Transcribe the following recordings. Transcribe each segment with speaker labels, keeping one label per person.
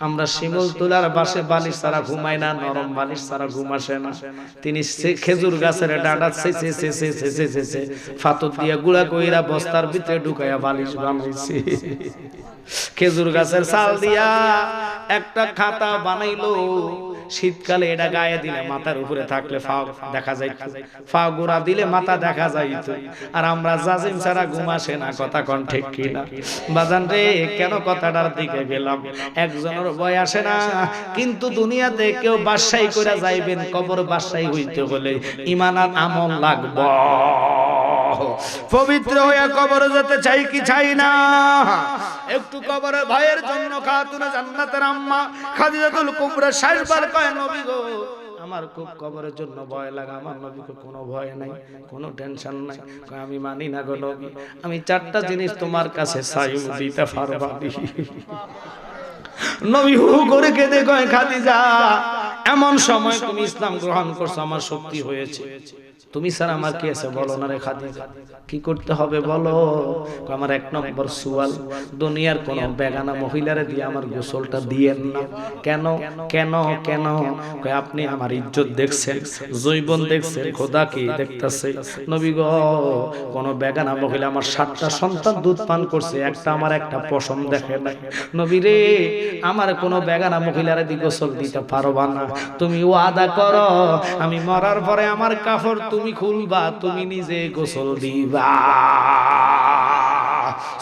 Speaker 1: আমরা শিমুল তুলার বাসে বালিশ ছাড়া ঘুমাই না, নরম বালিশ ছাড়া ঘুম আসে না। তিনি খেজুর গাছের ডাঁটা ফাতর দিয়া গুড়া কইরা বস্তার ভিতরে ঢুকাইয়া বালিশ বানাইছে। খেজুর গাছের ছাল দিয়া একটা খাতা বানাইলো। শীতকালে এটা গায়ে দিলে মাথার উপরে থাকলে ফাও দেখা যাইত, ফাও গোড়া দিলে মাথা দেখা যাইত। আর আমরা জাজিম ছাড়া ঘুম আসে না, কথা কোন ঠিক কিনা? বাজান রে, কেন কথাটার দিকে গেলাম? একজনের ভয় আসে না, কিন্তু দুনিয়াতে কেউ বাদশাহী করে যাইবেন, কবর বাদশাহী হইতে হলে ঈমান আর আমল লাগবে। পবিত্র হয়ে কবরে যেতে চাই কি চাই না? একটু কবরের ভয়ের জন্য খাতুনে জান্নাতের আম্মা খাদিজাতুল কুবরা ৬০ বার কয়, নবী গো আমার খুব কবরের জন্য ভয় লাগে। আমার নবীকে কোনো ভয় নাই, কোনো টেনশন নাই। কয় আমি মানি না গো নবী, আমি ৪টা জিনিস তোমার কাছে চাই, দিতে পারবা? নবী হু করে কেঁদে কয়, খাদিজা এমন সময় তুমি ইসলাম গ্রহণ করছো, আমার শক্তি হয়েছে, তুমি স্যার আমার কি আছে বলো না রে খাদিজা, কি করতে হবে বলো? আমার ১ নম্বর সুয়াল, দুনিয়ার কোন বেগানা মহিলারে দিয়ে আমার গোসলটা দিয়েন না। কেন কেন কেন? আপনি আমার ইজ্জত দেখছেন, জৈবন দেখছেন, খোদা কি দেখতেছে? নবী গো, কোন বেগানা মহিলা আমার ৭টা সন্তান দুধ পান করছে, একটা আমার একটা পশম দেখে নাই। নবী রে, আমার কোন বেগানা মহিলারে দিয়ে গোসল দিতে পারবা না। তুমি ওয়াদা করো, আমি মরার পরে আমার কাপড় তুমি খুলবা, তুমি নিজে গোসল দিবা।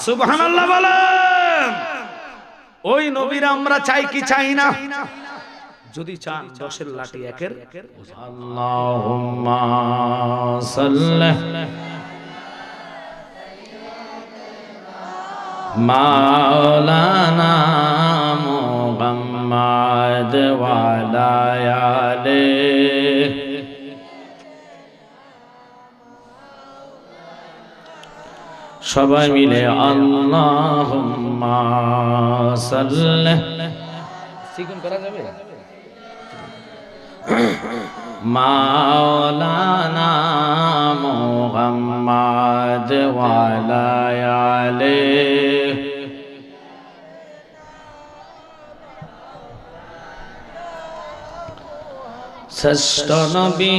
Speaker 1: সুবহানাল্লাহ বলেন। ওই নবীর আমরা চাই কি চাই না? যদি চান ১০-এর লাঠি ১-এর আল্লাহুম্মা সাল্লি মাওলানা মুহাম্মদ ওয়া আলা আলিহি। সবাই মিলে আল্লাহুম্মা সাল্লি, সিকুন করা যাবে? মাওলানা মুহাম্মদ ওয়া আলা আলিহি। শ্রেষ্ঠ নবী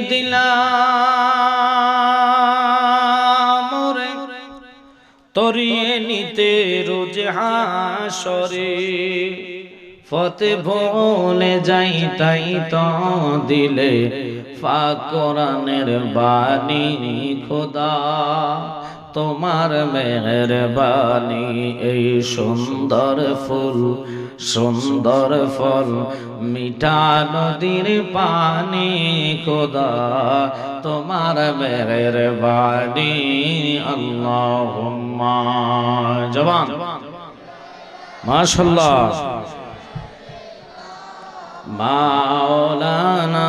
Speaker 1: দিলাম রে, তরিয়ে নিতে রোজ হাসরে, ফতে ভুলে যাই তাই তো দিলে পাক কোরআনের বাণী। খোদা তোমার মেহেরবানি, এই সুন্দর ফুল সুন্দর ফল মিঠা নদীর পানি। খোদা তোমার মেহেরবানি। আল্লাহুম্মা জবান মাশাআল্লাহ। মাওলানা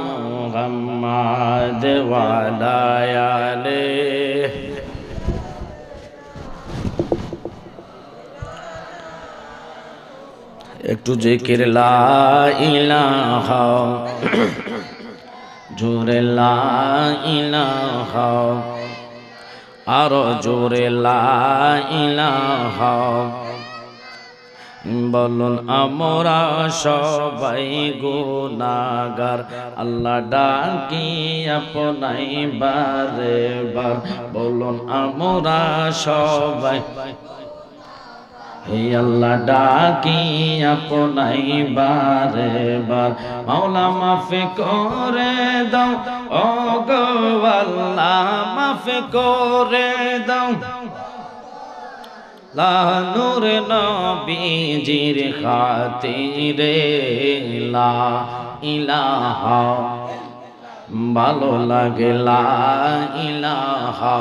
Speaker 1: মুহাম্মদ ওয়া আলা আলিহি। একটু জিকির লা ইলাহা, জোরে লা ইলাহা, আরো জোরে লা ইলাহা। বলুন আমরা সবাই গুনাহগার, আল্লাহ ডাকি আপনাই বারে বার। বলুন আমরা সবাই, হে আল্লাহ ডাকি আপনাই বারে বার। মাওলা মাফ করে দাও, ও গো আল্লাহ মাফ করে দাও। লা নূর নবীজির খাতিরে লা ইলাহা, ভালো লাগে লা ইলাহা।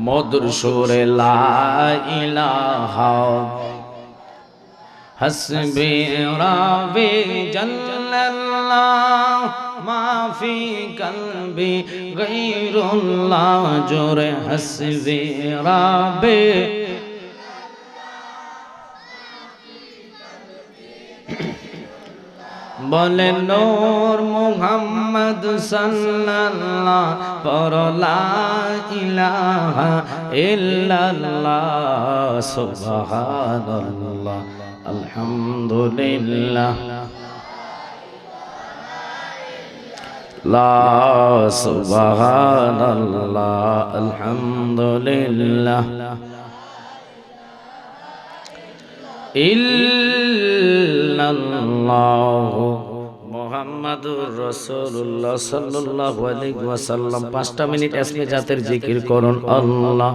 Speaker 1: মধুর সুরে লা ইলাহা। হাসবি রাবি জাল্লাল্লাহ মা ফি কলবি গায়রুল্লাহ। জোরে হাসবি রাবি, বলে নূর মুহাম্মদ সাল্লাল্লাহ পড়ো লা ইলাহা ইল্লাল্লাহ সুবহানাল্লাহ আলহামদুলিল্লাহ লা সুবহানাল্লাহ আলহামদুলিল্লাহ ইল্লাল্লাহু মুহাম্মাদুর রাসূলুল্লাহ সাল্লাল্লাহু আলাইহি ওয়াসাল্লাম 5টা মিনিট ইসমে জাতের জিকির করুন আল্লাহ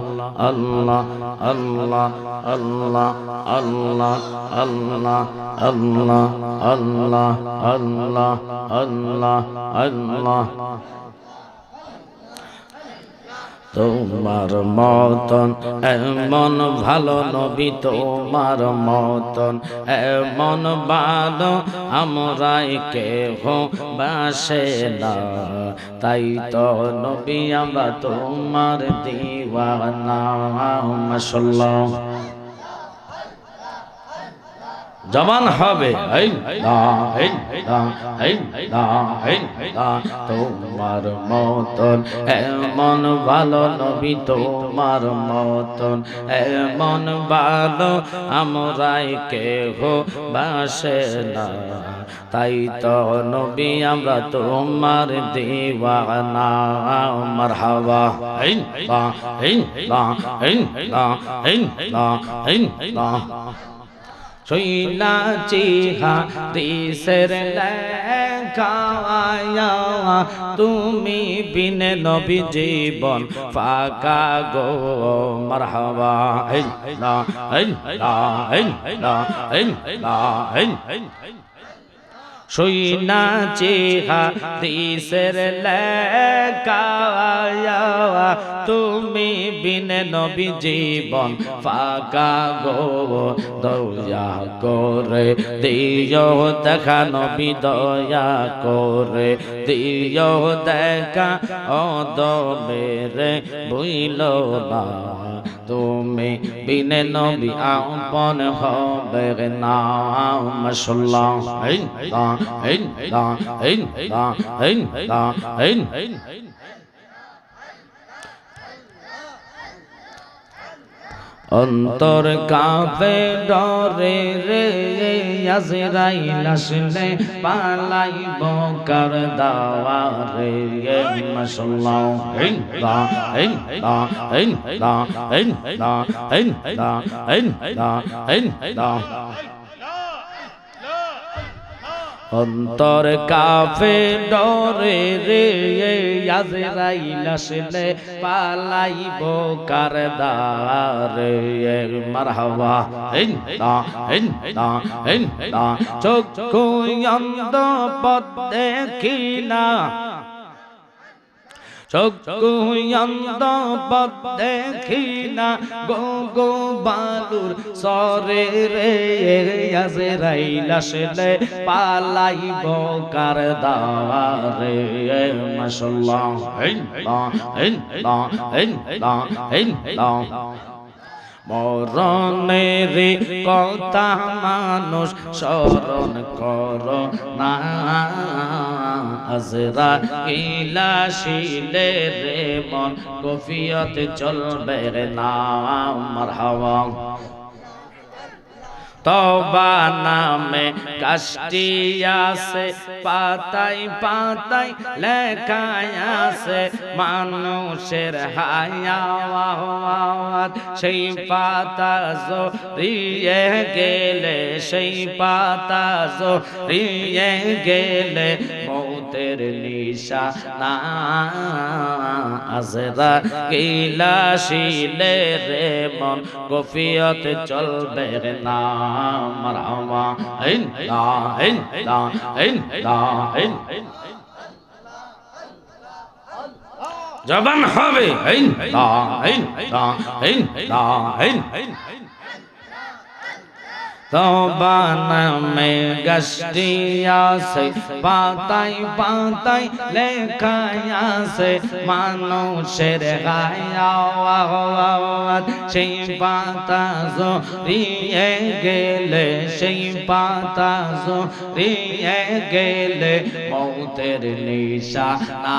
Speaker 1: আল্লাহ আল্লাহ আল্লাহ আল্লাহ আল্লাহ আল্লাহ আল্লাহ আল্লাহ আল্লাহ আল্লাহ তোমার মতন এমন ভালো নবী তোমার মতন এমন ভালো আমরাই কেহ বাসে না তাই তো নবী আমরা তোমার দিওয়ানা মাশাআল্লাহ জবান হবে তোমার মতন এমন ভালো নবী তোমার মতন এমন ভালো আমরাই কেহ বাসে না তাই তো নবী আমরা তোমার দিওয়ানা মারহাবা শৈলা চিহা দিসের লেখায়া তুমি বিনে নবী জীবন ফাঁকা গো মারহাবা শৈলা চিহা দিসের লেখায়া তুমি বিনে নবী জীবন ফাঁকা গো দয়া করে দিও দেখা নবী দয়া করে দিও দেখা ও দমেরে ভুইল না তুমি বিনে নবী আপন হবে না মাশাআল্লাহ অন্তর কাঁপে ডরে রে আজরাইল আসলে পালাইব কার দাওয়ারে মাশাআল্লাহ অন্তর কাফে ডরে রে আজরাইল আসলে পালাইব কার দারে মারহাবা চক্ষু অন্ধ পথ দেখি না চক্ষু অন্ধ পথ দেখি না গো গো বালুর সরে রে আজরাইল আসলে পালাইব কার দারে মাশাআল্লাহ মরণের কথা মানুষ স্মরণ কর না আজরাইল আসিলে রে মন কফিয়ত চলবে না মারহাবা তওবা নামে কাশটি আছে পাতায় পাতায় লেখায় আছে মানুষের হায়াত সেই পাতা জড়িয়ে গেলে সেই পাতা জড়িয়ে গেলে মৌতের নিশানা আজরাইল আসিলে রে মন কফিয়ত চলবে না মারহাবা জবান হবে তওবা নামে গাছটি আছে পাতায় পাতায় লেখা আছে মানুষের গায়াত সেই পাতা জড়িয়ে গেলে সেই পাতা জড়িয়ে গেলে মৌতের নিশানা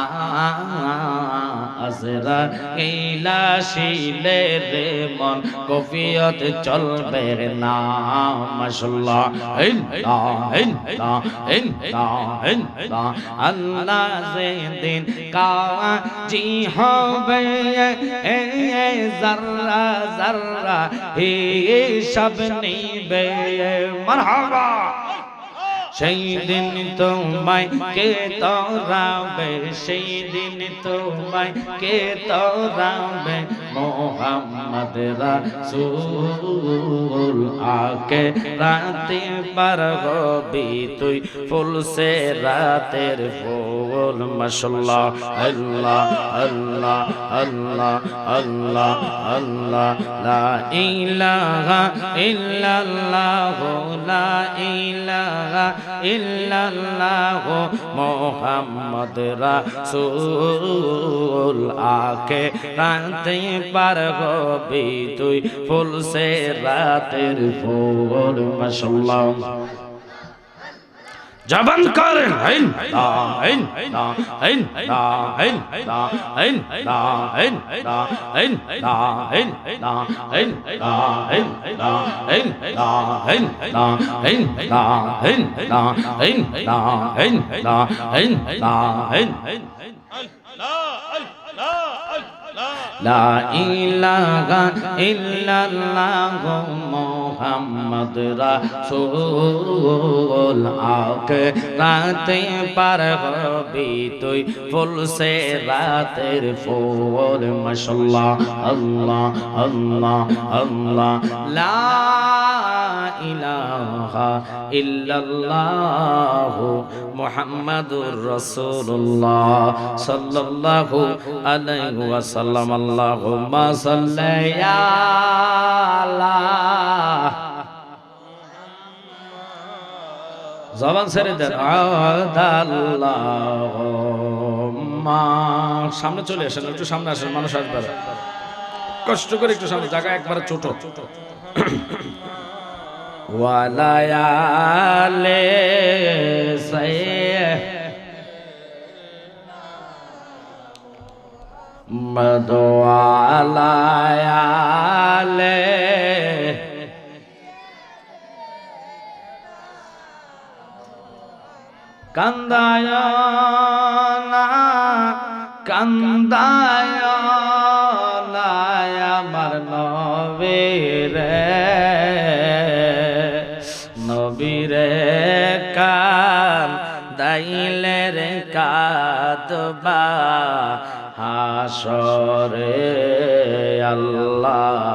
Speaker 1: আজরাইল আসিলে রে মন কফিয়ত চলবে না মাশাআল্লাহ আল্লাহ যেদিন কাজী হবে যারা যারা হিসাব নিবে মারহাবা সেই দিন তোমায় কে তরাবে সেই দিন তোমায় কে তরাবে মোহাম্মদ রাসূল আকে রাতে পার হবি তুই ফুল সে রাতের ফুল মাশাআল্লাহ আল্লাহ আল্লাহ আল্লাহ আল্লাহ আল্লাহ লা ইলাহা ইল্লাল্লাহ লা ইলাহা ইল্লাল্লাহ মুহাম্মদ রাসূল আকে রাতে পার হবি তুই ফুল সে রাতের ফুল মাশাআল্লাহ জবান করেন আইন আইন আইন আইন আইন আইন আইন আইন আইন লা ইলাহা ইল্লাল্লাহ মুহাম্মদ রাসূল আকে রাতে পার হবি তুই ফুল সে রাতের ফুল মাশাআল্লাহ আল্লাহ আল্লাহ আল্লাহ লা ইলাহা ইল্লাল্লাহ মুহাম্মাদুর রাসূলুল্লাহ সাল্লাল্লাহু আলাইহি ওয়াসাল্লাম আল্লাহুম্মা সাল্লি আলা জবান ছেড়ে দেন আল্লাহুম্মা সামনে চলে আসেন একটু সামনে আসেন মানুষ আসবে কষ্ট করে একটু সামনে জায়গা একবারে ছোট ওয়ালায়ালে মদওয়ালায়ালে কান্দায় না কান্দায় না আমার নবীরে নবীরে কান দাইলে রে কাদবা হাসরে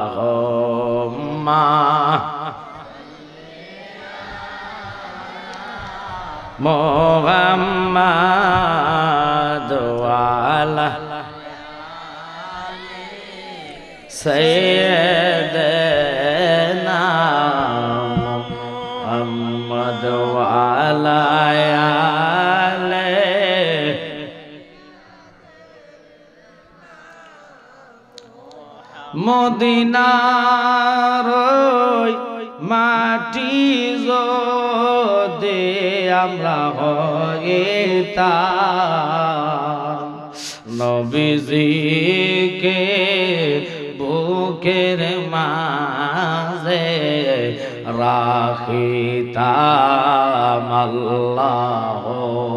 Speaker 1: আল্লাহুম্মা মুহাম্মাদ ওয়ালা সাইয়্যিদানা মুহাম্মাদ ওয়ালা আলে মদিনার মাটি যদি আমরা হইতাম নবীজিকে বুকের মাঝে রাখিতাম আল্লাহুম্মা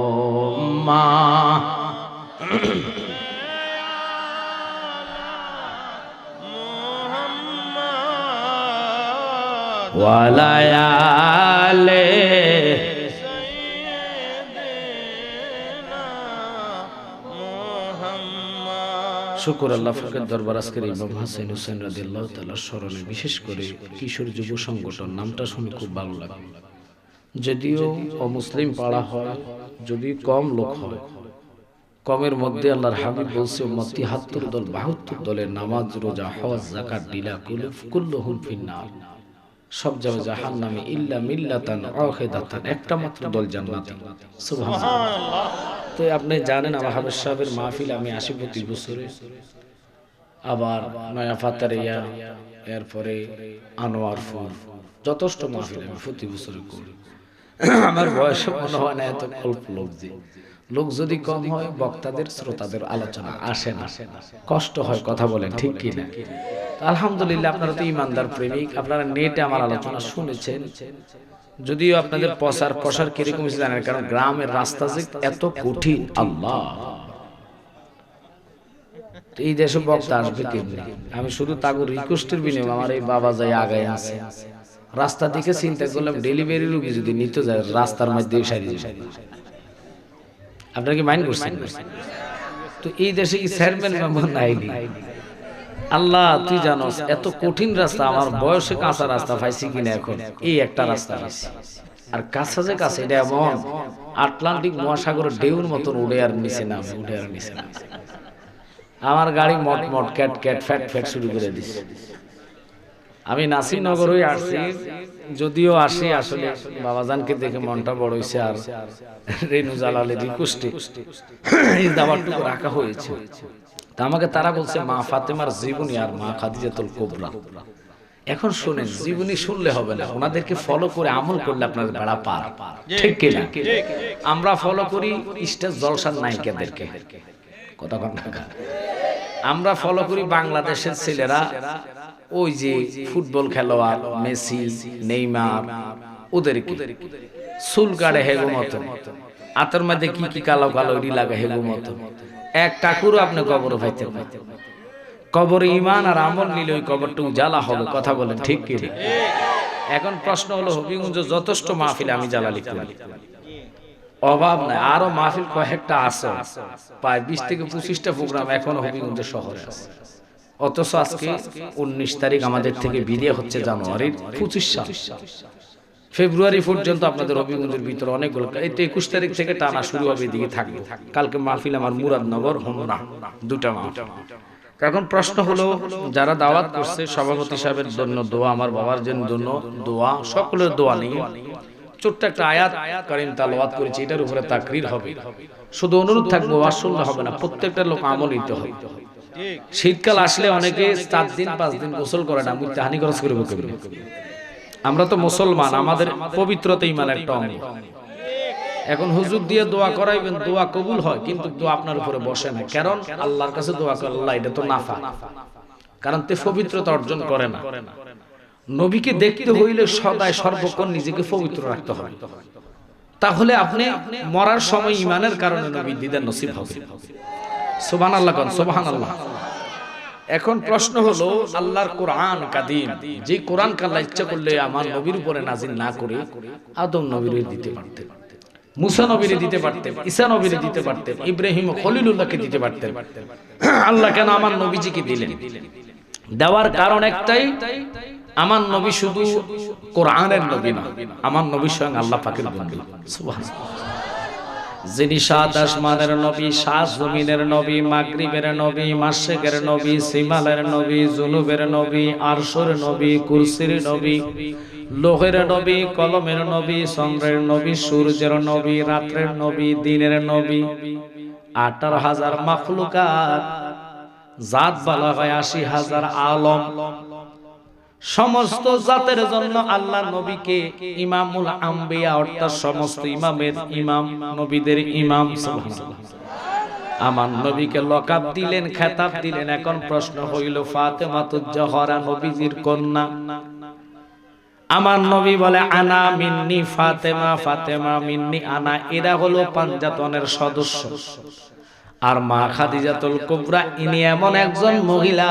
Speaker 1: ওয়ালায়ালে শুকর আল্লাহ ফকির দরবার আজকের ইমাম হাসান হুসাইন রাদিয়াল্লাহু তাআলার স্মরণে বিশেষ করে কিশোর যুব সংগঠন নামটা শুনে খুব ভালো লাগে। যদিও অমুসলিম পাড়া হয়, যদি কম লোক হয়, কমের মধ্যে আল্লাহর হাবিব বলছে উম্মত ৭৩ দল ৭২ দলের নামাজ রোজা হজ যাকাত দিলা কুল্লুহুম ফিন্নার, সব যাবে জাহান্নামে ইল্লা মিল্লাতান ওয়াহিদাতান, একটা মাত্র দল জান্নাতি। সুবহানাল্লাহ। তো আপনি জানেন আমার হাবেব সাহেবের মাহফিল আমি 80-25 বছরে, আবার নয়া ফাতারিয়া, এরপরে আনোয়ারপুর, যথেষ্ট মাহফিল আমি প্রতি বছরে করি। আমার বয়সে মনে হয় না এত অল্প লোক যদি কম হয় বক্তাদের শ্রোতাদের আলোচনা আসে না, কষ্ট হয়। কথা বলেন ঠিক কি না? আলহামদুলিল্লাহ, আপনারা তো ইমানদার প্রেমিক, আপনারা নেটে আমার আলোচনা শুনেছেন। যদিও আপনাদের প্রসার কিরকম জানেন, কারণ গ্রামের রাস্তা যে এত কঠিন, আল্লাহ, এই দেশে বক্তা আসবে কেমনি? আমি শুধু তাগো রিকোয়েস্টের বিনিময়ে আমার এই বাবা যায় আগায় আছে, রাস্তা দিকে চিন্তা করলাম ডেলিভারি রোগী যদি নিতে যায় রাস্তার মধ্যে সারিয়ে যায়, আপনারা কি মাইন্ড করছেন? তো এই দেশে কি চেয়ারম্যান মেম্বার নাইনি? আল্লাহ তুই জানোস এত কঠিন রাস্তা, আমার বয়সে কাঁচা রাস্তা পাইছি কিনা এখন, এই একটা রাস্তা পাইছি। আর কাছে যে কাছে, এটা এমন আটলান্টিক মহাসাগরের ঢেউর মতন উড়ে আর নিচে নামে, উঠে আর নিচে নামে। আমার গাড়ি মট মট ক্যাট ক্যাট ফ্যাট ফ্যাট শুরু করে দিছে। আমি নাসিরনগর হয়ে আসছি, যদিও আসি আসলে বাবাজানকে দেখে মনটা বড় হয়েছে, আর রেনু জালালের রিকোয়েস্টে এই দাবারটুকু রাখা হয়েছে। তা আমাকে তারা বলছে মা ফাতেমার জীবনী আর মা খাদিজাতুল কুবরা। এখন শুনেন, জীবনী শুনলে হবে না, ওনাদেরকে ফলো করে আমল করলে আপনাদের বেড়া পার, ঠিক কিনা? আমরা ফলো করি স্টেজ জলসার নায়িকাদেরকে, কথা কন না। আমরা ফলো করি বাংলাদেশের ছেলেরা, ওই যে ফুটবল খেলোয়াড় মেসি, নেইমার, ওদেরকে চুল কাটে হেগো মতো, আতর মধ্যে কি কি কালো কালো লাগে হেগো মতো। এক টাকুরও আপনি কবর পাইতে পাইতে, কবরে ইমান আর আমল নিলে ওই কবরটা উজালা হবে। কথা বলেন ঠিক কি? এখন প্রশ্ন হলো, হবিগঞ্জ যথেষ্ট মাহফিল আমি জালালি করি, অভাব নাই, আরো মাহফিল কয়েকটা আছে, প্রায় 20 থেকে 25টা প্রোগ্রাম এখন হবিগঞ্জ শহরে আছে। অথচ আজকে 19 তারিখ আমাদের থেকে বিদায় হচ্ছে জানুয়ারির 25 সাল, ফেব্রুয়ারি পর্যন্ত আপনাদের হবিগঞ্জের ভিতরে অনেকগুলো, এই তো 21 তারিখ থেকে টানা শুরু হবে, এদিকে থাকবে। কালকে মাহফিল আমার মুরাদনগর, হোমনা, দুটা মাহফিল। এখন প্রশ্ন হলো, যারা দাওয়াত করছে সভাপতি সাহেবের জন্য দোয়া, আমার বাবার জন্য দোয়া, সকলের দোয়া নিয়ে ছোট্ট একটা আয়াত কারীম তেলাওয়াত করেছি, এটার উপরে তাকরীর হবে। শুধু অনুরোধ থাকবো, ওয়াজ শুনলে হবে না, প্রত্যেকটা লোক আমল নিতে হবে। শীতকাল আসলে অনেকে 4 দিন 5 দিন গোসল করে না, মুত্তাহানি খরচ করব কেমনে? আমরা তো মুসলমান, আমাদের পবিত্রতা ইমান একটা অঙ্গ। এখন হুজুর দিয়ে দোয়া করাইবেন, দোয়া কবুল হয়, কিন্তু দোয়া আপনার উপরে বসে না। কারণ আল্লাহর কাছে দোয়া করে, আল্লাহ এটা তো নাফা, কারণ তে পবিত্রতা অর্জন করে না। নবীকে দেখতে হইলে সদায় সর্বক্ষণ নিজেকে পবিত্র রাখতে হবে, তাহলে আপনি মরার সময় ইমানের কারণে নবী দিদার নসিব হবে। সুবহানাল্লাহ, কোন সুবহানাল্লাহ। এখন প্রশ্ন হলো, আল্লাহর কোরআন কাদিম, যে কোরআন আল্লাহ ইচ্ছা করলে আমার নবীর উপরে নাজিল না করে আদম নবীর দিতে পারতেন, মুসা নবীরে দিতে পারতেন, ঈসা নবীরে দিতে পারতেন, ইব্রাহিম খলিলুল্লাহকে দিতে পারতেন। আল্লাহ কেন আমার নবীজিকে দিলেন? দেওয়ার কারণ একটাই, আমার নবী শুধু কোরআনের নবী না, আমার নবী স্বয়ং আল্লাহ পাকের বন্ধু। সুবহানাল্লাহ। যিনি 7 আসমানের নবী, 7 জমিনের নবী, মাগরিবের নবী, মাশরিকের নবী, শিমালের নবী, জুনুবের নবী, আরশের নবী, কুরসির নবী, লোহের নবী, কলমের নবী, চন্দ্রের নবী, সূর্যের নবী, রাতের নবী, দিনের নবী, 18,000 মাখলুকাত, জাত বলা হয় 80,000 আলম, সমস্ত জাতের জন্য আল্লাহ নবীকে ইমামুল আম্বিয়া, অর্থাৎ সমস্ত ইমামের ইমাম, নবীদের ইমাম। সুবহানাল্লাহ। আমার নবীকে লকাব দিলেন, খেতাব দিলেন। এখন প্রশ্ন হইল, ফাতেমাতুজ জহরা নবীজির কন্যা, আমার নবী বলে আনা মিন্নি ফাতেমা, ফাতেমা মিন্নি আনা, এরা হলো পাঞ্জাতনের সদস্য। আর মা খাদিজাতুল কুবরা, ইনি এমন একজন মহিলা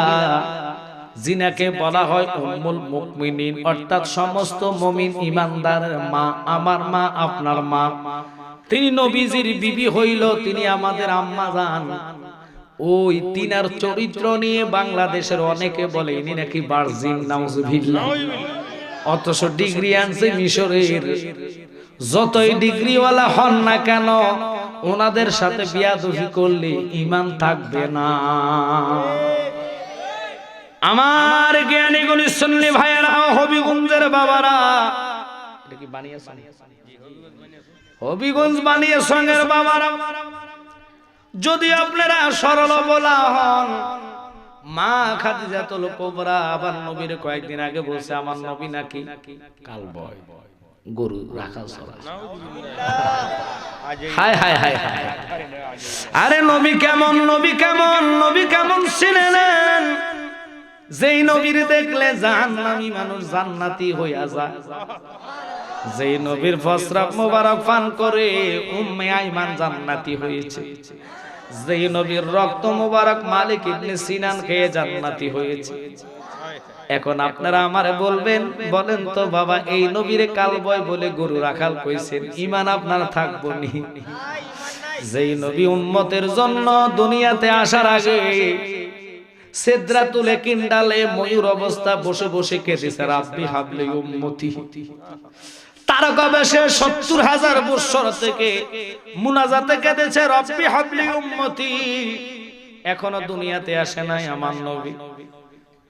Speaker 1: যিনাকে বলা হয় উম্মুল মুমিনিন, অর্থাৎ সমস্ত মুমিন ইমানদারের মা, আমার মা, আপনার মা। তিনি নবীজির বিবি হইল, তিনি আমাদের আম্মা জান। ওই তিনার চরিত্র নিয়ে বাংলাদেশের অনেকে বলে ইনি নাকি ভার্জিন, নাউজুবিল্লাহ। অথচ ডিগ্রি আনছে মিশরের। যতই ডিগ্রিওয়ালা হন না কেন, ওনাদের সাথে বিয়াদবি করলে ঈমান থাকবে না। আমার জ্ঞানী গুণী সুন্নি ভাইয়েরা, হবিগঞ্জের বাবারা, এটা কি বানিয়েছেন? হবিগঞ্জ বানিয়ে সঙ্গের বাবারা, যদি আপনারা সরল বলা হন, মা খাদিজাতুল কুবরা আবার নবীর কয়েকদিন আগে বলছে আমার নবী নাকি কালবয়, গরু রাখাল সরা। হায় হায় হায় হায়, আরে নবী কেমন, নবী কেমন, নবী কেমন ছিলেন? যেই নবীর দেখলে জাহান্নামী মানুষ জান্নাতি হইয়া যায়, যেই নবীর ফসরাব মোবারক পান করে উম্মে আইমান জান্নাতি হয়েছে, যেই নবীর রক্ত মোবারক মালিক ইবনে সিনান খেয়ে জান্নাতি হয়েছে। এখন আপনারা আমারে বলবেন, বলেন তো বাবা, এই নবীরে কালবয় বলে গরু রাখাল কইছেন, ঈমান আপনার থাকবো নি? যেই নবী উম্মতের জন্য দুনিয়াতে আসার আগে সিদরাতুল কিন্ডালে ময়ূর অবস্থা বসে বসে কেঁদেছে, রাব্বি হাবলি উম্মতি। তারকা বেশে ৭০,০০০ বছর থেকে মুনাজাতে কেঁদেছে, রাব্বি হাবলি উম্মতি। এখনো দুনিয়াতে আসে নাই আমার নবী।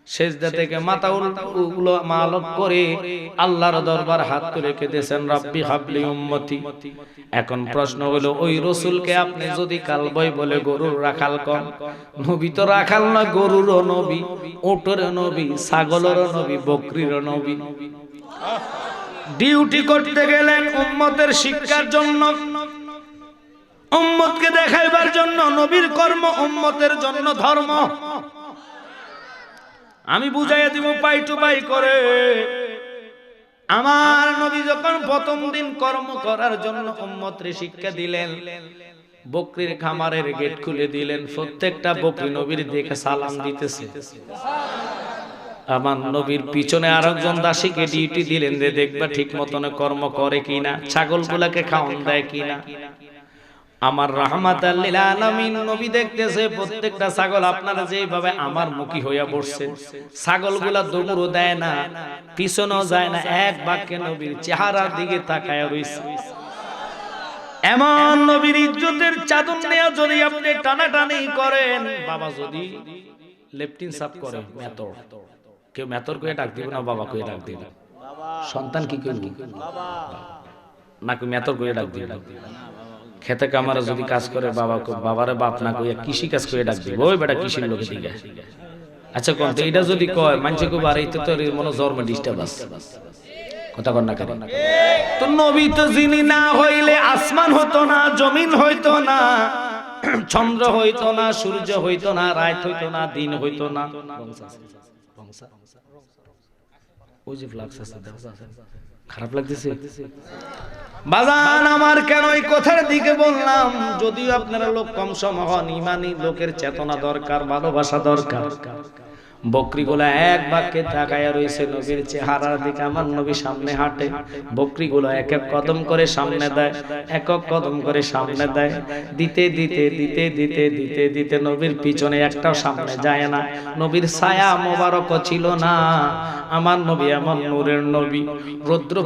Speaker 1: সেজদা থেকে মাথা মালক করে আল্লাহর দরবার হাত তুলে কেঁদেছেন, রাব্বি হাবলি উম্মতি। এখন প্রশ্ন হলো, ওই রাসূলকে আপনি যদি কালবয় বলে গরুর রাখাল কন, নবী তো রাখাল না, গরুরও নবী, ওটেরও নবী, ছাগলেরও নবী, বকরিরও নবী। ডিউটি করতে গেলেন উম্মতের শিক্ষার জন্য, উম্মতকে দেখাইবার জন্য। নবীর কর্ম উম্মতের জন্য ধর্ম। আমি বুঝাইয়া দিব পাই টু পাই করে। আমার নবী যখন প্রথম দিন কর্ম করার জন্য উম্মতরে শিক্ষা দিলেন, বকরির খামারের গেট খুলে দিলেন, প্রত্যেকটা বকরি নবীর দেখে সালাম দিতেছে। আমার নবীর পিছনে আরেকজন দাসীকে ডিউটি দিলেন যে দেখবা ঠিক মতন কর্ম করে কিনা, ছাগলগুলাকে খাওয়ান দেয় কিনা। আমার রাহমাতাল লিল আলামিন নবী দেখতেছে প্রত্যেকটা ছাগল আপনারা যেভাবে আমার মুখী হইয়া বসছে, ছাগলগুলা দৌড়ও দেয় না, পিছনেও যায় না, এক বাক্যে নবীর চেহারার দিকে তাকায় রইছে। এমন নবীর ইজ্জতের চাদর নিয়ে যদি আপনি টানাটানি করেন, বাবা যদি লেফটিন সাপ করে মেতর, কেউ মেতর করে ডাক দিব না, বাবা করে ডাক দিব। সন্তান কি করবে? নাকি মেতর করে ডাক দিব। খেতে কামারে যদি কাজ করে বাবারে বাপ না কইয়া কৃষি কাজ করে ডাক দিব, ওই বেটা কৃষির লোকে দিকে। আচ্ছা কোন এটা যদি কয় মানছে কো বারে তো তোর মনে জন্ম ডিস্টার্ব আছে, কথা কর না কেন? তো নবী তো যিনি না হইলে আসমান হতো না, জমিন হইতো না, চন্দ্র হইতো না, সূর্য হইতো না, রাত হইতো না, দিন হইতো না। ওই যে ফ্লাক্স আছে, খারাপ লাগতেছে বাজান আমার। কেন এই কথার দিকে বললাম? যদিও আপনারা লোক কম সম হন, ইমানি লোকের চেতনা দরকার, ভালোবাসা দরকার। বকরিগুলা এক বাক্যে তাকায়া রয়েছে নবীর চেহারার দিকে। আমার নবী সামনে হাঁটে, বকরিগুলো এক এক কদম করে সামনে দেয়, এক এক কদম করে সামনে দেয়, দিতে দিতে দিতে দিতে দিতে দিতে নবীর পিছনে একটাও সামনে যায় না। নবীর ছায়া মোবারক ছিল না। আমার নবী এমন নূরের নবী, রৌদ্র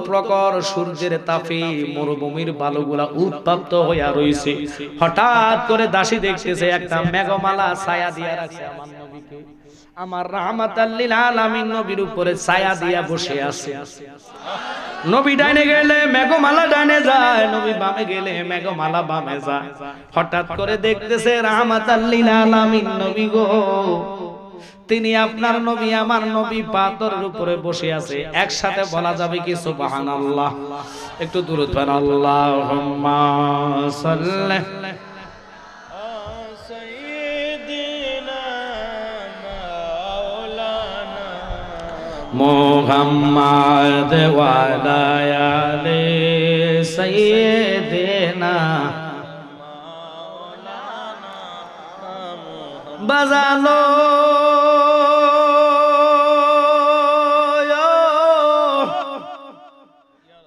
Speaker 1: প্রখর সূর্যের তাপে মরুভূমির বালুগুলা উত্তপ্ত হইয়া রইছে। হঠাৎ করে দাসী দেখতেছে একটা মেঘমালা ছায়া দিয়া রাখছে আমার নবীকে। আমার রাহমাতাল লিল আলামিন নবীর উপরে ছায়া দিয়া বসে আছে। নবী ডাইনে গেলে মেঘমালা ডাইনে যায়, নবী বামে গেলে মেঘমালা বামে যায়। হঠাৎ করে দেখতেছে রাহমাতাল লিল আলামিন নবী গো, তিনি আপনার নবী আমার নবী পাথরের উপরে বসে আছে। একসাথে বলা যাবে কি সুবহানাল্লাহ? একটু দরুদ পড়েন, আল্লাহুম্মা সাল্লি মুহাম্মাদ ওয়া আলা আলি সাইয়্যিদিনা বাজালো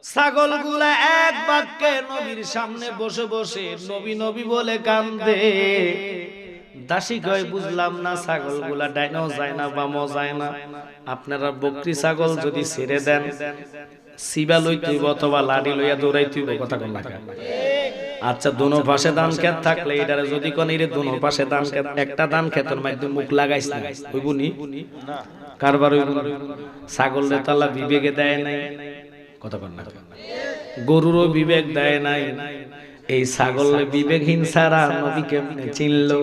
Speaker 1: ছাগলগুলা এক বাক্যে নবীর সামনে বসে বসে নবী নবী বলে কান্দে। দাসী কয় বুঝলাম না, ছাগলগুলা ডাইনও যায় না বামও যায় না। আপনারা বকরি ছাগল যদি ছেড়ে দেন, সিবা লইতে অথবা লাঠি লইয়া দৌড়াইতে, কথা কম না। আচ্ছা দোনো পাশে ধান ক্ষেত থাকলে এটারে যদি কোন এর দোনো পাশে ধান ক্ষেত একটা ধান ক্ষেতের মধ্যে মুখ লাগাইছ না হইবনি না কারবার হইব ছাগলের তালা বিবেকে দেয় নাই কথা বল না গরুরও বিবেক দেয় নাই এই ছাগলের বিবেকহীন ছাড়া নবী কেমনে চিনলো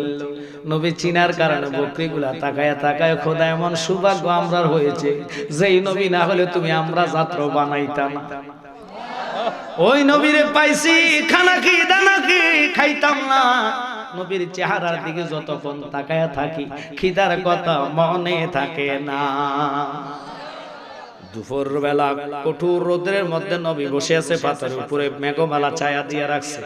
Speaker 1: নবী চিনার কারণে বকরিগুলা তাকায় তাকায় খোদা এমন সৌভাগ্য আমরার হয়েছে যেই নবী না হলে তুমি আমরা যাত্রা বানাইতাম ওই নবীরে পাইছি খানা কি দানা কি খাইতাম না নবীর চেহারার দিকে যতক্ষণ তাকায় থাকি খিদার কথা মনে থাকে না দুপুর বেলা কঠোর রোদের মধ্যে নবী বসে আছে পাথরের উপরে মেঘমালা ছায়া দিয়ে রাখছে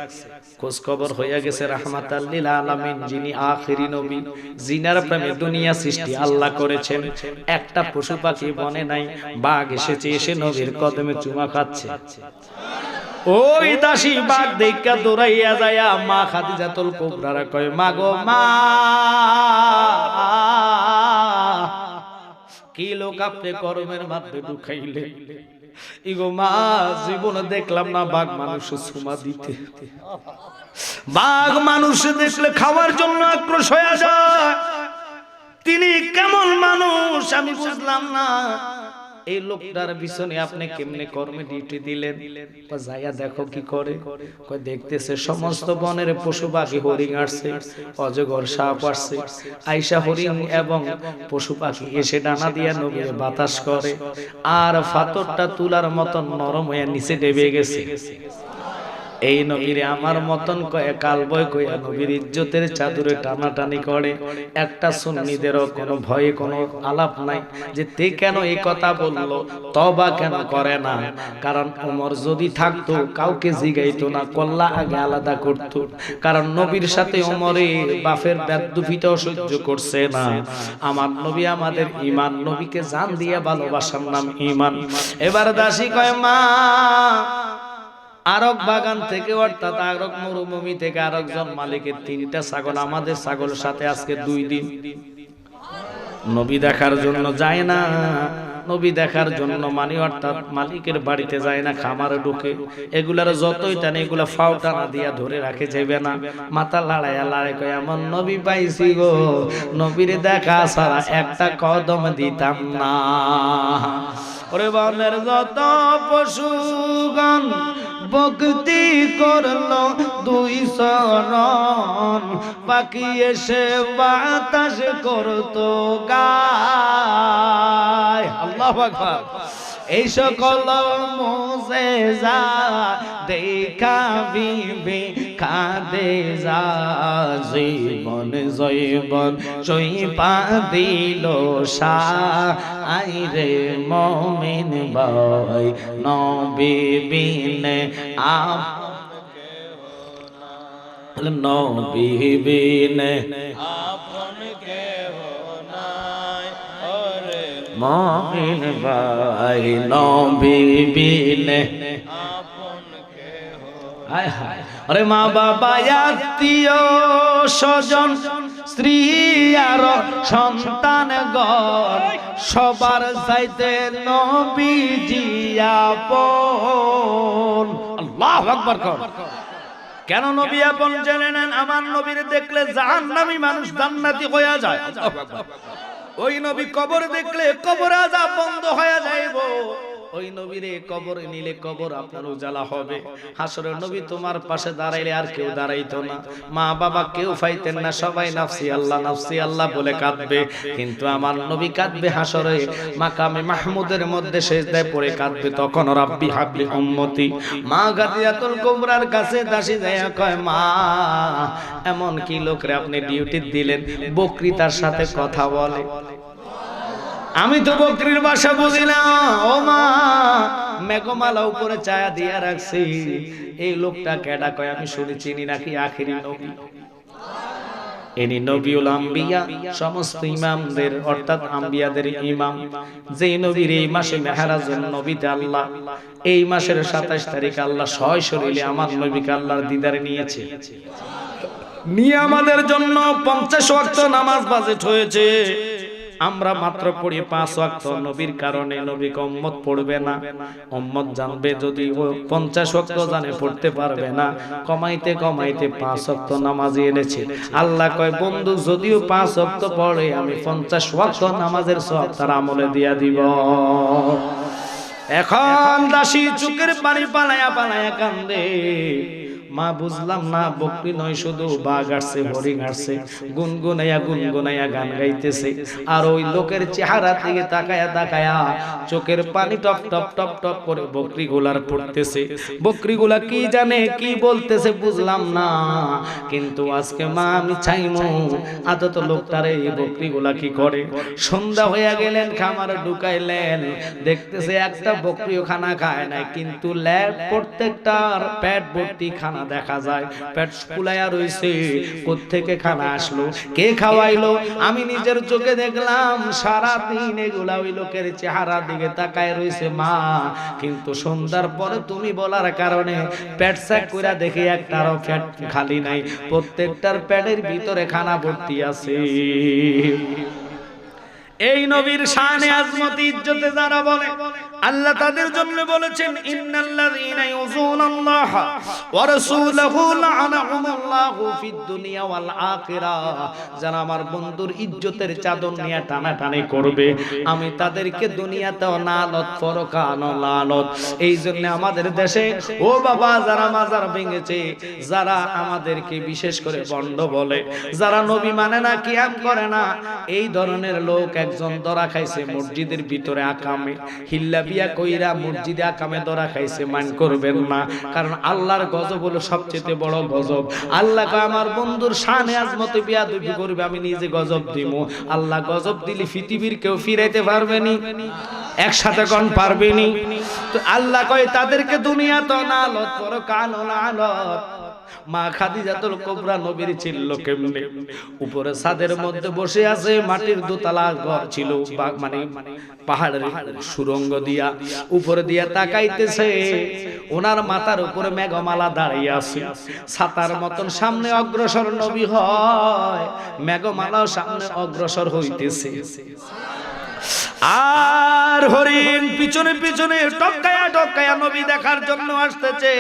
Speaker 1: খোঁজ খবর হয়ে গেছে রাহমাতাল লিল আলামিন যিনি আখিরি নবী জিনার প্রেমে দুনিয়া সৃষ্টি আল্লাহ করেছেন একটা পশু পাখি বনে নাই বাঘ এসেছে এসে নবীর কদমে চুমা খাচ্ছে ওই দাসী বাঘ দেখা দৌড়াইয়া যায় মা খাদিজাতুল কুবরা কয় মা গো মা কি লোক আপনি গরমের মধ্যে ঢুকাইলে ইগো মা জীবনে দেখলাম না বাঘ মানুষ সুমা দিতে বাঘ মানুষ দেখলে খাওয়ার জন্য আক্রোশ হয়ে যায় তিনি কেমন মানুষ আমি বুঝলাম না এই লোকটার পিছনে আপনি কেমনে কর্মে ডিউটি দিলেন যাইয়া দেখো কি করে কই দেখতেছে সমস্ত বনের পশু পাখি হরিণ আসছে অজগর সাপ আসছে আইসা হরিণ এবং পশু পাখি এসে ডানা দিয়া নবীর বাতাস করে আর ফাতরটা তুলার মতন নরম হয়ে নিচে ডেবে গেছে এই নবীরে আমার মতন কয়ে কালবয় কইয়া নবীর ইজ্জতের চাদরে টানাটানি করে একটা সুন্নিদেরও কোনো ভয়ে কোনো আলাপ নাই যে তে কেন এই কথা বললো তবা কেন করে না কারণ ওমর যদি থাকতো কাউকে জিগাইতো না কল্লা আগে আলাদা করতো কারণ নবীর সাথে ওমরে বাফের বেদবিটাও সহ্য করছে না আমার নবী আমাদের ঈমান নবীকে জান দিয়ে ভালোবাসার নাম ঈমান এবার দাসী কয় মা আরক বাগান থেকে অর্থাৎ আরক মরুভূমি থেকে আরেকজন মালিকের 3টা ছাগল আমাদের ছাগলের সাথে আজকে 2 দিন নবী দেখার জন্য যায় না নবী দেখার জন্য মানে অর্থাৎ মালিকের বাড়িতে যায় না খামারে ঢুকে এগুলার যতই টানে এগুলা ফাও টানা দিয়া ধরে রাখে যাবে না মাথা লাড়াইয়া লাড়াই কয় এমন নবী পাইছি গো নবীরে দেখা ছাড়া একটা কদম দিতাম না ওরে বনের যত পশুগণ ভক্তি করলো 2 চরণ পাখি এসে বাতাস করতো গায় আল্লাহু আকবার এই সকল মুজিজা দেখা বিবি কাঁদে যা জীবন জৈবন চইপা দিল শাহ রে মুমিন ভাই নবী বিনে আপ নবী বিনে আপন কেহ নাই ওরে মুমিন ভাই নবী বিনে আপন কেহ হায় হায় আরে মা বাবা আত্মীয় স্বজন স্ত্রী আর সন্তান গণ সবার চাইতে নবীজি আপন আল্লাহু আকবার কর কেন নবী আপন জেনে নেন আমার নবীর দেখলে জাহান্নামী মানুষ জান্নাতি হয়ে যায় আল্লাহু আকবার ওই নবী কবর দেখলে কবর আযাব বন্ধ হয়ে যাইবো ওই নবীরে কবরে নিলে কবর আপনার উজালা হবে হাসরের নবী তোমার পাশে দাঁড়াইলে আর কেউ দাঁড়াইতো না মা বাবা কেউ পাইতেন না সবাই নাফসি আল্লাহ বলে কাঁদবে কিন্তু আমার নবী কাঁদবে হাসরে মাকামে মাহমুদের মধ্যে সিজদায় পড়ে কাঁদবে তখন রাব্বি হাবলি উম্মতি মা গাদিয়াতুল কুবরার কাছে দাসী যায় কয় মা এমন কি লোকরে আপনি ডিউটি দিলেন বকরি তার সাথে কথা বলে আমি তো বকরির ভাষা বুঝি না ও মা মেঘমালা উপরে ছায়া দিয়া রাখছি এই লোকটা কেডা কয় আমি শুনে চিনি নাকি আখিরি নবী ইনি নবিউল আম্বিয়া সমস্ত ইমামদের অর্থাৎ আম্বিয়াদের ইমাম যেই নবীর এই মাসে মেহরাজের নবীতে আল্লাহ এই মাসের 27 তারিখ আল্লাহ সশরীরে আমার নবীকে আল্লাহর দিদারে নিয়েছে নিয়ে আমাদের জন্য 50 ওয়াক্ত নামাজ বাজেট হয়েছে আমরা মাত্র পড়ি 5 ওয়াক্ত, নবীর কারণে নবীকে উম্মত পড়বে না, উম্মত জানবে যদি ও 50 ওয়াক্ত জানে পড়তে পারবে না, কমাইতে কমাইতে 5 ওয়াক্ত নামাজি এনেছে। আল্লাহ কয় বন্ধু যদিও 5 ওয়াক্ত পড়ে আমি 50 ওয়াক্ত নামাজের সওয়াব তার আমলে দিয়া দিব। এখন দাসী চোখের পানি পালায়া পালায়া কান্দে, মা বুঝলাম না বকরি নয় শুধু বাঘ আসছে, হরিণ আসছে, গুনগুনাইয়া গান গাইতেছে, আর ওই লোকের চেহারা থেকে তাকায়া তাকায়া চোখের পানি টপ টপ টপ টপ করে বকরিগুলার পড়তেছে। বকরিগুলা কি জানে কি বলতেছে বুঝলাম না, কিন্তু আজকে মা আমি চাইমু আদত লোকটারে এই বকরিগুলা কি করে। সন্ধ্যা হইয়া গেলেন, খামারে ঢুকাইলেন, দেখতেছে একটা বকরিও খানা খায় নাই, কিন্তু ল্যাব প্রত্যেকটার পেট ভর্তি খানা দেখা যায়, পেট ফুলাইয়া রইছে। কোত্থেকে খানা আসলো, কে খাওয়াইলো? আমি নিজের চোখে দেখলাম সারা দিন এগুলা ওই লোকের চেহারার দিকে তাকায় রইছে মা, কিন্তু সন্ধ্যার পরে তুমি বলার কারণে পেট চেক কইরা দেখি একটারও পেট খালি নাই, প্রত্যেকটার পেটের ভিতরে খানা ভর্তি আছে। এই নবীর শানে আজমত ইজ্জতে যারা বলে আল্লাহ তাদের জন্য বলেছেন ইন্নাল্লাযীনা ইউযুনাল্লাহ ওয়া রাসূলাহু লা'নাহুমুল্লাহু ফিদ দুনিয়া ওয়াল আখিরাহ, যারা আমার বন্ধুর ইজ্জতের চাদর নিয়ে টানাটানি করবে আমি তাদেরকে দুনিয়াতেও লানত পরকালও লানত। এই জন্য আমাদের দেশে ও বাবা যারা মাজার ভেঙেছে, যারা আমাদেরকে বিশেষ করে বন্ড বলে, যারা নবী মানে না, কিয়াম করে না, এই ধরনের লোক একজন ধরা খাইছে মসজিদের ভিতরে আকামে, হিল্লা বিয়া কইরা মসজিদে আকামে ধরা খাইছে, মান করবেন না, কারণ আল্লাহর গজব হলো সবচেয়ে বড় গজব। আল্লাহ কয় আমার বন্ধুর শানে আজমতে বিয়াদবি করবে আমি নিজে গজব দিব। আল্লাহ গজব দিলে পৃথিবীর কেউ ফিরাইতে পারবেনি, একসাথে কোন পারবেনি। তো আল্লাহ কয় তাদেরকে দুনিয়া তো লানত পরকালও লানত। মা খাদিজাতুল কুবরা নবীর ছিল কেমনে? উপরে ছাদের মধ্যে বসে আছে, মাটির দোতলা ঘর ছিল, মানে পাহাড়ের সুরঙ্গ দিয়া উপরে দিয়া তাকাইতেছে, ওনার মাথার উপরে মেঘমালা দাঁড়িয়ে আছে, ছাতার মতন সামনে অগ্রসর নবী হয়, মেঘমালাও সামনে অগ্রসর হইতেছে, আর হরিণ পিছনে পিছনে টপকায়া টপকায়া নবী দেখার জন্য আসতেছে।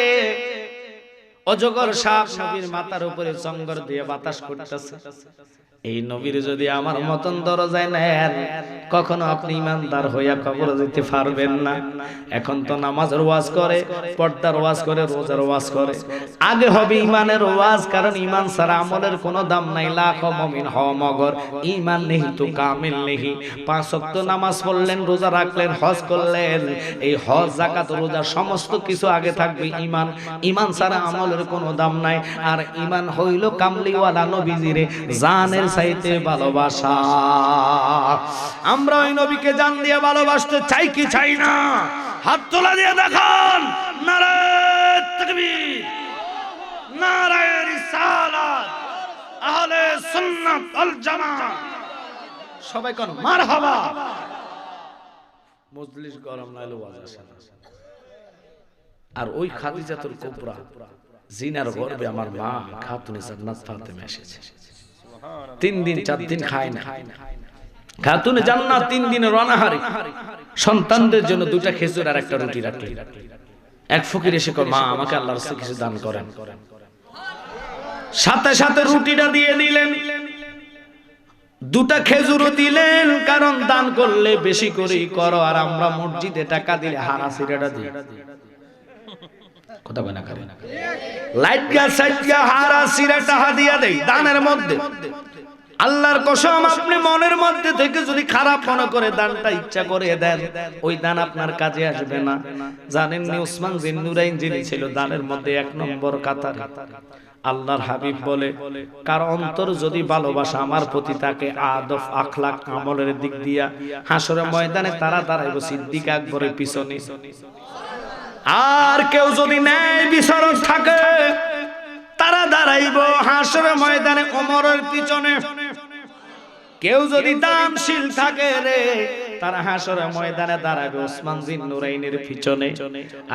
Speaker 1: অজগর সাপ নবীর মাথার উপরে চঙ্গর দিয়ে বাতাস করতেছে। এই নবীর যদি আমার মতন দরজায় নেন, কখনো আপনি ইমানদার হইয়া কবরে যেতে পারবেন না। এখন তো নামাজের ওয়াজ করে, পর্দার ওয়াজ করে, রোজার ওয়াজ করে, আগে হবে ইমানের ওয়াজ, কারণ ইমান ছাড়া আমলের কোনো দাম নাই। লাখ মুমিন হও মগর ইমান নেহি তো কামিল নেহি। 5 ওয়াক্ত নামাজ পড়লেন, রোজা রাখলেন, হজ করলেন, এই হজ যাকাত রোজা সমস্ত কিছু আগে থাকবে ইমান। ইমান ছাড়া আমলের কোনো দাম নাই। আর ইমান হইল কামলিওয়ালা নবীজিরে জানের চাইতে ভালোবাসা। আমরা ওই নবীকে জান দিয়ে ভালোবাসতে চাই কি চাই না? হাত তোলা দিয়ে দেখান। নারায়ে তাকবীর, নারায়ে রিসালাত, আহলে সুন্নাত ওয়াল জামাত, সবাই কোন মারহাবা। মজলিস গরম নাইলে ওয়াজ আসে না। আর ওই খাদিজাতুল কুবরা জিনার গর্ভে আমার মা খাতুনে জান্নাত ফাতেমা এসেছে। 3 দিন 4 দিন খায় না। খাতুনে জান্নাত 3 দিনের অনাহারী, সন্তানদের জন্য 2টা খেজুর আর একটা রুটি রাখলেন। এক ফকির এসে কয় মা আমাকে আল্লাহর রাস্তায় কিছু দান করেন। সাথে সাথে রুটিটা দিয়ে দিলেন, 2টা খেজুরও দিলেন, কারণ দান করলে বেশি করেই করো, আর আমরা মসজিদে টাকা দিলে হারা সিরাটা দিই। কথা বলে না করে লাইটগা সাইটগা হারা সিরাটা হাদিয়া দেই দানের মধ্যে। আল্লাহর কসম আপনি মনের মধ্যে থেকে যদি খারাপ মনে করে দানটা ইচ্ছা করে দেন, ওই দান আপনার কাজে আসবে না। জানেন নি উসমান বিন নুরাইন যিনি ছিল দানের মধ্যে 1 নম্বর কাতারে। আল্লাহর হাবিব বলে কার অন্তর যদি ভালোবাসা আমার প্রতি থাকে, আদব আখলাক আমলের দিক দিয়া, হাসরের ময়দানে তারা দাঁড়াইব সিদ্দিক আকবরের পিছনে। আর কেউ যদি ন্যায় বিচারক থাকে, তারা দাঁড়াইব হাসরের ময়দানে ওমরের পিছনে। কেউ যদি দানশীল থাকে রে, তারা হাসরের ময়দানে দাঁড়াবে ওসমান জিন নুরাইনের পিছনে।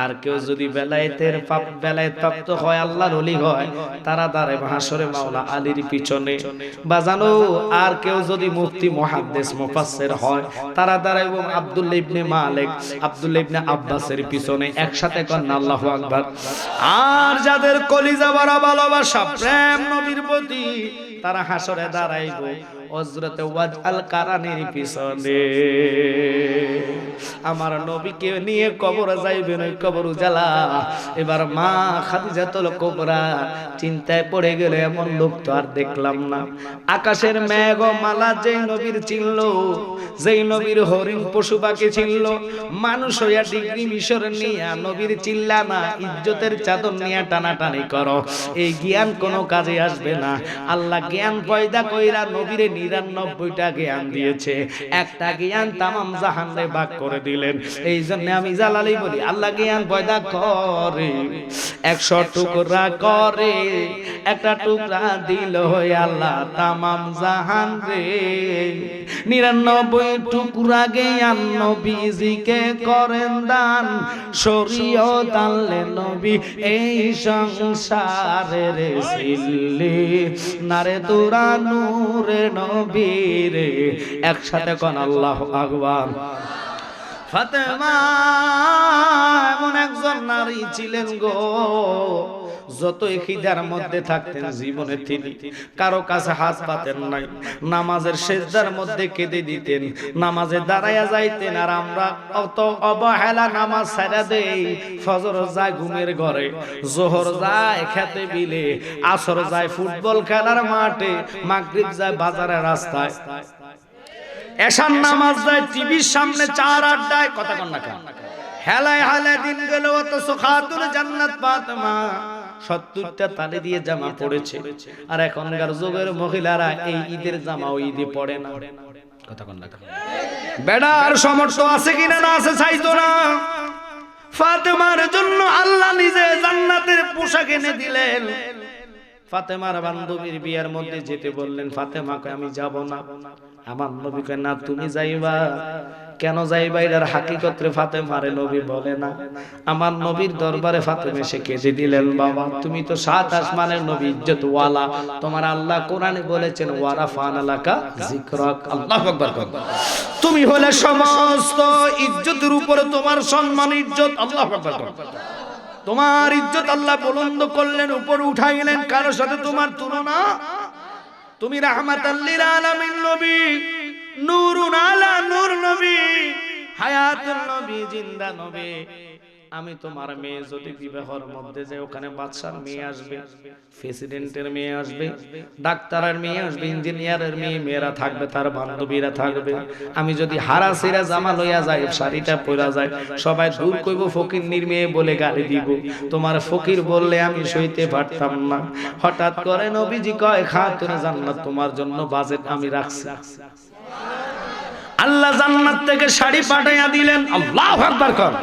Speaker 1: আর কেউ যদি বেলায়েতের বেলায়েত প্রাপ্ত হয়, আল্লাহর ওলি হয়, তারা দাঁড়াবে হাসরে মাওলা আলীর পিছনে। বাজানো আর কেউ যদি মুফতি মুহাদ্দিস মুফাসসির হয়, তারা দাঁড়াবে আব্দুল্লাহ ইবনে মালিক আব্দুল্লাহ ইবনে আব্বাসের পিছনে। একসাথে করেন আল্লাহু আকবার। আর যাদের কলিজা ভরা ভালোবাসা প্রেম নবীর প্রতি, তারা হাসরে দাঁড়াইবে হযরত ওয়াজআল কারানির পিছনে। আমার নবীকে নিয়ে কবরে যাইবেন, ওই কবর উজালা। এবার মা খাদিজাতুল কুবরা চিন্তায় পড়ে গেল, এমন লোক তো আর দেখলাম না। আকাশের মেঘ মালা যেই নবীর চিনল, যেই নবীর হরিণ পশু পাখি চিনল, মানুষ হইয়া ডিগ্রি মিশর নিয়া নবীর চিল্লা না, ইজ্জতের চাদর নিয়া টানাটানি করো, এই জ্ঞান কোনো কাজে আসবে না। আল্লাহ জ্ঞান পয়দা কইরা নবীরে 99টা জ্ঞান দিয়েছে, একটা জ্ঞান তামাম জাহানে ভাগ করে দিলেন। এই জন্য আমি জালালি বলি, আল্লাহ জ্ঞান পয়দা করে 100 টুকরা করে, একটা টুকরা দিল হয়ে আল্লাহ তামাম জাহান রে। 99 টুকরা জ্ঞান নবীজিকে করেন দান, শরীয়ত আনলেন নবী এই সংসারের সিল্লি, নারে তোরা নূরে নবী রে। একসাথে কোন আল্লাহু আকবার। ফাতেমা এমন একজন নারী ছিলেন গো, যতই খিদার মধ্যে থাকতেন জীবনে তিনি কারো কাছে হাত পাতেন নাই। নামাজের সেজদার মধ্যে কেঁদে দিতেন, নামাজে দাঁড়াইয়া যাইতেন। আর আমরা অত অবহেলা নামাজ ছাড়া দেই। ফজর যায় ঘুমের ঘরে, জোহর যায় খেতে বিলে, আসর যায় ফুটবল খেলার মাঠে, মাগরিব যায় বাজারের রাস্তায়, এশার নামাজ যায় টিভির সামনে, চার আড্ডায়, কথা কন না কেন, হেলায় হেলায় দিন গেল। অথচ খাতুন জান্নাত ফাতেমা 70টা তালি দিয়ে জামা পড়েছে। আর এখনকার যুগের মহিলারা এই ঈদের জামা ওই ঈদে পড়ে না, কথা কন না কেন। বেড়ার সমর্থ আছে কিনা না আছে চাইতো না। ফাতেমার জন্য আল্লাহ নিজে জান্নাতের পোশাক এনে দিলেন। ফাতেমার বান্ধবীর বিয়ার মধ্যে যেতে বললেন, ফাতেমাকে আমি যাব না। আমার নবী কয় না তুমি যাইবা। কেন যাইবা? এর হাকিকত রে ফাতেমারে নবী বলে না। আমার নবীর দরবারে ফাতেমা এসে কেঁদে দিলেন, বাবা তুমি তো 7 আসমানের নবী, ইজ্জত ওয়ালা, তোমার আল্লাহ কোরআনে বলেছেন ওয়ারাফানা লাকা যিকরাক, আল্লাহু আকবার। তুমি হলে সমস্ত ইজ্জতের উপরে তোমার সম্মান ইজ্জত, আল্লাহু আকবার। তোমার ইজ্জত আল্লাহ বুলন্দ করলেন, উপরে উঠাইলেন, কারো সাথে তোমার তুলনা। তুমি রাহমাতাল লিল আলামিন নবী, নূরুন আলা নূর নবী, হায়াতুল নবী, জিন্দা নবী। আমি তোমার মেয়ে যদি বিবাহের মধ্যে যাই, ওখানে বাদশার মেয়ে আসবে, প্রেসিডেন্টের মেয়ে আসবে, ডাক্তারের মেয়ে আসবে, ইঞ্জিনিয়ারের মেয়ে, মেয়েরা থাকবে, তার বান্ধবীরা থাকবে। আমি যদি হারা সিরা জামা লইয়া যাই, শাড়িটা পরা যায়, সবাই দূর কইব ফকিরনির মেয়ে বলে গালি দিব। তোমার ফকির বললে আমি সইতে পারতাম না। হঠাৎ করে নবীজি কয়, খাতুন জান্নাত তোমার জন্য বাজেট আমি রাখছি। আল্লাহ জান্নাত থেকে শাড়ি পাঠাইয়া দিলেন, আল্লাহু আকবার কর।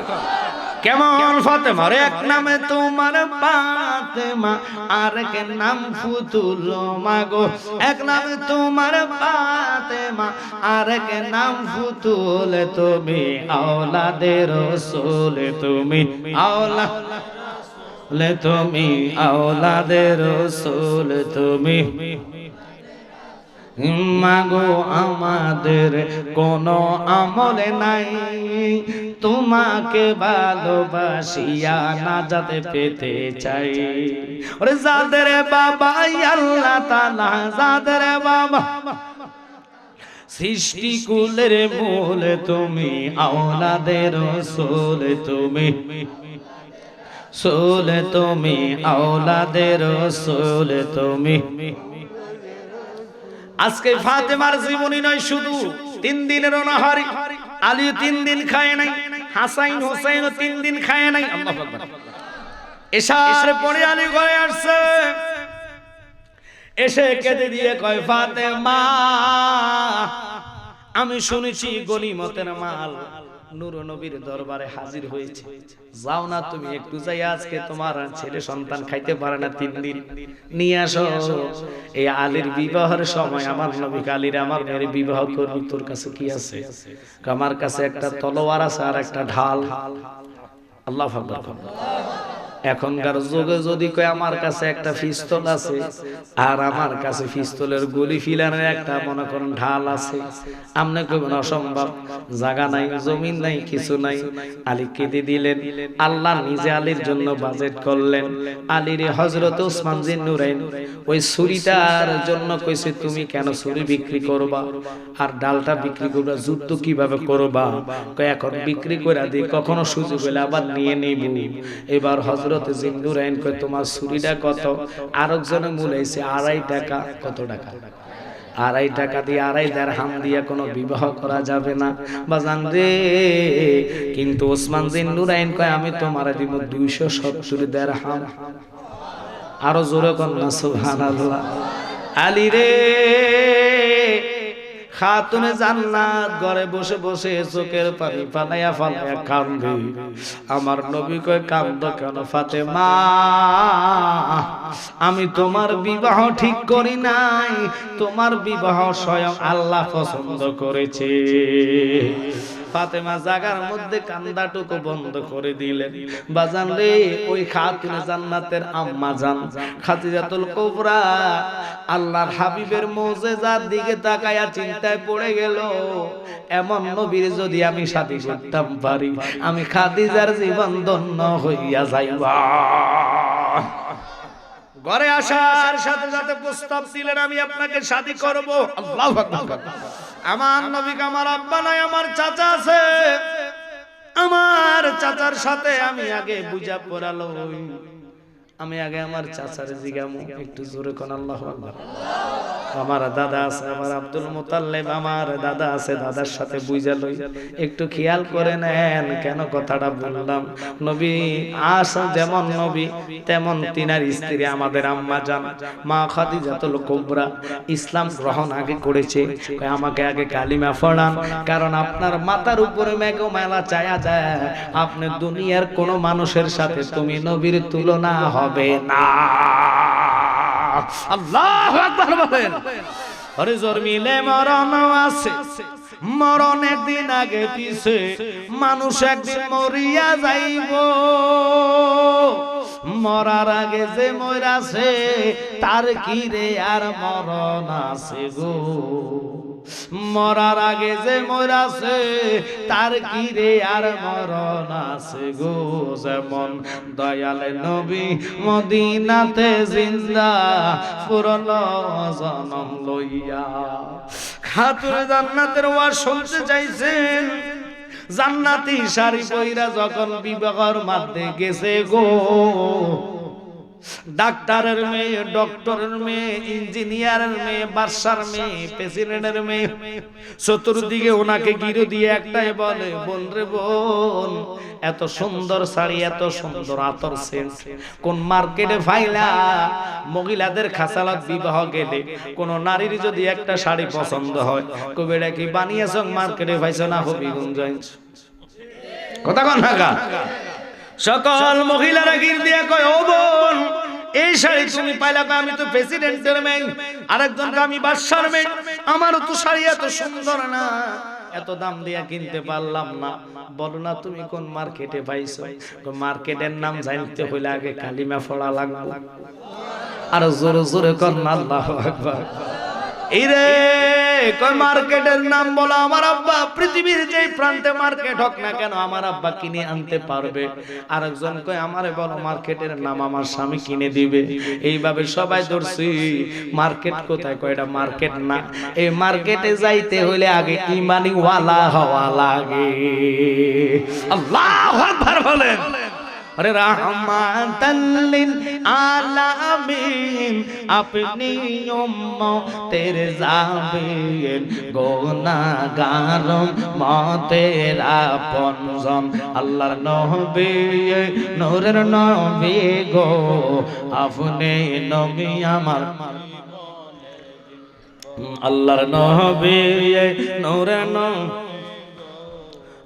Speaker 1: কেমন ফাতেমার এক নামে তোমার ফাতেমা, আর এক নাম ফুতুল মাগো। এক নামে তোমার ফাতেমা, আর এক নাম ফুতুল। তুমি আওলাদে রাসূল, তুমি আওলাদে, তুমি আওলাদে রাসূল, তুমি মাগো আমাদের কোনো আমলে নাই, তোমাকে ভালোবাসিয়া নাজাত পেতে চাই। ওরে যাদের বাবা আল্লাহ তাআলা, যাদের বাবা সৃষ্টি কুলের মূল, তুমি আওলাদে রাসূল, তুমি রাসূল, তুমি আওলাদে রাসূল, তুমি। আজকে ফাতেমার জীবনী নয় শুধু 3 দিনের অনাহারি, আলী 3 দিন খায় নাই, হাসাইন হোসেন 3 দিন খায় নাই। আল্লাহু আকবার। এশার পরে আলী ঘরে আসছে, এসে কেঁদে দিয়ে কয়, ফাতেমা আমি শুনেছি গনিমতের মাল নূর নবীর দরবারে হাজির হয়েছে। যাও না তুমি একটু যাই, আজকে তোমার ছেলে সন্তান খাইতে পারে না 3 দিন, নিয়ে আসো। এই আলীর বিবাহের সময় আমার নবী আলীর আমার মেয়ের বিবাহ করবি, তোর কাছে কি আছে? আমার কাছে একটা তলোয়ার আছে আর একটা ঢাল। আল্লাহু আকবার। এখনকার যুগে যদি কয় আমার কাছে একটা পিস্তল আছে আর আমার কাছে পিস্তলের গুলি ফিলানের একটা মনে করেন ঢাল আছে, আমনে কইবেন অসম্ভব, জায়গা নাই, জমিন নাই, কিছু নাই। আলী কেঁদে দিলেন। আল্লাহ নিজে আলীর জন্য বাজেট করলেন। আলীর হযরত ওসমান জিন্নুরাইন ওই ছুরিটার জন্য কইছে তুমি কেন ছুরি বিক্রি করবা আর ডালটা বিক্রি করবা, যুদ্ধ কিভাবে করবা? কয় এখন বিক্রি করে দিই, কখনো সুযোগ হলে আবার নিয়ে নিব। এবার হযরত জিন্নুরাইন কয় তোমার ছুরিটা কত? আরেকজনে মূলাইছে 2.5 টাকা। কত টাকা? 2.5 টাকা দিয়ে 2.5 দিরহাম দিয়ে কোনো বিবাহ করা যাবে না বাজান রে। কিন্তু ওসমান জিন্নুরাইন কয় আমি তোমারে দিব 270 দিরহাম। আরো জোরে কোন না সুবহানাল্লাহ। আলী রে, খাতুনে জান্নাত ঘরে বসে বসে চোখের পানি ফালাইয়া ফালাইয়া কান্দে। আমার নবী কয় কান্দ কেন ফাতেমা? আমি তোমার বিবাহ ঠিক করি নাই, তোমার বিবাহ স্বয়ং আল্লাহ পছন্দ করেছে। ফাতেমা জাগার মধ্যে কান্দাটুকু বন্ধ করে দিলেন। বাজান রে, ওই খাতুনে জান্নাতের আম্মা জান খাদিজাতুল কুবরা আল্লাহর হাবিবের মুজিজার দিকে তাকায়া চিন্তায় পড়ে গেল, এমন নবীর যদি আমি শাদী করতাম পারি, আমি খাদিজার জীবন ধন্য হইয়া যাইবা। ঘরে আসার সাথে সাথে প্রস্তাব দিলেন আমি আপনাকে শাদী করব। আল্লাহু আকবার। আমার নবীকে আমার আব্বা নাই, আমার চাচা আছে, আমার চাচার সাথে আমি আগে বুঝা পড়ালো। আমি আগে আমার চাচার জিগামু, একটু জোরে কোন আল্লাহু আকবার। আমার দাদা আছে, আমার আব্দুল মুতাল্লিব আমার দাদা আছে, দাদার সাথে বুঝা লই। একটু খেয়াল করে নেন কেন কথাটা বললাম। নবী আসা যেমন নবী তেমন তিনার স্ত্রী আমাদের আম্মা জান মা খাদিজাতুল কুবরা ইসলাম গ্রহণ আগে করেছে। আমাকে আগে কালিমা পড়ান, কারণ আপনার মাথার উপরে মেঘ মেলা চায়া যায়, আপনি দুনিয়ার কোন মানুষের সাথে তুমি নবীর তুলনা হবে না। আল্লাহু আকবার বলেন। আরে জোর মিলে মরণ আছে, মরণের দিন আগে পিছে মানুষ একদিন মরিয়া যাইব। মরার আগে যে মরাছে তার কি রে আর মরণ আছে গো। মরার আগে যে মরাছে তার কি রে আর মরণ আছে গো। যেমন দয়াল নবী মদিনাতে জিন্দা পুরন জনম লইয়া। খাতুনে জান্নাতের ওয়াজ শুনতে চাইছেন, জান্নাতি শাড়ি পইরা যখন বিবাহের মধ্যে গেছে গো, ডাক্তারের মেয়ে, ডক্টরের মেয়ে, ইঞ্জিনিয়ারের মেয়ে, বাদশার মেয়ে, প্রেসিডেন্টের মেয়ে, চতুর্দিকে ওনাকে ঘিরে দিয়ে একটাই বলে, বোন রে বোন, এত সুন্দর শাড়ি, এত সুন্দর আতর সেন্ট কোন মার্কেটে ফাইলা? মহিলাদের খাসালত বিবাহ গেলে কোন নারীর যদি একটা শাড়ি পছন্দ হয়, কবে এটা কি বানিয়েছ মার্কেটে পাইছো না হবিগঞ্জ? কথা কন না? সকল মহিলারা গির দিয়ে কয়, ও বোন এই শাড়ি তুমি পাইলা? আমি তো প্রেসিডেন্টের মেয়ে, আরেকজনকে আমি বাদশার মেয়ে, আমারও তো শাড়ি এত সুন্দর না, এত দাম দিয়া কিনতে পারলাম না। বলো না তুমি কোন মার্কেটে পাইছো? মার্কেটের নাম জানতে হইলে আগে কালিমা পড়া লাগবে। আর জোরে জোরে কর না আল্লাহু আকবার। এই রে কয় মার্কেটের নাম বলো। আমার আব্বা পৃথিবীর যে প্রান্তে মার্কেট হোক না কেন আমার আব্বা কিনে আনতে পারবে। আরেকজন কয় আমারে বলো মার্কেটের নাম, আমার স্বামী কিনে দিবে। এইভাবে সবাই ধরছি মার্কেট কোথায়? কয় এটা মার্কেট না, এই মার্কেটে যাইতে হইলে আগে ইমানি ওয়ালা হওয়া লাগে। আল্লাহু আকবার বলেন। अरे रहमतल्लिल आलामीन अपनी उम्मतेर जाबिन गुनाहगार मतेर आपनজন আল্লাহর নবী নূরের নবী গো আপনি নবী আমার আল্লাহর নবী নূরের নবী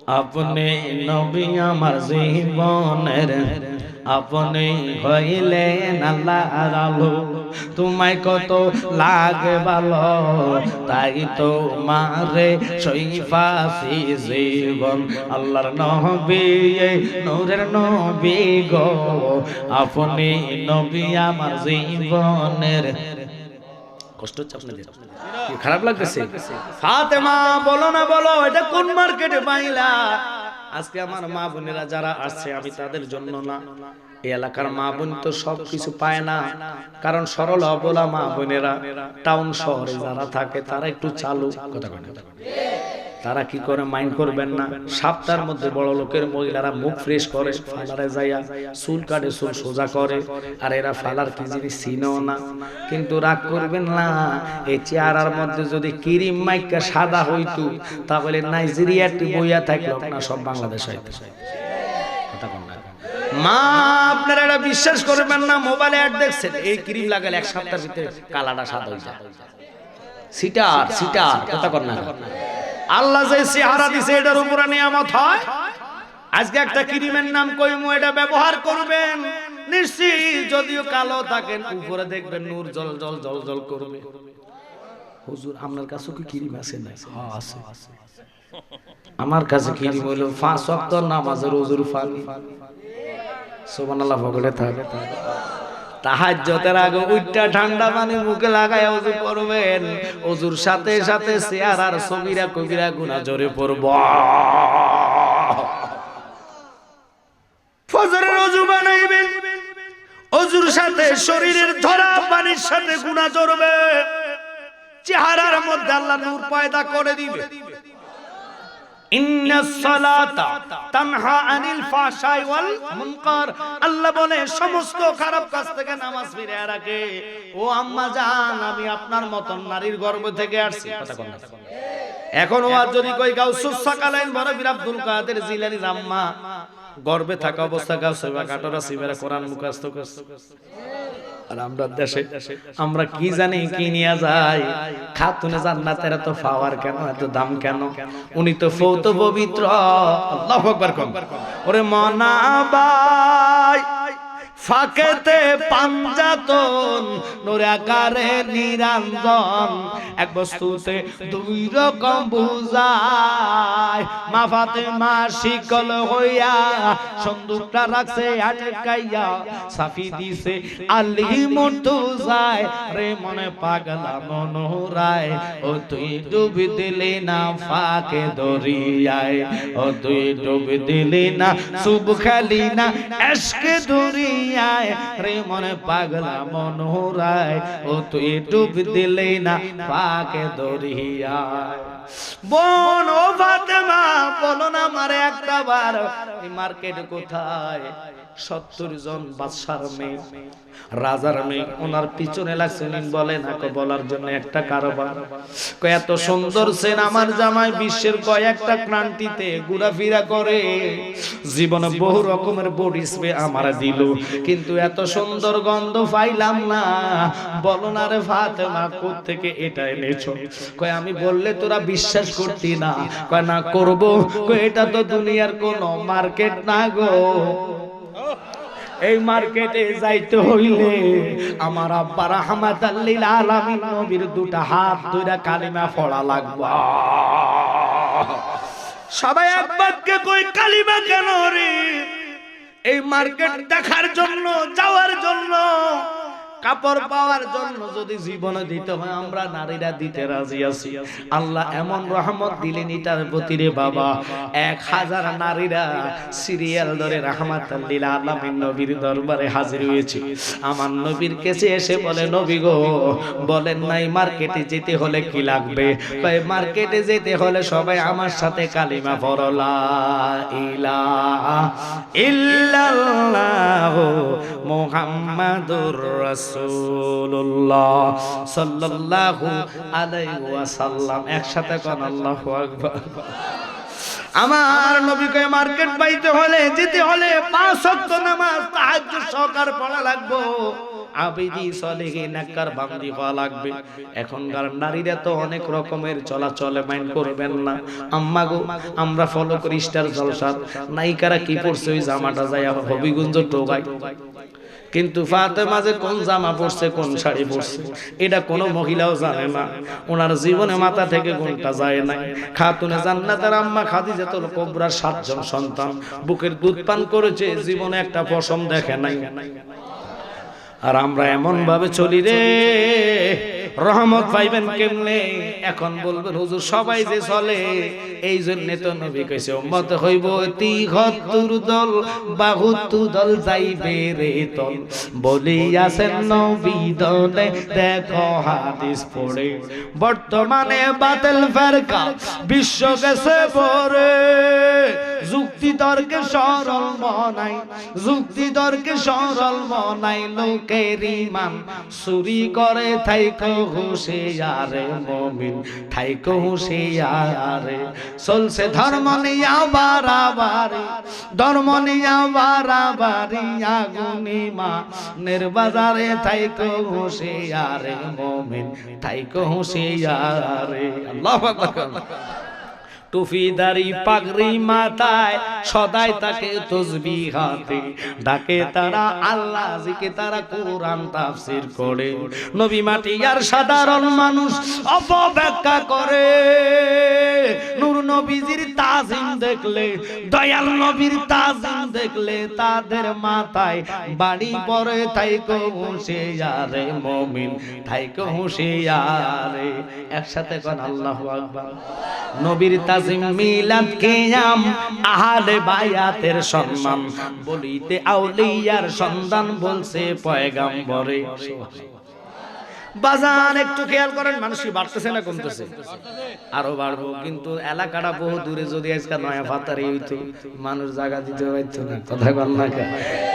Speaker 1: আপনি নবী আমার জীবনের, আপনি হইলেন আল্লাহর আলো, তোমায় কত লাগে ভালো, তাই তো মারে সইফাসি জীবন। আল্লাহর নবী নূরের নবী গো, আপনি নবী আমার জীবনের। কষ্ট হচ্ছে আপনাদের? খারাপ লাগতেছে? ফাতেমা বলো না বলো, এটা কোন মার্কেটে পাইলা? আজকে আমার মা বোনেরা যারা আসছে, আমি তাদের জন্য না, এই এলাকার মা বোন তো সবকিছু পায় না, কারণ সরল অবলা মা বোনেরা টাউন শহরে যারা থাকে তারা একটু চালু কথা বলে, তারা কি করে মাইন্ড করবেন না। সপ্তাহের মধ্যে বড় লোকের মহিলারা মুখ ফ্রেশ করে, ফালারে যাইয়া চুল কাটে, চুল সোজা করে, আর এরা ফালার কি জিনিস চিনেও না। কিন্তু রাগ করবেন না, এই চেহারার মধ্যে যদি ক্রিম মাইকা সাদা হইতো তাহলে নাইজেরিয়াটি বইয়া থাকলো না, সব বাংলাদেশ হইতো। কথা বল না মা, আপনারা এটা বিশ্বাস করবেন না, মোবাইলে অ্যাড দেখছেন, এই ক্রিম লাগালে এক সপ্তাহের ভিতরে কালাটা সাদা হয়ে যায়। সিটার সিটার কথা কর না। আল্লাহ যে চেহারা দিছে এটার উপরে নিয়ামত হয়। আজকে একটা ক্রিমের নাম কইমু, এটা ব্যবহার করবেন, নিশ্চিত যদিও কালো থাকেন উপরে দেখবেন নূর জল জল জল জল করবে। হুজুর আপনার কাছে কি ক্রিম আছে? না, হ্যাঁ আছে। আমার কাছে ক্রিম হলো 5 ওয়াক্ত নামাজের ওযুর পানি। সুবহানাল্লাহ বলে থাকে। তাহাজ্জুদের আগে উইটা ঠান্ডা পানি মুখে লাগায় ওযু করবেন, ওযুর সাথে সাথে চেহারার সগীরা কবিরা গুনাহ ঝরে পড়বে। ফজরের ওযু বানাইবেন, ওযুর সাথে শরীরের ধরা পানির সাথে গুনাহ ঝরবে, চেহারার মধ্যে আল্লাহ নূর পয়দা করে দিবে। ইন্নাস সালাতা তানহা আনিল ফাহশাই ওয়াল মুনকার, আল্লাহ বলে সমস্ত খারাপ কাজ থেকে নামাজ ফিরে রাখে। ও আম্মা জান, আমি আপনার মতন নারীর গর্ভ থেকে আসছি। কথা কোন না? এখন ওয়াজ যদি কই গাউসুস সাকালাইন বড় বীর আব্দুল কাদের জিলানী আম্মা গর্ভে থাকা অবস্থা গাউসে বা কাটরা সিবেরা কোরআন মুখস্থ করছে, আর আমরা দেশে আমরা কি জানি কি নিয়ে যাই। খাতুনে জান্নাতের এত পাওয়ার কেন, এত দাম কেন? উনি তো ফৌত পবিত্র। আল্লাহু আকবার কোন। ওরে মনাবাই ফাকেতে পাঞ্জাতন, নূরে আকারে নিরঞ্জন, এক বস্তুতে দুই রকম বুঝায়। মা ফাতেমা শিকল হইয়া সন্দুকটা রাখছে আটকাইয়া, সাফি দিছে আলী মুর্তজায়, রে মনে পাগলা মনোরায়, ও তুই ডুবি দিলি না ফাকে দরিয়ায়, ও তুই ডুবি দিলি না সুব খালি না এশকে দরিয়ায়, রে মনে পাগলা মনোরায়, ও তুই ডুব দিলে না পাকে দরিয়ায়। বোন ও ফাতেমা বলো না মারে একটা বার, এই মার্কেট কোথায়? 70 জন বাদশার মেয়ে, রাজার মেয়ে ওনার পিছনে লাগছেন, বলে না বলার জন্য একটা কারবার। এত সুন্দর সেন আমার জামাই বিশ্বের কয়েকটা ক্রান্তিতে ঘোরাফেরা করে, জীবনে বহু রকমের বডি স্প্রে আমার দিল, কিন্তু এত সুন্দর গন্ধ পাইলাম না। বলো না রে ফাতেমা কোত্থেকে এটা এনেছো? কয় আমি বললে তোরা বিশ্বাস করতি না। কয় না করব, কয় এটা তো দুনিয়ার কোন মার্কেট না গো, এই মার্কেটে যাইতে হইলে আমার আব্বা রাহমাতাল লিল আলামিন নবীর দুটা হাত ধরে কালিমা পড়া লাগবে। সবাই একবারকে কই কালিমা কেন রে? এই মার্কেট দেখার জন্য, যাওয়ার জন্য, কাপড় পাওয়ার জন্য যদি জীবন দিতে হয় আমরা নারীরা দিতে রাজি আছি। আল্লাহ এমন রহমত দিলেন এটার প্রতি রে বাবা, 1000 নারীরা সিরিয়াল ধরে রাহমাতাল লিল আলামিন নবীর দরবারে হাজির হয়েছে। আমার নবীর কাছে এসে বলে, নবী গো বলেন নাই মার্কেটে যেতে হলে কি লাগবে? ভাই মার্কেটে যেতে হলে সবাই আমার সাথে কালিমা পড়ো, লা ইলাহা ইল্লাল্লাহু মুহাম্মাদুর রাসূলুল্লাহ সাল্লাল্লাহু আলাইহি ওয়াসাল্লাম। একসাথে কোন আল্লাহু আকবার। আমার নবীকে মার্কেট বাইতে হলে যেতে হলে 5 ওয়াক্ত নামাজ তাহাজ্জুদ সহকার পড়া লাগবে, আবিদি সলিহিন নেককার বান্দি হওয়া লাগবে। এখনকার নারীরা তো অনেক রকমের চলাচলে মাইন্ড করবেন না। আম্মা গো, আমরা ফলো করি স্টার জলসার নায়িকারা কি পড়ছে ওই জামাটা যায় হবিগঞ্জ টোগাই, কিন্তু ফাতেমা যে কোন জামা পরছে কোন শাড়ি পরছে এটা কোনো মহিলাও জানে না। ওনার জীবনে মাথা থেকে কোনটা যায় না। খাতুনে জান্নাতের আম্মা খাদিজাতুল কুবরার 7 জন সন্তান বুকের দুধ পান করেছে, জীবনে একটা পশম দেখে নাই। আর আমরা এমন ভাবে চলি রে, রহমত পাইবেন কেমনে? এখন বলবেন হুজুর সবাই যে চলে, এই জন্য তো নবী কইছে উম্মত হইব 73 দল 72 দল যাইবে রে তল, বলিয়াছেন নবী দলে দেখো হাদিস পড়ে। বর্তমানে বাতিল ফেরকা বিশ্ব গেছে ভরে, যুক্তি তর্কে সরল মনাই, যুক্তি তর্কে সরল মনাই, লোকের ইমান চুরি করে থাইকো হুঁশিয়ারে মুমিন, থাইকো হুঁশিয়ারে। চলছে ধর্ম নিয়া বাড়াবাড়ি, ধর্ম নিয়া বাড়াবাড়ি, আগুনি মানের বাজারে থাইকো হুঁশিয়ারে মুমিন, থাইকো হুঁশিয়ারে। আল্লাহু আকবার। টুপি দাড়ি পাগড়ি মাথায় সদাই তাকে তসবিহ হাতে, ডাকে তারা আল্লাহ, জিকে তারা কোরআন তাফসীর করে। নবী মাটি আর সাধারণ মানুষ অপব্যাখ্যা করে। নূর নবীজির তাজিম দেখলে, দয়াল নবীর তাজিম দেখলে তাদের মাথায় বাড়ি পড়ে, থাইকো হুঁশিয়ারে মুমিন, থাইকো হুঁশিয়ারে। একসাথে কোন আল্লাহু আকবার। নবীর তাজিম মিলাদ কিয়াম আহলে বায়াতের সম্মান, বলিতে আউলিয়ার সন্ধান বলছে পয়গাম্বরে। বাজার একটু খেয়াল করেন, মানুষ কি বাড়তেছে না কমতেছে? আরো বাড়বো, কিন্তু এলাকাটা বহু দূরে। যদি আজকে নয়া ফাতারি হইতো মানুষ জায়গা দিতে পারতো না, কথা বল না।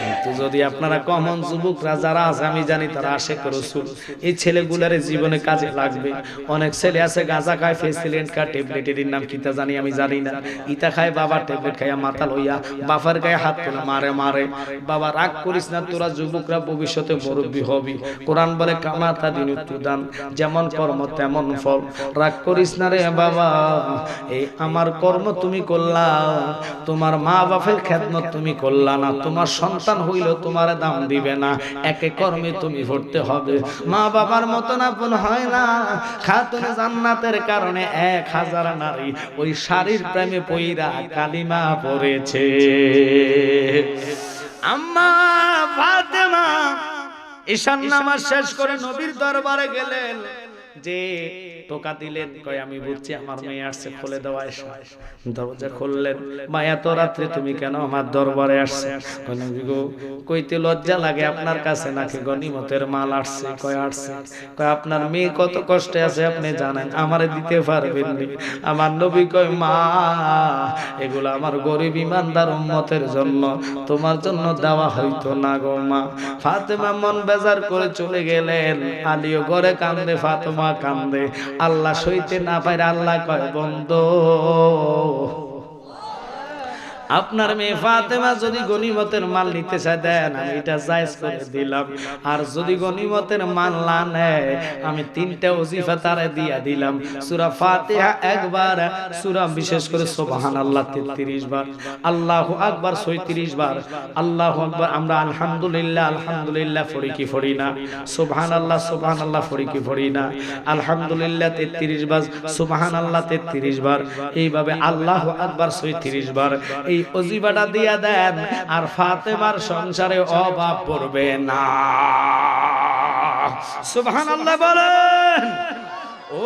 Speaker 1: কিন্তু যদি আপনারা কমন যুবকরা যারা আছে, আমি জানি তারা আশেক রাসূল, এই ছেলেগুলার জীবনে কাজে লাগবে। অনেক ছেলে আছে গাঁজা খায়, ফেসিলেন্ট খায়, ট্যাবলেটের নাম কিতা জানি আমি জানি না, ইতা খায়, বাবা ট্যাবলেট খাইয়া মাথা লইয়া বাবার গায়ে হাত তুলে মারে মারে। বাবা রাগ করিস না, তোরা যুবকরা ভবিষ্যতে মুরব্বী হবি। কোরআন বলে কামাতা দিন দান, যেমন কর্ম তেমন ফল। রাগ করিস না রে বাবা, এই আমার কর্ম তুমি করলা, তোমার মা বাপের খেদমত তুমি করলা না, তোমার সন্তান হইল তোমার দাম দিবে না, একে কর্মে তুমি ভরতে হবে। মা বাবার মতন আপন হয় না। খাতুনে জান্নাতের কারণে 1000 নারী ওই শাড়ির প্রেমে পইরা কালিমা পড়েছে। আম্মা ফাতেমা ঈশান নামাজ শেষ করে নবীর দরবারে গেলেন, যে টোকা দিলেন, কয় আমি বুঝছি আমার মেয়ে আসছে, খুলে দেওয়া। দরজা খুললেন, মা এত রাত্রে তুমি কেন আমার দরবারে আসছে? কইতে লজ্জা লাগে আপনার কাছে নাকি গনিমতের মাল আসছে? কয় আসছে। কয় আপনার মেয়ে কত কষ্টে আছে আপনি জানেন, আমারে দিতে পারবেন না? আমার নবী কয় মা, এগুলো আমার গরিব ইমানদার উম্মতের জন্য, তোমার জন্য দেওয়া হইতো না গো মা। ফাতেমা মন বেজার করে চলে গেলেন। আলীও ঘরে কান্দে, ফাতেমা কান্দে। আল্লাহ সইতে না পারে আল্লাহ কয় বন্ধু, আপনার মেয়ে ফাতেমা যদি গনিমতের মাল নিতে চায় দেন, আমি এটা জায়েজ করে দিলাম। আর যদি গনিমতের মাল না নেয়, আমি 3টা ওজিফা তারে দিয়া দিলাম। সূরা ফাতিহা একবার, সূরা বিশেষ করে সুবহানাল্লাহ 33 বার, আল্লাহু আকবার 36 বার, আল্লাহু আকবার। আমরা আলহামদুলিল্লাহ আলহামদুলিল্লাহ পড়ি কি পড়ি না? সুবহানাল্লাহ সুবহানাল্লাহ পড়ি কি পড়ি না? আলহামদুলিল্লাহ 33 বার, সুবহানাল্লাহ 33 বার, এইভাবে আল্লাহু আকবার 36 বার এই ওজিফাটা দিয়া দেন, আর ফাতেমার সংসারে অভাব পড়বে না। সুবহানাল্লাহ বলেন।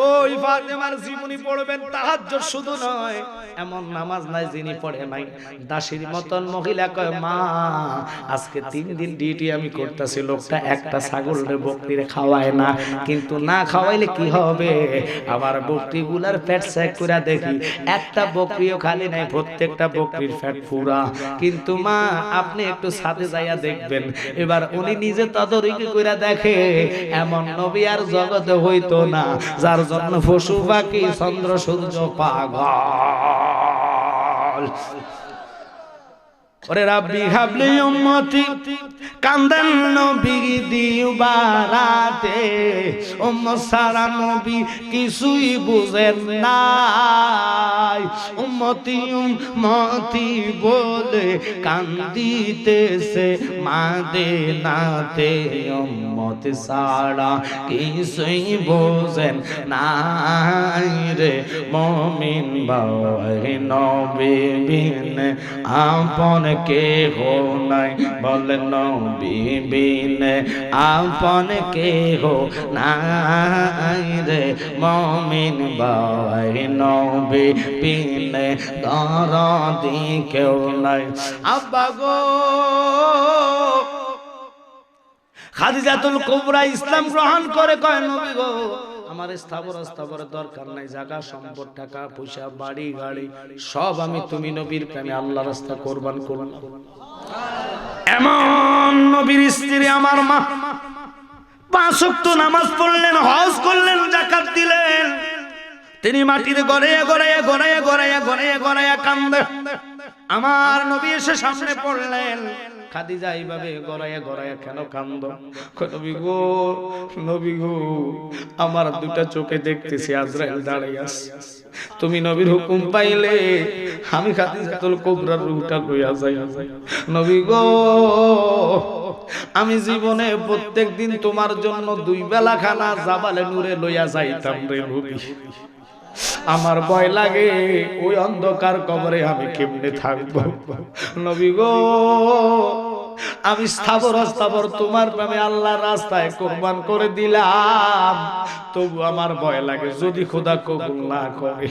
Speaker 1: ওই ফাতেমার জীবনী পড়বেন, তাহাজ্জুদ শুধু নয়, এমন নামাজ নাই যিনি পড়ে নাই। দাসীর মতন মহিলা কয় মা, আজকে 3 দিন ডিউটি আমি করতেছি, লোকটা একটা ছাগলের বকরিরে খাওয়ায় না, কিন্তু না খাওয়াইলে কি হবে? আবার বকরিগুলার পেট চেক করে দেখি, একটা বকরিও খালি নাই, প্রত্যেকটা বকরির পেট পুরা। কিন্তু মা আপনি একটু সাথে যাইয়া দেখবেন। এবার উনি নিজে তদারকি করে দেখে, এমন নবী আর জগতে হইতো না, যার জন্য পশু পাখি চন্দ্র সূর্য পাগল। বল। ওরে রাব্বি হাবলি উম্মতি কান্দেন নবী দিওবারাতে, উম্মত সারা নবী কিছুই বুঝেন নাই, উম্মতি উম্মতি বলে কান্দিতেছে মাদিনাতে, উম্মত সারা কিছুই বুঝেন নাই রে মুমিন ভাই, নবী বিন আপন কে হো নাই, বলে নবী বিন আপন কে হো নাই রে মুমিন ভাই, নবী বিন দরদি কেউ নাই। আব্বা গো খাদিজাতুল কুবরা ইসলাম গ্রহণ করে কয় নবী গো আমার স্থাবর দরকার নাই, জায়গা সম্পদ টাকা পয়সা বাড়ি গাড়ি সব আমি তুমি নবীর প্রেমে আল্লাহর রাস্তায় কুরবান করলাম। এমন নবীর স্ত্রী আমার মা, 5 ওয়াক্ত নামাজ পড়লেন, হজ করলেন, যাকাত দিলেন, তিনি মাটিতে গড়াইয়া কান্দে। আমার নবী এসে সামনে পড়লেন, খাদিজা এইভাবে গড়াইয়া কেন কান্দো? নবী গো আমার 2টা চোখে দেখতেছি আজরাইল দাঁড়িয়ে আছে, তুমি নবীর হুকুম পাইলে আমি খাদিজাতুল কুবরার রূহটা লইয়া যাই। নবী গো আমি জীবনে প্রত্যেকদিন তোমার জন্য 2 বেলা খানা জাবালে নূরে লইয়া যাইতাম রে নবী, আমার ভয় লাগে ওই অন্ধকার কবরে আমি কেমনে থাকবো। নবী গো আমি স্থাবর তোমার প্রেমে আল্লাহর রাস্তায় কুরবান করে দিলাম, তবু আমার ভয় লাগে যদি খোদা কবুল না করে।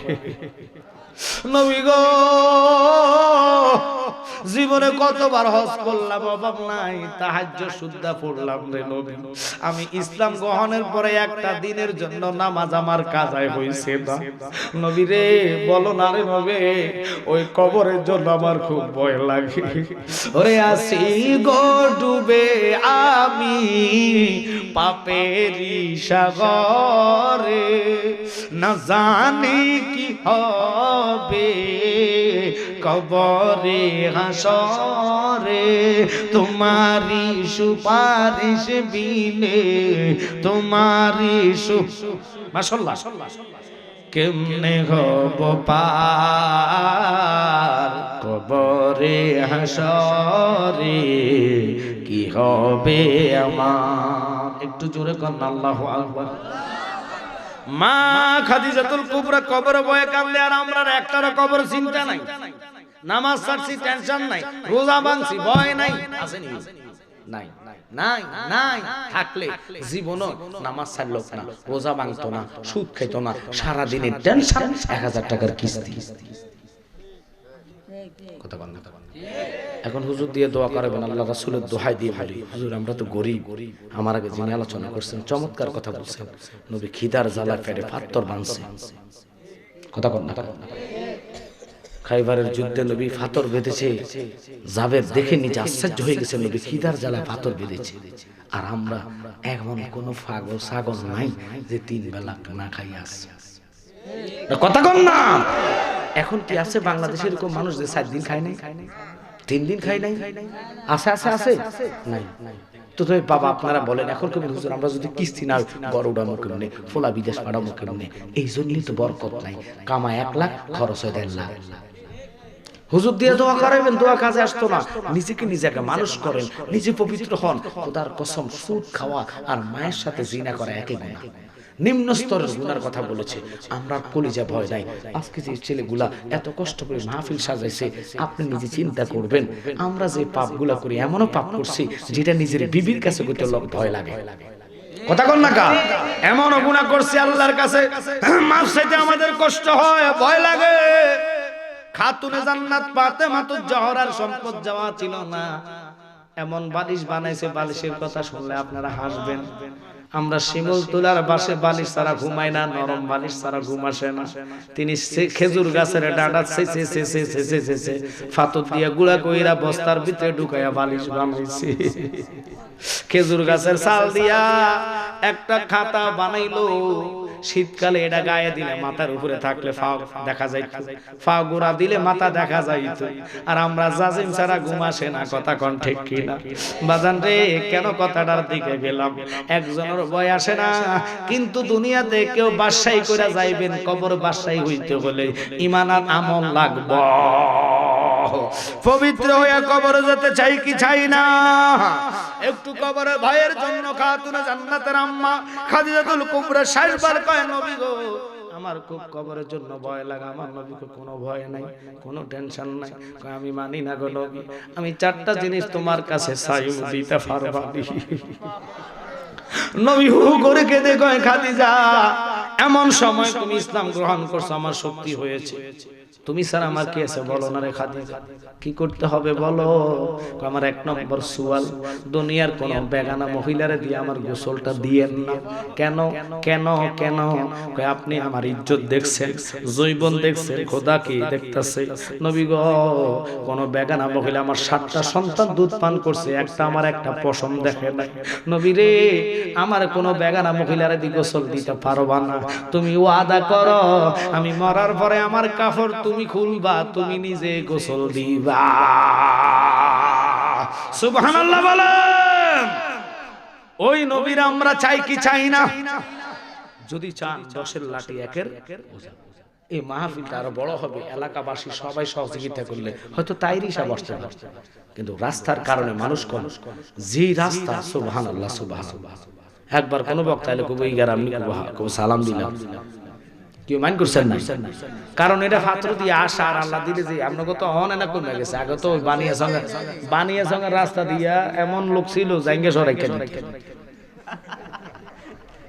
Speaker 1: নবী গো জীবনে কতবার হজ করলাম, অভাব নাই, তাহাজ্জুদ সুদ্ধা পড়লাম রে নবী, আমি ইসলাম গ্রহণের পরে একটা দিনের জন্য নামাজ আমার কাজায় হইছে না। নবী রে বলো না রে নবী, ওই কবরের জন্য আমার খুব ভয় লাগে। ওরে আসি গো ডুবে আমি পাপেরই সাগরে, না জানি কি হবে কবরে হাসরে, তোমারি সুপারিশ বিনে তোমারি মাশাআল্লাহ কেমনে হব পার কবরে হাসরে, কি হবে আমার? একটু জোরে কর আল্লাহু আকবার। মা খাদিজাতুল কুবরা কবর বয়ে কাঁদলে, আর আমরা একটারও কবর চিন্তা নাই, নামাজ ছাড়ছি টেনশন নাই, রোজা ভাঙছি ভয় নাই, আসেনি নাই নাই নাই, থাকলে জীবনও নামাজ ছাড়লো না, রোজা ভাঙতো না, সুদ খেতো না, সারা দিনের টেনশন, 1000 টাকার কিস্তি। কথা বল না। এখন হুজুর দিয়ে দোয়া করবেন, আল্লাহ রাসূলের দোহাই দিয়ে বলি, হুজুর আমরা তো গরিব। আমার আগে যিনি আলোচনা করছেন চমৎকার কথা বলছেন, নবী খিদার জ্বালা পেটে পাথর বাঁধছে। কথা বল না। খাইবারের যুদ্ধে নবী পাথর বেঁধেছে, জাবের দেখে নিজে আশ্চর্য হয়ে গেছে, নবী খিদার জ্বালা পাথর বেঁধেছে, আর আমরা এমন কোন ছাগল নাই যে 3 বেলা না খাই আসছে। কথা কন না। এখন কি আছে বাংলাদেশে এরকম মানুষ যে 4 দিন খায় নাই, 3 দিন খায় নাই? আছে নাই। তো বাবা আপনারা বলেন এখন কবি হুজুর আমরা যদি কিস্তি না বড় উড়ানো কেমনে, ফোলা বিদেশ পাঠাবো কেমনে? এই জন্যই তো বরকত নাই, কামা 1 লাখ খরচ হয় 1.5 লাখ। হুজুর দিয়ে দোয়া করাবেন, দোয়া কাজে আসতো না, নিজেকে নিজেকে মানুষ করেন, নিজে পবিত্র হন। খোদার কসম সুদ খাওয়া আর মায়ের সাথে জিনা করা একই গুনাহ, নিম্ন স্তরের গুনার কথা বলেছে। আমরা কলিজা ভয় নাই। আজকে যে ছেলেগুলা এত কষ্ট করে মাহফিল সাজাইছে, আপনি নিজে চিন্তা করবেন, আমরা যে পাপগুলা করি এমনও পাপ করছি যেটা নিজের বিবির কাছে করতে ভয় লাগে। কথা কন না কা? এমন গুনাহ করছি আল্লাহর কাছে মাফ চাইতে আমাদের কষ্ট হয়, ভয় লাগে। খাতুনে জান্নাত ফাতেমাতুজ জহরার সম্পদ যাওয়া ছিল না, এমন বালিশ বানাইছে, বালিশের কথা শুনলে আপনারা হাসবেন। আমরা শিমুল তুলার বাসে বালিশ ছাড়া ঘুমাই না, নরম বালিশ ছাড়া ঘুম আসে না। তিনি খেজুর গাছের ডাঁটা ফাতর দিয়া গুড়া কইরা বস্তার ভিতরে ঢুকাইয়া বালিশ বানাইছে। খেজুর গাছের ছাল দিয়া একটা খাতা বানাইলো, শীতকালে এটা গায়ে দিলে মাথার উপরে থাকলে পা দেখা যাইত, পা গোড়া দিলে মাথা দেখা যাইত। আর আমরা জাজিম ছাড়া ঘুম আসে না, কথা কোন ঠিক কিনা? বাজান রে, কেন কথাটার দিকে গেলাম? একজনের ভয় আসে না, কিন্তু দুনিয়াতে কেউ বাদশাহী করে যাইবেন, কবর বাদশাহী হইতে হলে ঈমান আর আমল লাগবে। পবিত্র হয়ে কবরে যেতে চাই কি চাই না? একটু কবরের ভয়ের জন্য খাতুনে জান্নাতের আম্মা খাদিজাতুল কুবরা 60 বার কয়, নবী গো আমার খুব কবরের জন্য ভয় লাগে। আমার নবীকে কোনো ভয় নাই, কোনো টেনশন নাই। কয় আমি মানি না গো নবী, আমি 4টা জিনিস তোমার কাছে চাই, দিতে পারবা? নবী হু করে কেঁদে কয়, খাদিজা এমন সময় তুমি ইসলাম গ্রহণ করছো, আমার শক্তি হয়েছে। তুমি স্যার আমার কি আছে বলো না রে খাদিজা, কি করতে হবে বলো? আমার 1 নম্বর সুয়াল, দুনিয়ার কোন বেগানা মহিলারে দিয়ে আমার গোসলটা দিয়েন না। কেন কেন কেন? আপনি আমার ইজ্জত দেখছেন, জৈবন দেখছেন, খোদা কি দেখতেছে? নবী গো, কোন বেগানা মহিলা আমার 7টা সন্তান দুধ পান করছে, একটা আমার একটা পশম দেখে নাই। নবী রে, আমার কোন বেগানা মহিলারে দিয়ে গোসল দিতে পারবা না। তুমি ওয়াদা করো, আমি মরার পরে আমার কাপড় তুমি খুলবা, তুমি নিজে গোসল দিবা। সুবহানাল্লাহ বলেন। ওই নবীর আমরা চাই কি চাই না? যদি চান 10-এর লাঠি 1-এর, এই মাহফিলটা আরো বড় হবে, এলাকাবাসী সবাই সহযোগিতা করলে হয়তো তাইরিশা বসতে পারে। কিন্তু রাস্তার কারণে মানুষ কম, যে রাস্তা সুবহানাল্লাহ সুবহানাল্লাহ। একবার কোন বক্তা এলে কবি গ্রাম সালাম দিলাম, কেউ মাইন্ড করছেন না, কারণ এটা ফাত্র দিয়ে আসা আর আল্লাহ দিলে যে আপনাকে তো অন এনা কমে গেছে। আগে তো বানিয়া সঙ্গে রাস্তা দিয়া এমন লোক ছিল জাইঙ্গে সরাই কেন,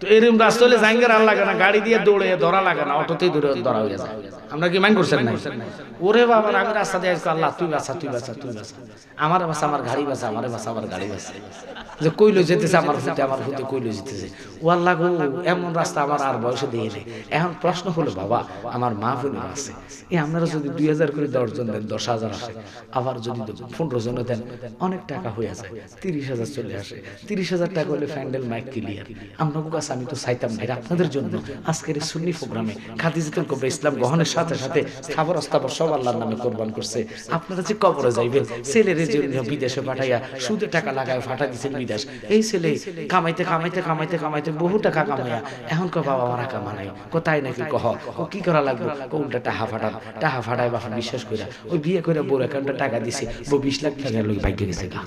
Speaker 1: তো এরকম রাস্তা হলে জাইঙ্গের আর লাগে না, গাড়ি দিয়ে দৌড়ে ধরা লাগে না, অটোতেই ধরা হয়ে যায়। আমরা কি মাইন্ড করছেন না? ওরে বাবা, আমি রাস্তা দিয়ে আসছি, আল্লাহ তুই বাঁচা, তুই বাঁচা, তুই বাঁচা, আমার বাঁচা, আমার গাড়ি বাঁচা, আমার বাঁচা, আমার গাড়ি বাঁচা। যে কইলো যেতেছে আমার ফুটে কইলো যেতেছে, ও আল্লাহ গো, এমন রাস্তা আমার আর বয়সে দিয়ে নেই। এখন প্রশ্ন হলো বাবা, আমার মা বোন আছে, আপনারা যদি 2000 করে 10 জন দেন, 10,000 আসে। আবার যদি 15 জন দেন, অনেক টাকা হয়ে যায়, 30,000 চলে আসে। 30,000 টাকা হলে প্যান্ডেল মাইক ক্লিয়ার। আপনার কাছে আমি তো চাইতাম না, আপনাদের জন্য আজকের এই সুন্নি প্রোগ্রামে খাদিজাতুল কুবরা ইসলাম গ্রহণের সাথে সাথে স্থাবর অস্থাবর সব আল্লাহর নামে কোরবান করছে। আপনারা যে কবরে যাইবেন, ছেলের যে বিদেশে পাঠাইয়া সুদে টাকা লাগায় ফাটা দিচ্ছেন বিদেশ, এই ছেলে কামাইতে কামাইতে কামাইতে কামাইতে বহু টাকা কামাইয়া এখন কো বাবা আমার কামা নাই, কোথায় নাকি কহ ও কি করা লাগবে, উল্টা টাহা ফাটায় বাবা বিশ্বাস করে ওই বিয়ে করে বউর অ্যাকাউন্টে টাকা দিছে, বউ 20 লাখ টাকা লই ভাগ্যে গেছে গা।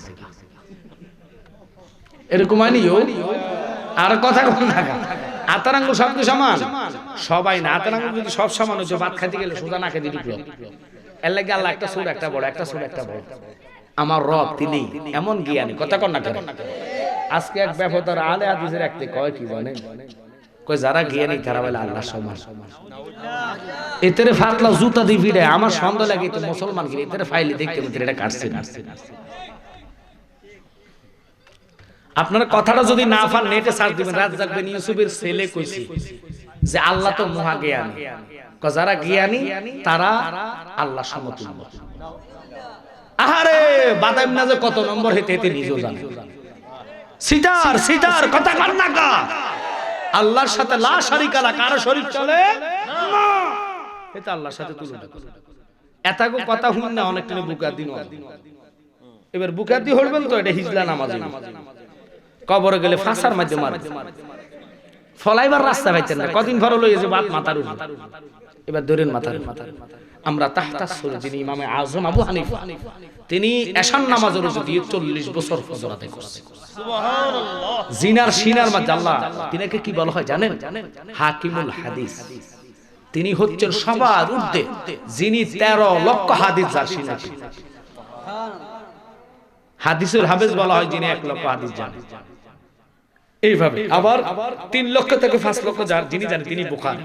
Speaker 1: এরকম আনিও আর কথা কোন টাকা আতারাঙ্গ সব সমান সবাই না, আতারাঙ্গ যদি সব সমান হচ্ছে, ভাত খাইতে গেলে সোজা না খেতে ঢুকলো। এর লাগে আল্লাহ একটা ছোট একটা বড়, একটা ছোট একটা বড়। আমার রব তিনি এমন জ্ঞানী, কথা কন না কেন? আজকে এক ব্যাপতার আলে হাদিসের একতে কয় কি বলে, কয় যারা জ্ঞানী তারা বলে আল্লাহ সমান। এতেরে ফাতলা জুতা দি ভিড়ে আমার সন্দেহ লাগে তো মুসলমান কি এতেরে ফাইলে দেখতে মতে এটা কাটছে। আপনারা কথাটা যদি না পান নেটে সার্চ দিবেন, রাজ্জাক বিন ইউসুফের ছেলে কইছে যে আল্লাহ তো মহা জ্ঞানী, কয় যারা জ্ঞানী তারা আল্লাহ সমতুল্য। আহারে বাদাম না যে কত নম্বর হেতে হেতে নিজেও জানে। সিটার কথা কর না কা, আল্লাহর সাথে লা শারিকা লা, কারো শরীক চলে না, এটা আল্লাহর সাথে তুলনা করে। এতগো কথা শুন না অনেক দিন বুকা দিন, এবার বুকা দি হলবেন তো এটা হিজলা নামাজ। কবরে গেলে ফাঁসার মাধ্যমে মারে, ফলাইবার রাস্তা পাইতেন না, কদিন ভর লইয়ে যে বাত মাথার উপর, এবার ধরেন মাথার। আমরা তাহতাসুর যিনি ইমামে আজম আবু হানিফা, তিনি এশার নামাজের রোজা দিয়ে 40 বছর ফজর আদায় করছেন। সুবহানাল্লাহ। জিনার শিনার মধ্যে আল্লাহ তিনাকে কি বলা হয় জানেন? হাকিমুল হাদিস। তিনি হচ্ছেন সবার ঊর্ধ্বে, যিনি 13 লক্ষ হাদিস যার শিনা। হাদিসের হাফেজ বলা হয় যিনি 1 লক্ষ হাদিস জানেন। এইভাবে আবার 3 লক্ষ থেকে 5 লক্ষ যার যিনি জানেন তিনি বুখারী,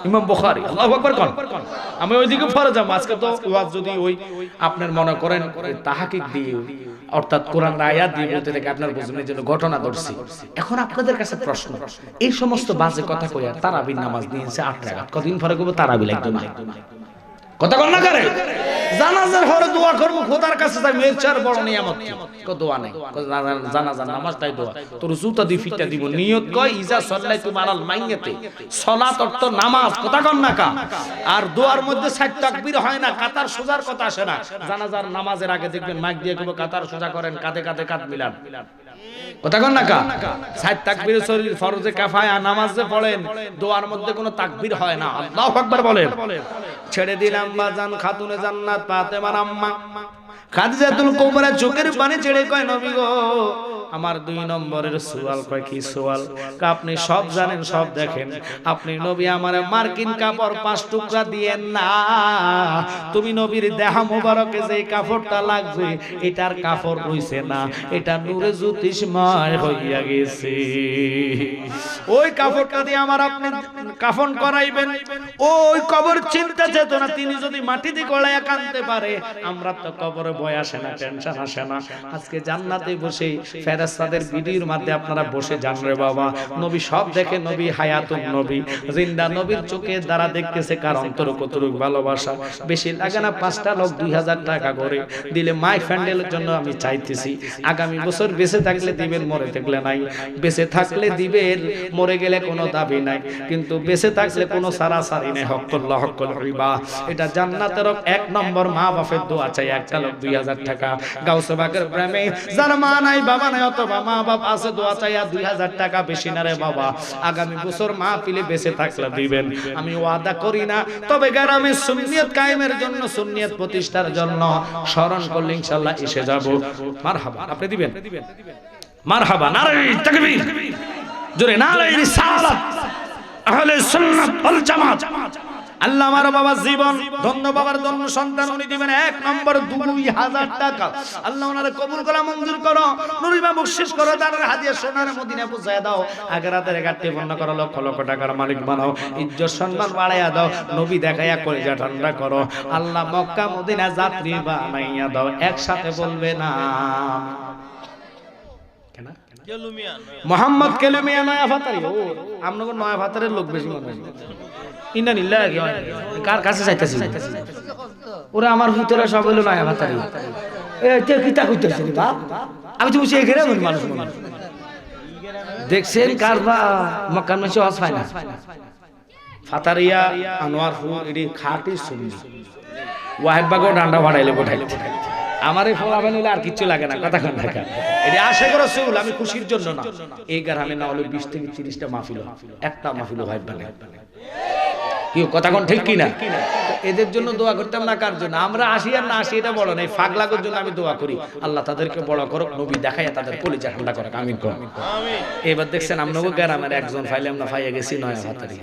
Speaker 1: ইমাম বুখারী। আল্লাহু আকবার কোন। আমি ওইদিকে পড়ে যাব। আজকে তো ওয়াজ যদি ওই আপনার মনে করেন তাহকিক দিয়ে অর্থাৎ কোরআন আয়াত দিয়ে বলতে থাকে আপনার বুঝনের জন্য ঘটনা ধরছি। এখন আপনাদের কাছে প্রশ্ন, এই সমস্ত বাজে কথা কইয়া তারাবির নামাজ নিয়েছে 8 রাকাত, কদিন পরে কইব তারাবি লাগবে না, কথা কন না করে জানাজার পরে দোয়া করব খোদার কাছে তাই মেয়ের চার বড় নিয়ামত কো দোয়া নাই জানাজার নামাজ তাই দোয়া তোর জুতা দি ফিটা দিব নিয়ত কয় ইজা সাল্লাইতু মালাল মাইয়াতে সালাত অর্থ নামাজ কথা কন না কা আর দোয়ার মধ্যে সাত তাকবীর হয় না কাতার সোজার কথা আসে না জানাজার নামাজের আগে দেখবেন মাইক দিয়ে কইব কাতার সোজা করেন কাঁধে কাঁধে কাঁধ মিলান কথা কন না কা সাত তাকবীর শরীর ফরজে কিফায়া নামাজ যে পড়েন দোয়ার মধ্যে কোনো তাকবীর হয় না আল্লাহু আকবার বলেন ছেড়ে দিলাম বাজান খাতুনে জান্নাত ফাতেমার আম্মা খাদিজাতুল কুবরা চোখের পানি ছেড়ে কয় নবী গো আমার 2 নম্বরের সওয়াল কয় কি সওয়াল আপনি সব জানেন সব দেখেন আপনি নবী আমারে মার্কিন কাপড় 5 টুকরা দিয়েন না তুমি নবীর দেহ মোবারকে যে কাপড়টা লাগবে এটার কাপড় রইছে না এটা নূরে জ্যোতিষময় হইয়া গেছে ওই কাপড়টা দিয়ে আমার আপনি কাফন করাইবেন ওই কবর চিন্তা চেতনা তিনি যদি মাটি দিয়ে গলায়া কানতে পারে আমরা তো কবরে ভয় আসে না টেনশন আসে না আজকে জান্নাতে বসে ফেরেশতাদের ভিডিওর মধ্যে আপনারা বসে যান রে বাবা নবী সব দেখে নবী হায়াতুন নবী জিন্দা নবীর চোখে দ্বারা দেখতেছে কার অন্তর কতটুক ভালোবাসা বেশি লাগে না 5টা লোক 2000 টাকা করে দিলে মাই ফ্যান্ডেলের জন্য আমি চাইতেছি আগামী বছর বেঁচে থাকলে দিবেন মরে থাকলে নাই বেঁচে থাকলে দিবেন মরে গেলে কোনো দাবি নাই কিন্তু বেঁচে থাকলে কোনো সারাসারি নেই হক্কুল্লাহ হক্কুল রিবা এটা জান্নাতের 1 নম্বর মা বাপের দোয়া চাই একটা লোক 2000 টাকা গাউসে পাকের প্রেমে যার মা নাই বাবা নাই অথবা মা বাপ আছে দোয়া চাই 2000 টাকা বেশি না রে বাবা আগামী বছর মাহফিলে বেঁচে থাকলে দিবেন আমি ওয়াদা করি না তবে গ্রামে সুন্নিয়ত কায়েমের জন্য সুন্নিয়ত প্রতিষ্ঠার জন্য স্মরণ করলে ইনশাআল্লাহ এসে যাব মারহাবা আপনি দিবেন মারহাবা নারে তাকবীর জোরে নারে রিসালাত আহলে সুন্নাত ওয়াল জামাত আল্লাহ আমার বাবা জীবন ধন্য বাবার জন্য সন্তান উনি দিবেন 1 নম্বর 2000 টাকা আল্লাহ ওনারে কবুল করা মঞ্জুর করো নুরি বাবু শেষ করো দানের হাদিয়া সোনার মদিনা পৌঁছায় দাও আখিরাতের ঘাটতি পূর্ণ করো লক্ষ লক্ষ টাকার মালিক বানাও ইজ্জত সম্মান বাড়ায়া দাও নবী দেখায়া কলিজা ঠান্ডা করো আল্লাহ মক্কা মদিনা যাত্রী বানাইয়া দাও একসাথে বলবে না কেন মোহাম্মদ কেলুমিয়া নয়া ফাতারি ও আমনগো নয়া ফাতারের লোক বেশি মনে হয় ইন্না নিল্লাহি কার কাছে যাইতাছি ওরা আমার ভিতরে সব হলো নয়া ফাতারি এ তে কিতা কইতাছিস রে বাপ আমি তো বুঝি এখানে মানুষ দেখছেন কারবা মক্কা মাসে হজ হয় না ফাতারিয়া আনোয়ারপুর এডি খাঁটি সুন্নি ওয়াহিদ বাগো ডান্ডা ভাড়াইলে বঠাইলে আমার এই ফলাফল হলে আর কিচ্ছু লাগে না কথা কন ঢাকা এটা আশা করা রাসূল আমি খুশির জন্য না এই গ্রামে না হলে 20 থেকে 30টা মাহফিল একটা মাহফিল হয় বানে কি কথা কোন ঠিক কি না এদের জন্য দোয়া করতাম না কার জন্য আমরা আসি আর না আসি এটা বড় না এই ফাগলাগোর জন্য আমি দোয়া করি আল্লাহ তাদেরকে বড় করুক নবী দেখায় তাদের কলিজা ঠান্ডা করুক আমিন কর আমিন এবার দেখছেন আমনগো গ্রামের একজন ফাইলে আমরা পাইয়া গেছি নয়া ভাতারি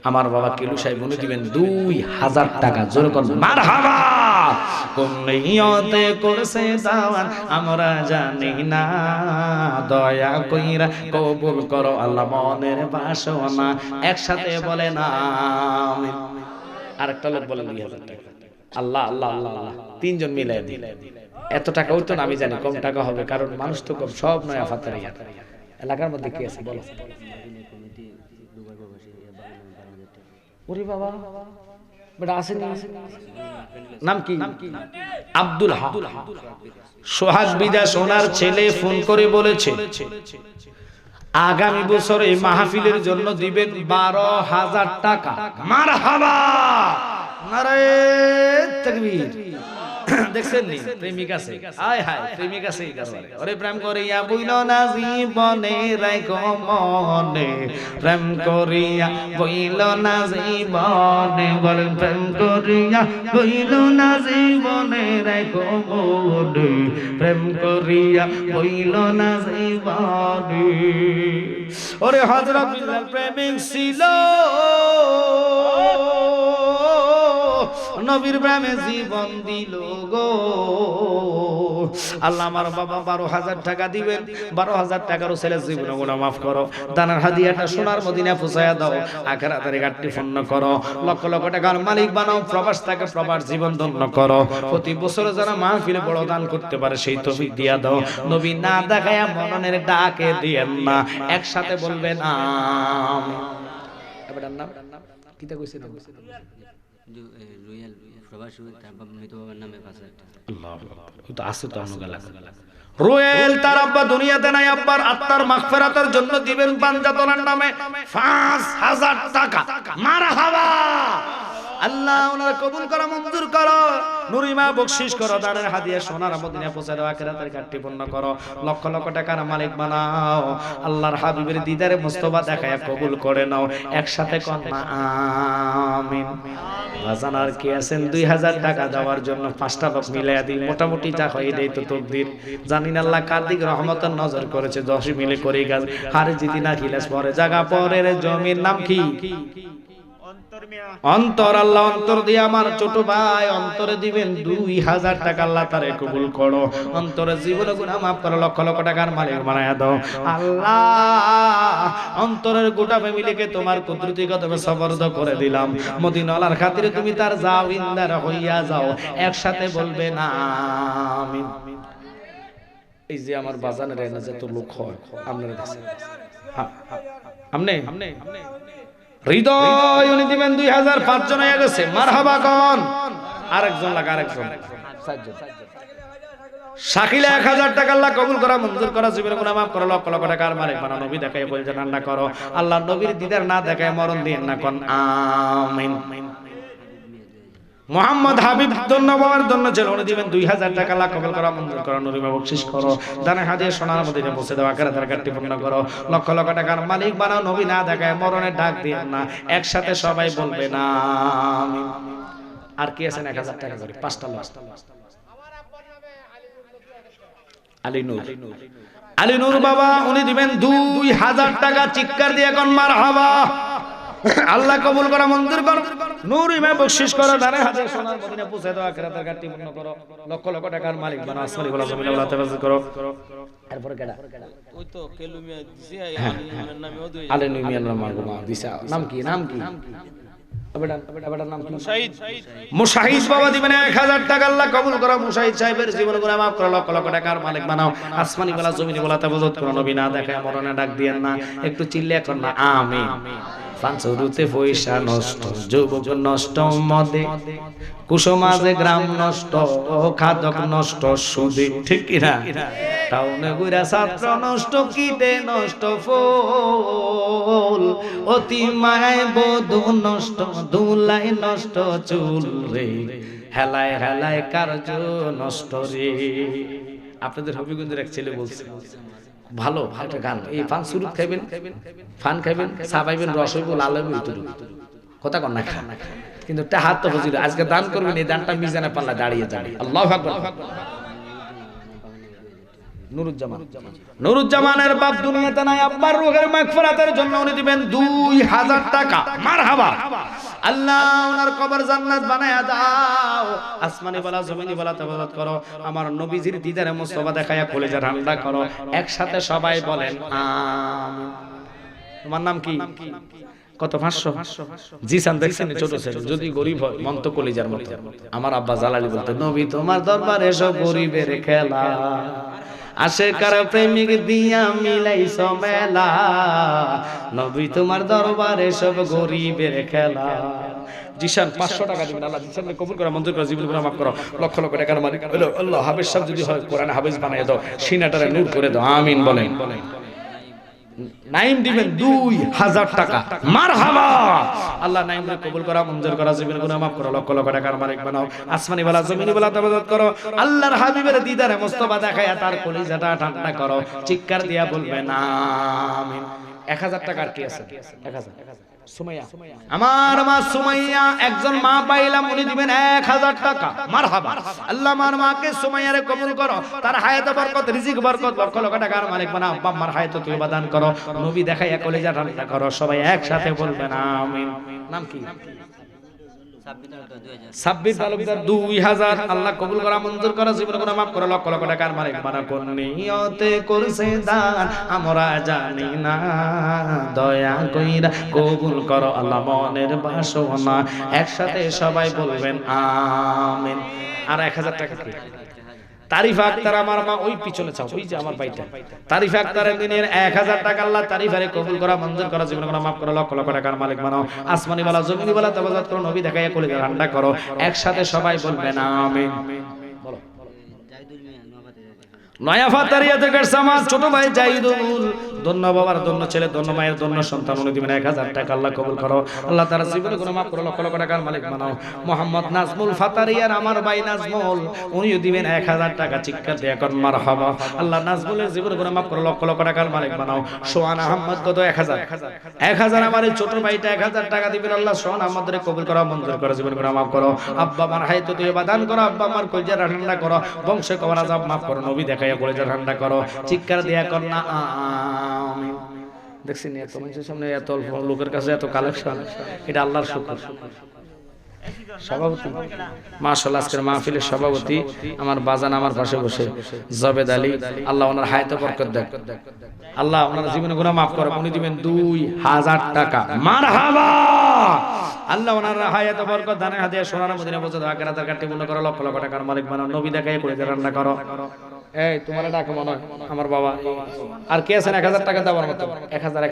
Speaker 1: আমার বাবা কেলু সাহেব উনি দিবেন 2000 টাকা জোরে করুন মারহাবা কোন নিয়তে করছে দাওয়াত আমরা জানি না দয়া কইরা কবুল করো আল্লাহ মনের বাসনা একসাথে বলেন আমিন আরেকটা লোক বলেন 2000 টাকা আল্লাহ আল্লাহ আল্লাহ আল্লাহ তিনজন মিলাই দিন এত টাকা হইতো না আমি জানি কম টাকা হবে কারণ মানুষ তো কম সব নয়া ফাতারিয়া এলাকার মধ্যে কি আছে বলো ওরে বাবা বড় আসেনি নাম কি আব্দুল হক সোহাগ বিদা সোনার ছেলে ফোন করে বলেছে আগামী বছর এই মাহফিলের জন্য দিবেন 12000 টাকা মারহাবা নারে তাকবীর দেখছেন নি প্রেমিক আছে আয় হায় প্রেমিক আছে এই কারণে ওরে প্রেম করিয়া বইল না জীবনে রাখো মনে প্রেম করিয়া বইল না জীবনে বল প্রেম করিয়া বইল না জীবনে রাখো মনে প্রেম করিয়া বইল না জীবনে ওরে হযরত বিল্লাল প্রেমিক ছিল নবীর প্রেমে জীবন দিল গো আল্লাহ আমার বাবা 12000 টাকা দিবেন 12000 টাকার ছেলে জীবন গুনাহ maaf করো দানার হাদিয়াটা সোনার মদিনা পৌঁছায়া দাও আখিরাতের ঘাটতি পূর্ণ করো লক্ষ লক্ষ টাকার মালিক বানাও প্রবাস থেকে প্রবাস জীবন ধন্য করো প্রতি বছর যারা মাহফিলে বড় দান করতে পারে সেই তৌফিক দিয়া দাও নবী না দেখায়া মননের ডাকে দিয়েন না একসাথে বলবেন আমিন এবার নাম কিটা কইছে
Speaker 2: রুয়েল প্রবাসী তার মৃত বাবার নামে 5,000 টাকা।
Speaker 1: আল্লাহু আকবার। ও তো আছে তো অনুগালা রুয়েল তার আব্বা দুনিয়াতে নাই, আব্বার আত্মার মাগফিরাতের জন্য দিবেন পাঞ্জাতনের নামে 5,000 টাকা। মারহাবা। আল্লাহ ওনার কবুল করো, মঞ্জুর করো, নুরিমা বকশিশ করো, দানের হাদিয়া সোনার মদিনায় পৌঁছে দাও, আখিরাতের ঘাটতি পূর্ণ করো, লক্ষ লক্ষ টাকার মালিক বানাও, আল্লাহর হাবিবের দিদারে মুস্তাফা দেখায় কবুল করে নাও, একসাথে কোন আমিন। বাজান আর কি আছেন 2000 টাকা দেওয়ার জন্য 5টা লোক মিলাইয়া দিই, মোটামুটি যা হয় এটাই তো তকদির। জানি না আল্লাহ কার দিক রহমতের নজর করেছে, 10 মিলে করি গাছ হারে জিতি না খিলাস পরে জায়গা পরের জমির নাম কি অন্তর। আল্লাহ অন্তর দিয়ে আমার ছোট ভাই অন্তরে দিবেন 2000 টাকা, আল্লাহ তারে কবুল করো, অন্তরে জীবনে গুনাহ মাফ করো, লক্ষ লক্ষ টাকার মালিক বানায়া দাও আল্লাহ। অন্তরের গোটা ফ্যামিলিকে তোমার কুদরতি কদমে সবরদ করে দিলাম, মদিনাওয়ালার খাতিরে তুমি তার জামিনদার হইয়া যাও, একসাথে বলবে না আমিন। এই যে আমার বাজানের এনে যত লোক হয় আপনারা দেখছেন, আমনে হৃদয় উনি দিবেন 2000, 5 জন হয়ে গেছে, মারহাবা কোন আরেকজন লাগা, আরেকজন 7 জন। শাকিলা 1000 টাকা, আল্লাহ কবুল করা, মঞ্জুর করা, জীবনে গুনাহ মাফ করো, লক্ষ লক্ষ টাকার মালিক বানাও, নবী দেখায় বলছেন রান্না করো, আল্লাহ নবীর দিদার না দেখায় মরণ দিন না কোন আমিন। মোহাম্মদ হাবিব ধন্যবাদ জন্য ছিল উনি দিবেন 2000 টাকা, আল্লাহ কবুল করা, মঞ্জুর করো, নুরিমা বকশিশ করো, দানে হাদিয়া সোনার মদিনায় পৌঁছে দাও, আখিরাতের ঘাটতি পূর্ণ করো, লক্ষ লক্ষ টাকার মালিক বানাও, নবী না দেখায় মরণের ডাক দিন না, একসাথে সবাই বলবে না আমিন। আর কি আছেন 1000 টাকা করে 5টা লোক। আলী নূর, আলী নূর বাবা উনি দিবেন 2000 টাকা, চিৎকার দিয়ে কোন মারহাবা। আল্লাহ কবুল করা, মঞ্জুর করো, নূর ইমাম বকশিশ করো, দানে হাতে সোনার মদিনায় পৌঁছে দাও, আখিরাতের ঘাটতি পূর্ণ করো, লক্ষ লক্ষ টাকার মালিক বানাও, আসমানি বলা জমিনে বলা তাবাজ্জু করো। এরপর কেডা
Speaker 3: ওই তো কেলুমিয়া দিছে আলী নামে ওদই
Speaker 1: আলী নূর মিয়ার নাম মারগুমা দিছা, নাম কি নাম কি মুশাহিদ বাবা দিবেন 1000 টাকা, আল্লাহ কবুল করো, মুশাহিদ সাহেবের জীবন গুনাহ মাফ করো, লক্ষ লক্ষ টাকার মালিক বানাও, আসমানি বলা জমিনে বলা তাবাজ্জু করো, নবী না দেখায় মরণে ডাক দিয়েন না, একটু চিল্লে এখন না আমিন। ফানসুরুতে পয়সা নষ্ট, যুবক নষ্ট মদে, কুসমাজে গ্রাম নষ্ট, খাদক নষ্ট সুদে, ঠিক কিনা? টাউনে ঘুরা ছাত্র নষ্ট, কিটে নষ্ট ফুল, অতি মায় বধূ নষ্ট, দুলাই নষ্ট চুল রে, হেলায় হেলায় কার্য নষ্ট রে। আপনাদের হবিগঞ্জের এক ছেলে বলছে ভালো একটা গান, এই ফান সুরুত খাইবেন, ফান খাইবেন, সাবাইবেন, রস হইব, লাল হইব, ইতুরু কথা কন না খান, কিন্তু একটা হাত তো হুজুর আজকে দান করবেন, এই দানটা মিজানে পাল্লা দাঁড়িয়ে যাবে। আল্লাহু আকবার। নুরুজ্জামান, নুরুজ্জামানের বাপ দুনিয়াতে নাই, আব্বার রূহের মাগফিরাতের জন্য উনি দিবেন 2000 টাকা, মারহাবা। আল্লাহ ওনার কবর জান্নাত বানায়া দাও, আসমানি বলা জমিনি বলা তাবারাক করো, আমার নবীজির দিদারে মুস্তাফা দেখায়া কলিজা ঠান্ডা করো, একসাথে সবাই বলেন আমিন। তোমার নাম কি? কত 500? জি সান দেখছেন ছোট ছেলে, যদি গরিব হয় মন তো কলিজার মতো। আমার আব্বা জালালি বলতো নবী তোমার দরবারে সব গরিবের খেলা, আশেকার প্রেমিক দিয়া মিলাইছ মেলা, নবী তোমার দরবারে সব গরিবের খেলা। জিশান 500 টাকা দিবেন, আল্লাহ জিশানকে কবুল করে, মঞ্জুর করে, জীবন গুনাহ মাফ করো, লক্ষ লক্ষ টাকার মালিক হলো আল্লাহ। হাফেজ সাহেব যদি হয় কোরআন হাফেজ বানায় দাও, সিনাটারে নূর করে দাও, আমিন বলেন। নাইম দিবেন 2000 টাকা, মারহাবা। আল্লাহ নাইমকে কবুল করা, মঞ্জুর করা, জীবন গুনাহ মাফ করো, লক্ষ লক্ষ টাকার মালিক বানাও, আসমানি ওয়ালা জমিনি ওয়ালা তাবারাক করো, আল্লাহর হাবিবের দিদারে মুস্তাফা দেখায়া তার কলিজাটা ঠান্ডা করো, চিৎকার দিয়া বলবেন আমিন। 1000 টাকার কি আছে? 1000 সুমাইয়া, আমার মা সুমাইয়া, একজন মা পাইলাম, উনি দিবেন 1000 টাকা, মারহাবা। আল্লাহ আমার মাকে সুমাইয়ারে কবুল করো, তার হায়াতে বরকত, রিজিক বরকত, লক্ষ লক্ষ টাকার মালিক বানাও, আব্বা আম্মার হায়াতে তুই দান করো, নবী দেখাইয়া কলিজা ঠান্ডা করো, সবাই একসাথে বলবেন আমিন। নাম কি? সাব্বির তালুকদার 2000, আল্লাহ কবুল করা, মঞ্জুর করা, জীবন গুনাহ মাফ করো, লক্ষ লক্ষ টাকার মালিক বানাও, কোন নিয়তে করছে দান আমরা জানি না, দয়া কইরা কবুল করো আল্লাহ মনের বাসনা, একসাথে সবাই বলবেন আমিন। আর 1000 টাকা কি? তারিফা আক্তার আমার মা ওই পিছনে চাও, ওই যে আমার ভাইটা তারিফা আক্তারের দিনের 1000 টাকা আল্লাহ তারিফারে কবুল করা, মঞ্জুর করা, জীবন গুনাহ মাফ করো, লক্ষ লক্ষ টাকার মালিক বানাও, আসমানি ওয়ালা জমিনি ওয়ালা তাবাজ্জুদ করো, নবী দেখাইয়া কলিজা ঠান্ডা করো। একসাথে সবাই বলবেন আমিন। বলো।
Speaker 2: জাহিদুল মিয়া নোয়াপাতি
Speaker 1: নয়া ফাতারিয়া থেকে সামাজ ছোট ভাই জাহিদুল, দন্য বাবার দন্য ছেলে দন্য মায়ের দন্য সন্তান, উনি দিবেন 1000 টাকা, আল্লাহ কবুল করো, আল্লাহ তার জীবনে গুনাহ মাফ করো, লক্ষ লক্ষ টাকার মালিক বানাও। মোহাম্মদ নাজমুল ফাতারিয়ার আমার ভাই নাজমুল, উনিও দিবেন 1000 টাকা, চিৎকার দিয়ে এখন মারহাবা, আল্লাহ নাজমুলের জীবনে গুনাহ মাফ করো, লক্ষ লক্ষ টাকার মালিক বানাও। সোহান আহমদ কত 1000 আমার এই ছোট ভাইটা 1000 টাকা দিবেন, আল্লাহ সোহান আহমদের কবুল করো, মঞ্জুর করো, জীবন গুনাহ মাফ করো। আব্বা আমার হাইতো তুই বাদান করো, আব্বা আমার কলজা ঠান্ডা করো, বংশ কবর আযাব মাফ করো, নবী দেখাইয়া কলজা ঠান্ডা করো, চিৎকার দিয়া কর না আমিন। দেখছেন এত মানুষের সামনে এত লোকের কাছে এত কালেকশন, এটা আল্লাহর শুকর। সভাপতি মাশাআল্লাহ, আজকের মাহফিলের সভাপতি আমার বাজান আমার পাশে বসে জবেদ আলী, আল্লাহ ওনার হায়াতে বরকত দেন, আল্লাহ ওনার জীবনে গুনাহ মাফ করে, উনি দিবেন 2000 টাকা, মারহাবা, আল্লাহ ওনার হায়াতে বরকত দানে হাদিয়া সোনার মদিনা পৌঁছে দাও, আখিরাতের কাটতে পূর্ণ করো, লক্ষ লক্ষ টাকার মালিক বানাও, নবী দেখাইয়া করে রান্না করো। এই তোমার ডাকে মনে হয় আমার বাবা, আর কে আছেন 1000 টাকা দেওয়ার মতো? 1000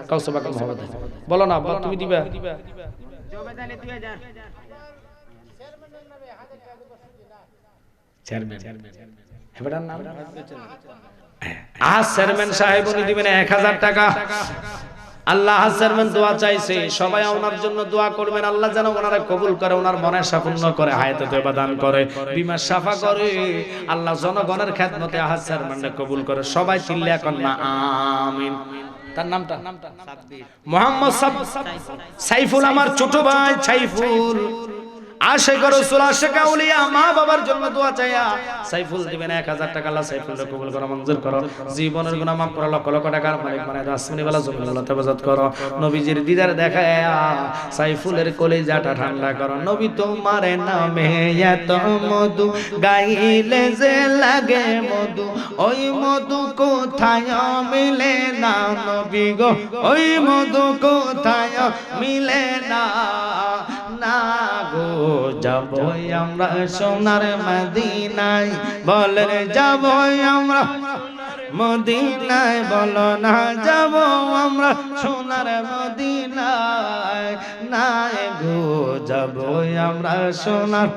Speaker 1: কাউসবা কম হবে, বলো না আব্বা তুমি দিবা? চেয়ারম্যান হেবেটার নাম চেয়ারম্যান সাহেব, উনি দিবেন 1000 টাকা। আল্লাহ চেয়ারম্যান দোয়া চাইছে, সবাই ওনার জন্য দোয়া করবেন, আল্লাহ যেন ওনারা কবুল করে, ওনার মনের সাফল্য করে, হায়াতে তওবা দান করে, বিমার সাফা করে, আল্লাহ জনগণের খেদমতে আহাজ চেয়ারম্যানকে কবুল করে। সবাই চিল্লা কর না আমিন। তার নামটা মোহাম্মদ সাইফুল, আমার ছোট ভাই সাইফুল, আশিক রাসূল, আশিক আউলিয়া, মা বাবার জন্য দোয়া চাইয়া সাইফুল দিবেন 1000 টাকা, আল্লাহ সাইফুলকে কবুল করো, মঞ্জুর করো, জীবনের গুনাহ মাফ করো, লক্ষ লক্ষ টাকার মালিক বানায় দাও, আসমানি ওয়ালা জমিনি ওয়ালা তাবাজ্জুদ করো, নবীজির দিদার দেখায়া সাইফুলের কলিজাটা ঠান্ডা করো। নবী তোমার নামে এত মধু, গাইলে যে লাগে মধু, ওই মধু কোথায় মিলে না নবী গো, ওই মধু কোথায় মিলে না, না গো যাব আমরা সোনার মদিনায়, বলে যাব আমরা মদিনায়, বলো না যাব আমরা সোনার মদিনায়, না গো যাব আমরা সোনার।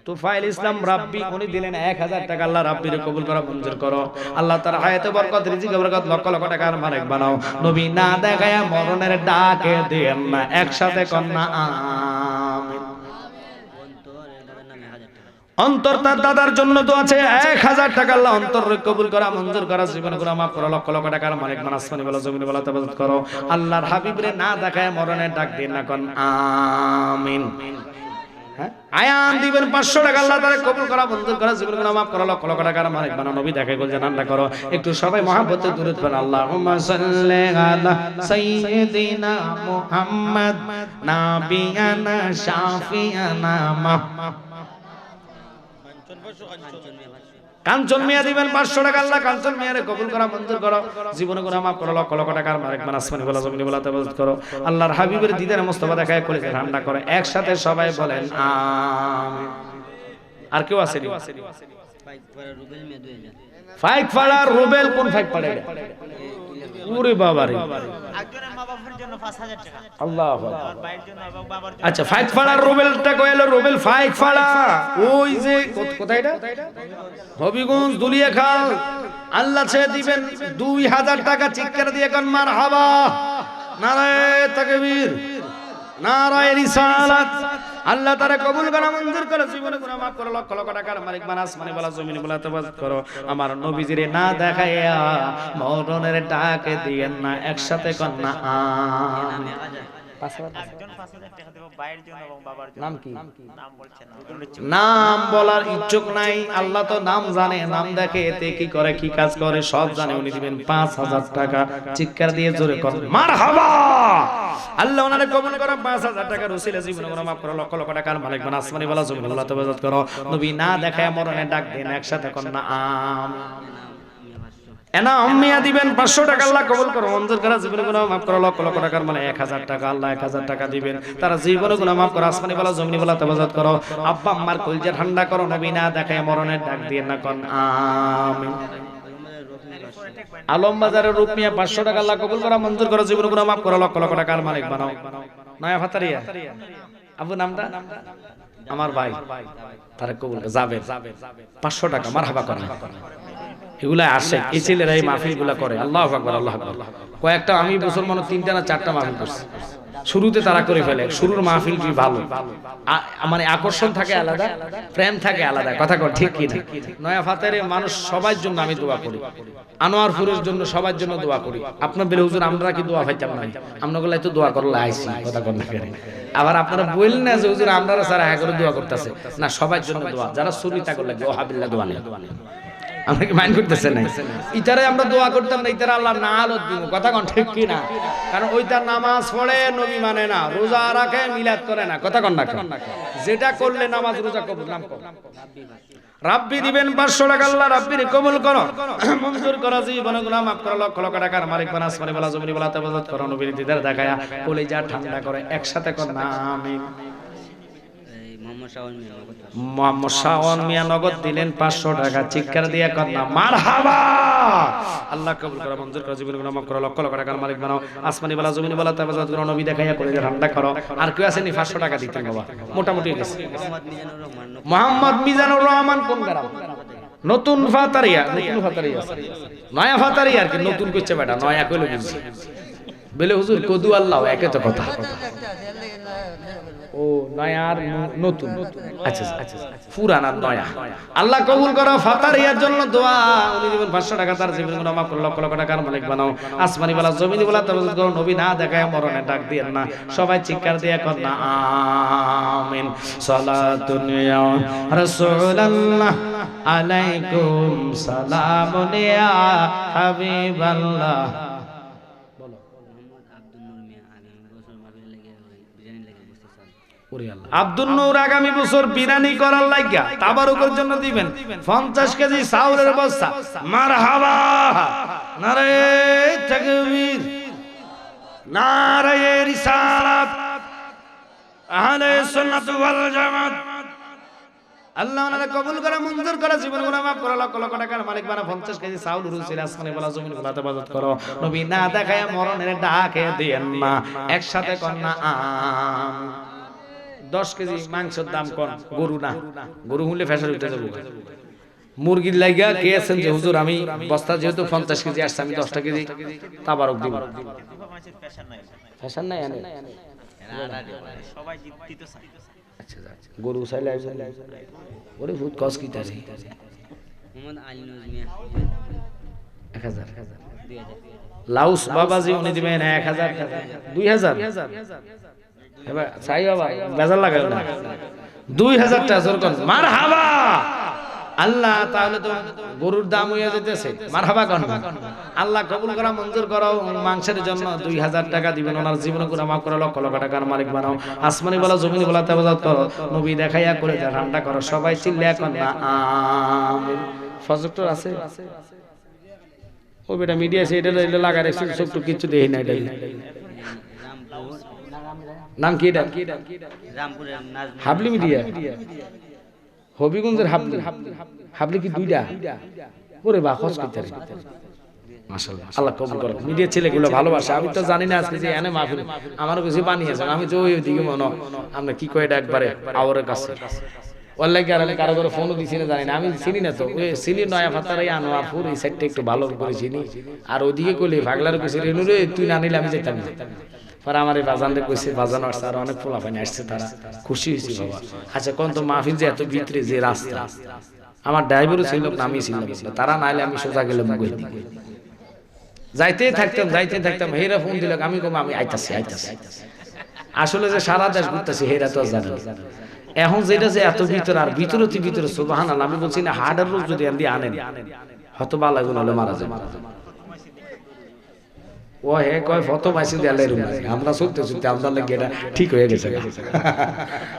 Speaker 1: তুফাইল ইসলাম রাব্বি, উনি দিলেন 1000 টাকা, আল্লাহ রাব্বির কবুল করো, মঞ্জুর করো, আল্লাহ তার হায়াতে বরকত, রিজিকে বরকত, লক্ষ লক্ষ টাকার মালিক বানাও, নবী না দেখায়া মরণের ডাকে দেন না, একসাথে কর না আমিন। অন্তর তার দাদার জন্য তো আছে 1000 টাকা, আল্লাহ অন্তর কবুল করা, মঞ্জুর করা, জীবন গুনাহ মাফ করো, লক্ষ লক্ষ টাকার মালিক বানাও, আসমানি ওয়ালা জমিনি ওয়ালা তাবাজ্জুদ করো, আল্লাহর হাবিবরে না দেখায় মরণের ডাক দেন না, কোন আমিন। আয়ান দিবেন 500 টাকা, আল্লাহ তাআলা কবুল করা, মঞ্জুর করা, জীবন গুনাহ মাফ করো, লক্ষ লক্ষ টাকার মালিক বানাও, নবী দেখায় বল জান্নাত করো। একটু সবাই মহব্বতে দুরূদ পড়ুন, আল্লাহুম্মা সাল্লি আলা সাইয়্যিদিনা মুহাম্মদ নাবিয়ানা শাফিয়ানা কাঞ্চন মিয়া দিবেন 500 টাকা, আল্লাহ কাঞ্চন মিয়ারে কবুল করা, মঞ্জুর করো, জীবনে গুনাহ মাফ করো, লক্ষ লক্ষ টাকার মালিক বানাও, আসমানি ওয়ালা জমিনি ওয়ালা তাবাজ্জুদ করো, আল্লাহর হাবিবের দিদারে মুস্তাফা দেখায় কলিজা ঠান্ডা করে। একসাথে সবাই বলেন আমিন। আর কেউ আছে নি? ফাইক ফাড়া রুবেল, কোন ফাইক পাড়ে? ওরে বাবা রে,
Speaker 4: একজনের মা বাবার জন্য 5000 টাকা,
Speaker 1: আল্লাহু আকবার,
Speaker 4: আর ভাইয়ের জন্য এবং বাবার জন্য।
Speaker 1: আচ্ছা ফাইক ফাড়ার রুবেলটা কইলো, রুবেল ফাইক ফাড়া, ওই যে কোথায় এটা? হবিগঞ্জ দুলিয়াখাল, আল্লাহ ছেড়ে দিবেন 2000 টাকা, চিৎকার দিয়ে কোন মারহাবা, নারায়ে তাকবীর, নারায়ে রিসালাত, আল্লাহ তাআলা কবুল করা, মঞ্জুর করে, জীবনে গুনাহ মাফ করো, লক্ষ লক্ষ টাকার মালিক বানাও, আসমানি ওয়ালা জমিনি ওয়ালা তাবাজ্জুদ করো, আমার নবীজিরে না দেখাইয়া মরণের ডাকে দিয়েন না, একসাথে কর না আমিন।
Speaker 4: একজন 5000 টাকা দেব ভাইয়ের জন্য এবং বাবার জন্য।
Speaker 1: নাম কি?
Speaker 4: নাম বলছেন না,
Speaker 1: নাম বলার ইচ্ছুক নাই, আল্লাহ তো নাম জানে, নাম দেখে এতে কি করে কি কাজ করে সব জানে, উনি দিবেন 5000 টাকা, চিৎকার দিয়ে জোরে কর মারহাবা, আল্লাহ ওনারে কবুল করো, 5000 টাকার উসিলা জীবনে গুনাহ মাফ করো, লক্ষ লক্ষ টাকার মালিক বানাও, আসমানি ওয়ালা জমিনি ওয়ালা তাবাজ্জুদ করো, নবী না দেখায় মরণে ডাক দেন, একসাথে কর না আমিন। এনাম মিয়া দিবেন 500 টাকা, আল্লাহ কবুল করো, মঞ্জুর করা, জীবনে গুনাহ মাফ করো, লক্ষ লক্ষ টাকার মানে 1000 টাকা, আল্লাহ 1000 টাকা দিবেন, তারা জীবনে গুনাহ মাফ করো, আসমানি বলা জমিনি বলা হেফাজত করো, আব্বা আম্মার কলিজা ঠান্ডা করো, নবী না দেখায় মরণের ডাক দিয়ে না কোন আমিন। আলম বাজারের রূপ মিয়া 500 টাকা, আল্লাহ কবুল করো, মঞ্জুর করো, জীবনে গুনাহ মাফ করো, লক্ষ লক্ষ টাকার মালিক বানাও। নয়া ফাতারিয়া আবু নামটা আমার ভাই তারা কবুল যাবে 500 টাকা মারহাবা করা, এগুলা আসে, এই ছেলেরা এই মাহফিলগুলা করে। আল্লাহু আকবার, আল্লাহু আকবার। কয়েকটা আমি বছর মনে 3টা না 4টা মাহফিল করছি, শুরুতে তারা করে ফেলে, শুরুর মাহফিলটি ভালো, মানে আকর্ষণ থাকে আলাদা, প্রেম থাকে আলাদা, কথা কর ঠিক কি না? নয়া ফাতারে মানুষ সবার জন্য আমি দোয়া করি, আনোয়ারপুরের জন্য সবার জন্য দোয়া করি। আপনার বেলে হুজুর আমরা কি দোয়া পাইতাম না, আমরা গুলাই তো দোয়া করলে আইছি, কথা কর না কেন? আবার আপনারা বললেন না যে হুজুর আমরা সারা হ্যাঁ করে দোয়া করতেছে না, সবার জন্য দোয়া, যারা সুরিতা করলে ওহাবিল্লাহ দোয়া নেই, আমরা কি মাইন্ড করতেছে না? ইতারে আমরা দোয়া করতাম না, ইতারে আল্লাহ না আলত দিব, কথা কোন ঠিক কি না? কারণ ওইটা নামাজ পড়ে নবী মানে না, রোজা রাখে মিলাদ করে না, কথা কোন না? যেটা করলে নামাজ রোজা কবুল নাম কর, রাব্বি দিবেন 500 টাকা, আল্লাহ রাব্বির কবুল করো, মঞ্জুর করো, জীবনে গুনাহ মাফ করো, লক্ষ লক্ষ টাকার মালিক বানাস, আসমানি বলা জমিনি বলা হেফাজত করো, নবীর দিদার দেখায়া কলিজা ঠান্ডা করে, একসাথে কর না আমিন। মোহাম্মদ শাওন মিয়া নগদ দিলেন 500 টাকা, চিৎকার দিয়ে কর না মারহাবা। আল্লাহ কবুল করো, মঞ্জুর করো, জীবনে গুনাহ মাফ করো, লক্ষ লক্ষ টাকার মালিক বানাও, আসমানি বলা জমিনি বলা হেফাজত করো, নবী দেখাইয়া কলিজা ঠান্ডা করো। আর কেউ আসেনি 500 টাকা দিতেন বাবা? মোটামুটি গেছে। মোহাম্মদ মিজানুর রহমান কোন গ্রাম? নতুন ফাতারিয়া, নতুন ফাতারিয়া, নয়া ফাতারিয়া আর কি, নতুন কইছে বেটা, নয়া কইলো বুঝছি বলে হুজুর কদু আল্লাহ একে তো কথা। ও নয়া আর নতুন, আচ্ছা আচ্ছা, পুরান আর নয়া। আল্লাহ কবুল করো, ফাতারিয়ার জন্য দোয়া, উনি দিবেন 500 টাকা, তার জীবন গুনাহ মাফ করো, লক্ষ লক্ষ টাকার মালিক বানাও, আসমানি বলা জমিনি বলা হেফাজত করো, নবী না দেখায় মরণে ডাক দিয়েন না, সবাই চিৎকার দিয়ে কর না আমিন। সালাতুন ইয়া রাসূলুল্লাহ আলাইকুম সালামুন ইয়া হাবিবাল্লাহ। আব্দুল নূর আগামী বছর বিরানি করার লাগিয়া তাবারুকের জন্য দিবেন 50 কেজি চাউলের বস্তা, মারহাবা, নারে তাকবীর, নারে রিসালাত, আহলে সুন্নাত ওয়াল জামাত। আল্লাহ ওনারা কবুল করে, মঞ্জুর করে, জীবন গুনাহ মাফ করো, লক্ষ লক্ষ টাকার মালিক বানা, 50 কেজি চাউল রুচির, আসমানে বলা জমিন বলা হেফাজত করো, নবী না দেখায় মরণের ডাকে দিয়েন না, একসাথে কর না আমিন। 10 কেজি মাংসের দাম কোন? গরু না, গরু হলে ফেসার উঠে যাবো। মুরগির লাগিয়া কে আছেন যে হুজুর আমি বস্তা যেহেতু 50 কেজি আসছে, আমি 10টা কেজি তাবারক দিব। ফ্যাশন নাই আনে
Speaker 4: সবাই দিতে চায়।
Speaker 1: আচ্ছা আচ্ছা, গরু চাইলে ওরে ভূত কস কি তারে
Speaker 2: মোহাম্মদ আলী নজমিয়া
Speaker 1: 1000, লাউস বাবাজি উনি দিবেন 1000 টাকা, 2000 এবার চাই বাবা বেজার লাগাল না, 2000 টাকা জোর কোন মারহাবা। আল্লাহ তাহলে তো গরুর দাম হয়ে যেতেছে, মারহাবা কোন? আল্লাহ কবুল করা, মঞ্জুর করো, মাংসের জন্য 2000 টাকা দিবেন, ওনার জীবন গুনাহ মাফ করো, লক্ষ লক্ষ টাকার মালিক বানাও, আসমানি বলা জমিনি বলা হেফাজত করো, নবী দেখাইয়া করে যা ঠান্ডা করো, সবাই চিল্লায়া কোন না আমিন। প্রজেক্টর আছে ও বেটা, মিডিয়া আছে, এটা লাগা রাখছি, সব তো কিছু দেই না। এটা নাম কি? এটা
Speaker 2: রামপুরের
Speaker 1: হাবলি মিডিয়া, হবিগঞ্জের হাবলি। হাবলি কি 2টা? ওরে বাহ, খোঁজ করতে রে মাশাআল্লাহ, আল্লাহ কবুল করুন। মিডিয়া ছেলেগুলো ভালোবাসে, আমি তো জানি না আজকে যে এনে মাহফিল আমারও কিছু বানিয়েছে, আমি তো ওইদিকে মনে আমরা কি কয়টা একবারে আওয়ারের কাছে ওয়াল্লাহি আর আমি কারো করে ফোনও দিছি না, জানি না, আমি চিনি না তো, ওই চিনি নয়া ফাতারাই আনোয়ারপুর এই সাইডটা একটু ভালো করে চিনি, আর ওদিকে কইলে ভাগলার কইছে রেনু রে তুই না নিলে আমি যেতাম না। পরে আমার এই বাজানরে কইছে, বাজান আসছে আর অনেক পোলাপানি আসছে, তারা খুশি হয়েছি বাবা। আচ্ছা কোন তো মাহফিল যে এত ভিতরে যে রাস্তা, আমার ড্রাইভারও ছিল না, আমি ছিলাম, তারা নাইলে আমি সোজা গেলে মুগল দিকে যাইতেই থাকতাম। হেরা ফোন দিল, আমি কম আমি আইতাছি। আসলে যে সারা দেশ ঘুরতেছি হেরা তো জানে। এখন যেটা যে এত ভিতরে আর ভিতরে সুবহানাল্লাহ, আমি বলছি না হার্টের রোগ যদি আনদি আনেন হয়তো বালা গুণ হলে মারা যায়। ও হে কয় ফত মাইছি দেয়ালে রুম, আমরা চলতে আমরা লাগে এটা ঠিক হয়ে গেছে।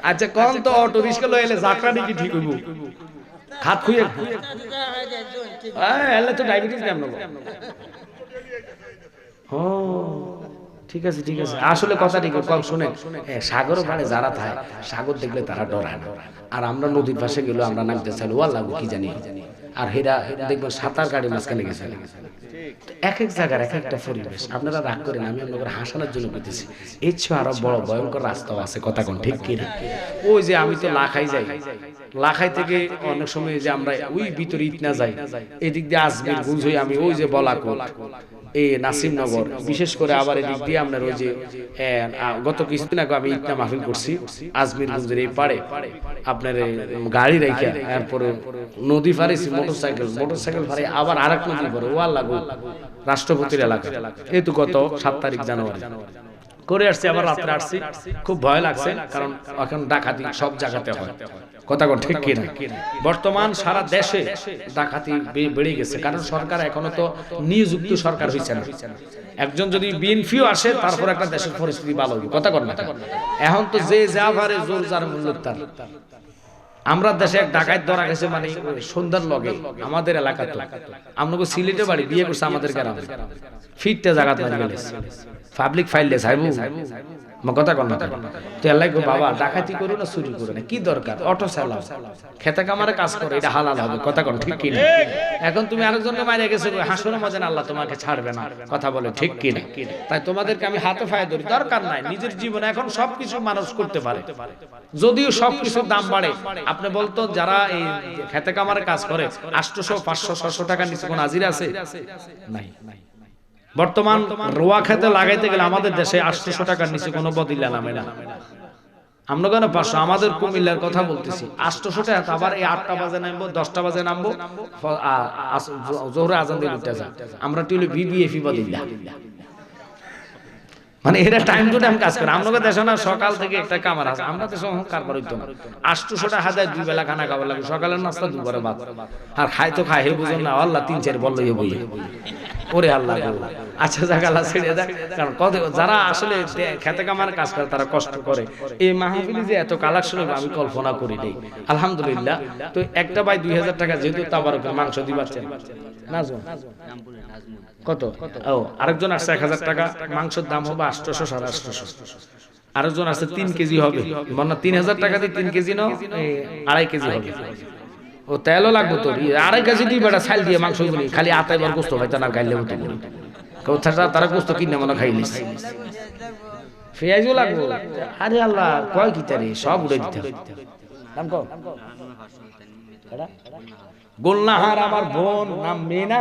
Speaker 1: আচ্ছা কোন তো অটো রিক্সা লইলে যাত্রা নাকি ঠিক হইব? খাত খুঁয়ে এলে তো ডায়াবেটিস কেমন ও ঠিক আছে ঠিক আছে আসলে কথা ঠিক শুনেন সাগর পাড়ে যারা থাকে সাগর দেখলে তারা ডরায় না আর আমরা নদীর পাশে গেলে আমরা নামতে চাইলে ও লাগবো কি জানি আর হেরা দেখবেন সাঁতার গাড়ি মাঝখানে গেছে এক এক জায়গার এক একটা পরিবেশ আপনারা রাগ করেন আমি আপনাদের হাসানোর জন্য বলতেছি এর চেয়ে আরো বড় ভয়ঙ্কর রাস্তাও আছে কথা কোন ঠিক কিনা ওই যে আমি তো লাখাই যাই লাখাই থেকে অনেক সময় যে আমরা ওই ভিতরে ইটনা যাই এদিক দিয়ে আজমির গুঞ্জ হই আমি ওই যে বলাকোট এই নাসিমনগর বিশেষ করে আবার এদিক দিয়ে আপনার ওই যে গত কিছুদিন আগে আমি ইটনা মাহফিল করছি আজমির গুঞ্জের এই পাড়ে আপনার গাড়ি রেখে এরপরে নদী ফারেছি মোটরসাইকেল ফারে আবার আরেক নদী পরে ও লাগু রাষ্ট্রপতির এলাকা এই তো গত 7 তারিখ জানুয়ারি করে আসছি আবার রাত্রে আসছি খুব ভয় লাগছে কারণ এখন ডাকাতি সব জায়গাতে হয় কথা কোন ঠিক কিনা বর্তমান সারা দেশে ডাকাতি বেড়ে গেছে কারণ সরকার এখনো তো নিযুক্ত সরকার হইছে না একজন যদি বিএনপিও আসে তারপর একটা দেশের পরিস্থিতি ভালো হবে কথা কোন না এখন তো যে যা পারে জোর যার মূল্য তার আমরা দেশে এক ডাকাত ধরা গেছে মানে সন্ধ্যার লগে আমাদের এলাকা তো আমনগো সিলেটে বাড়ি বিয়ে করছে আমাদের গ্রামে ফিটটা জায়গা তো গেছে পাবলিক ফাইলে চাইবো কথা কন না তো আল্লাহ গো বাবা ডাকাতি করো না চুরি করো না কি দরকার অটো চালাও খেতে কামারে কাজ করে এটা হালাল হবে কথা কন ঠিক কি না এখন তুমি আরেকজনকে মাইরে গেছো হাসনের মজা আল্লাহ তোমাকে ছাড়বে না কথা বলে ঠিক কি না তাই তোমাদেরকে আমি হাতে ফায়ে ধরি দরকার নাই নিজের জীবনে এখন সবকিছু মানুষ করতে পারে যদিও সবকিছুর দাম বাড়ে আপনি বলতো যারা এই খেতে কামারে কাজ করে 800 500 600 টাকা নিচে কোন হাজিরা আছে নাই বর্তমান রোয়া খেতে লাগাইতে গেলে আমাদের দেশে 800 টাকার নিচে কোনো বদিলা নামে না আমরা কেন 500 আমাদের কুমিল্লার কথা বলতেছি 800 টাকা আবার এই 8টা বাজে নামবো 10টা বাজে নামবো জোহরে আজান দিয়ে উঠতে যায় আমরা টিলে বিবিএফি বদিলা মানে এরা টাইম টু টাইম কাজ করে আমাদের দেশে না সকাল থেকে একটা কামার আছে আমরা দেশে কারবার হইতো না 800 টাকা হাজার দুই বেলা খানা খাবার লাগে সকালের নাস্তা দুপুরে ভাত আর খাই তো খাই হে বুঝুন না আল্লাহ 3-4 বললো বই ওরে আল্লাহ আচ্ছা জায়গা ছেড়ে দেয় কারণ কত যারা আসলে খেতে কামার কাজ করে তারা কষ্ট করে এই মাহফিলে যে এত কালেকশন হবে আমি কল্পনা করি নাই আলহামদুলিল্লাহ তো একটা বাই 2000 টাকা যেহেতু তাবারকের মাংস দিবাচ্ছেন না কত ও আরেকজন আসছে 1000 টাকা মাংসের দাম হবে 800 850 আরেকজন আসছে 3 কেজি হবে মানে 3000 টাকা দিয়ে 3 কেজি নাও 2.5 কেজি হবে ও তেলও লাগবে তো 2.5 কেজি দিয়ে বেটা ছাল দিয়ে মাংস গুলি খালি আতাই বার গোস্ত ভাই তার গাইলে উঠে কোথাটা তারা গোস্ত কিনে মনে খাইলিস পেঁয়াজও লাগবে আরে আল্লাহ কয় কি তারে সব উড়ে দিতে নাম কও গোলনাহার আমার বোন নাম মেনা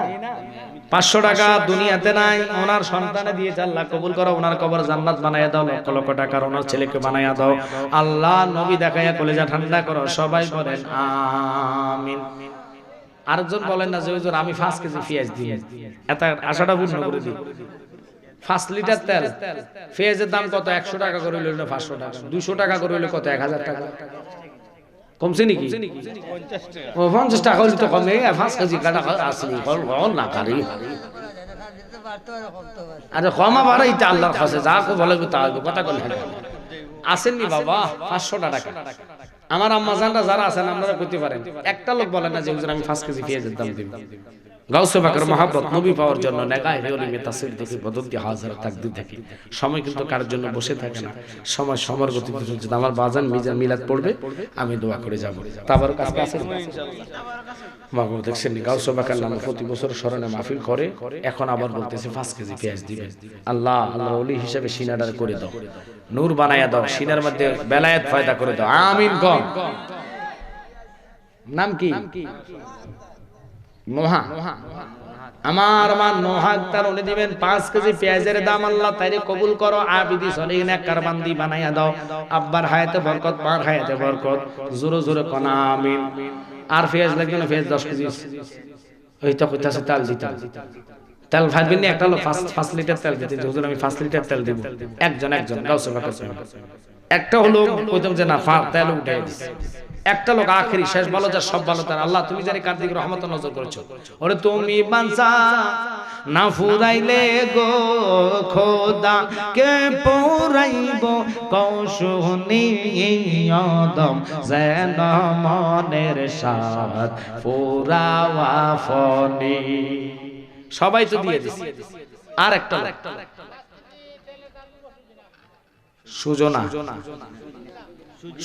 Speaker 1: 500 টাকা দুনিয়াতে নাই ওনার সন্তানে দিয়েছে আল্লাহ কবুল করো ওনার কবর জান্নাত বানায়া দাও লক্ষ লক্ষ টাকার ওনার ছেলেকে বানায়া দাও আল্লাহ নবী দেখায়া কলেজা ঠান্ডা করো সবাই বলেন আমিন আরেকজন বলেন না যে হুজুর আমি 5 কেজি পেঁয়াজ দিই এত আশাটা পূর্ণ করে দিই 5 লিটার তেল পেঁয়াজের দাম কত 100 টাকা করে হইলো না 500 টাকা 200 টাকা করে হইলো কত 1000 টাকা কমছে নাকি 50 টাকা হইলে তো কমে 5 কেজি কাটা আসলি হল না কারি আরে কমা বাড়াই তা আল্লাহর কাছে যা কো বলে তা কথা কল আসেননি বাবা 500 টাকা আমার আম্মা জানরা যারা আছেন আপনারা করতে পারেন একটা লোক বলেন না যে হুজুর আমি 5 কেজি পেঁয়াজের দাম দেব গাউসে পাকের মহব্বত নবী পাওয়ার জন্য নেগায় হেলিমে তাসির দেখি বদলতি হাজার তাকদীর দেখি সময় কিন্তু কার জন্য বসে থাকে না সময় সমর গতিতে চলছে আমার বাজান মিলাদ পড়বে আমি দোয়া করে যাব তাবার কাছে আছে ইনশাআল্লাহ মাগো দেখছেন গাউসে পাকের নামে প্রতি বছর স্মরণে মাহফিল করে এখন আবার বলতেছে 5 কেজি পেঁয়াজ দিবে আল্লাহ আল্লাহ ওলি হিসেবে সিনাডার করে দাও নূর বানায়া দাও সিনার মধ্যে বেলায়েত পয়দা করে দাও আমিন কোন নাম কি নোহা আমার নোহা তার উনি দিবেন 5 কেজি পেঁয়াজের দাম আল্লাহ তাইরে কবুল করো আবিদি সলিহিন কারবান্দি বানায়া দাও আব্বার হায়াতে বরকত মার হায়াতে বরকত জোরে জোরে কোন আমিন আর পেঁয়াজ লাগবে না পেঁয়াজ 10 কেজি ওই তো কইতাছে তেল দিতে তেল ভাববেন একটা লোক 5 লিটার তেল দিতে হুজুর আমি 5 লিটার তেল দেব একজন গাউসে পাকের একটা হলো কইতাম যে না তেল উঠাই দিছে একটা লোক আখেরি শেষ ভালো যা সব ভালো তার আল্লাহ তুমি জানি কার দিকে রহমত নজর করেছো ওরে তুমি বানসা না ফুরাইলে গো খোদা কে পুরাইব কৌশনি আদম যেন মনের সাথ ফুরাওয়া ফনি সবাই তো দিয়ে দিছে আর একটা সুজনা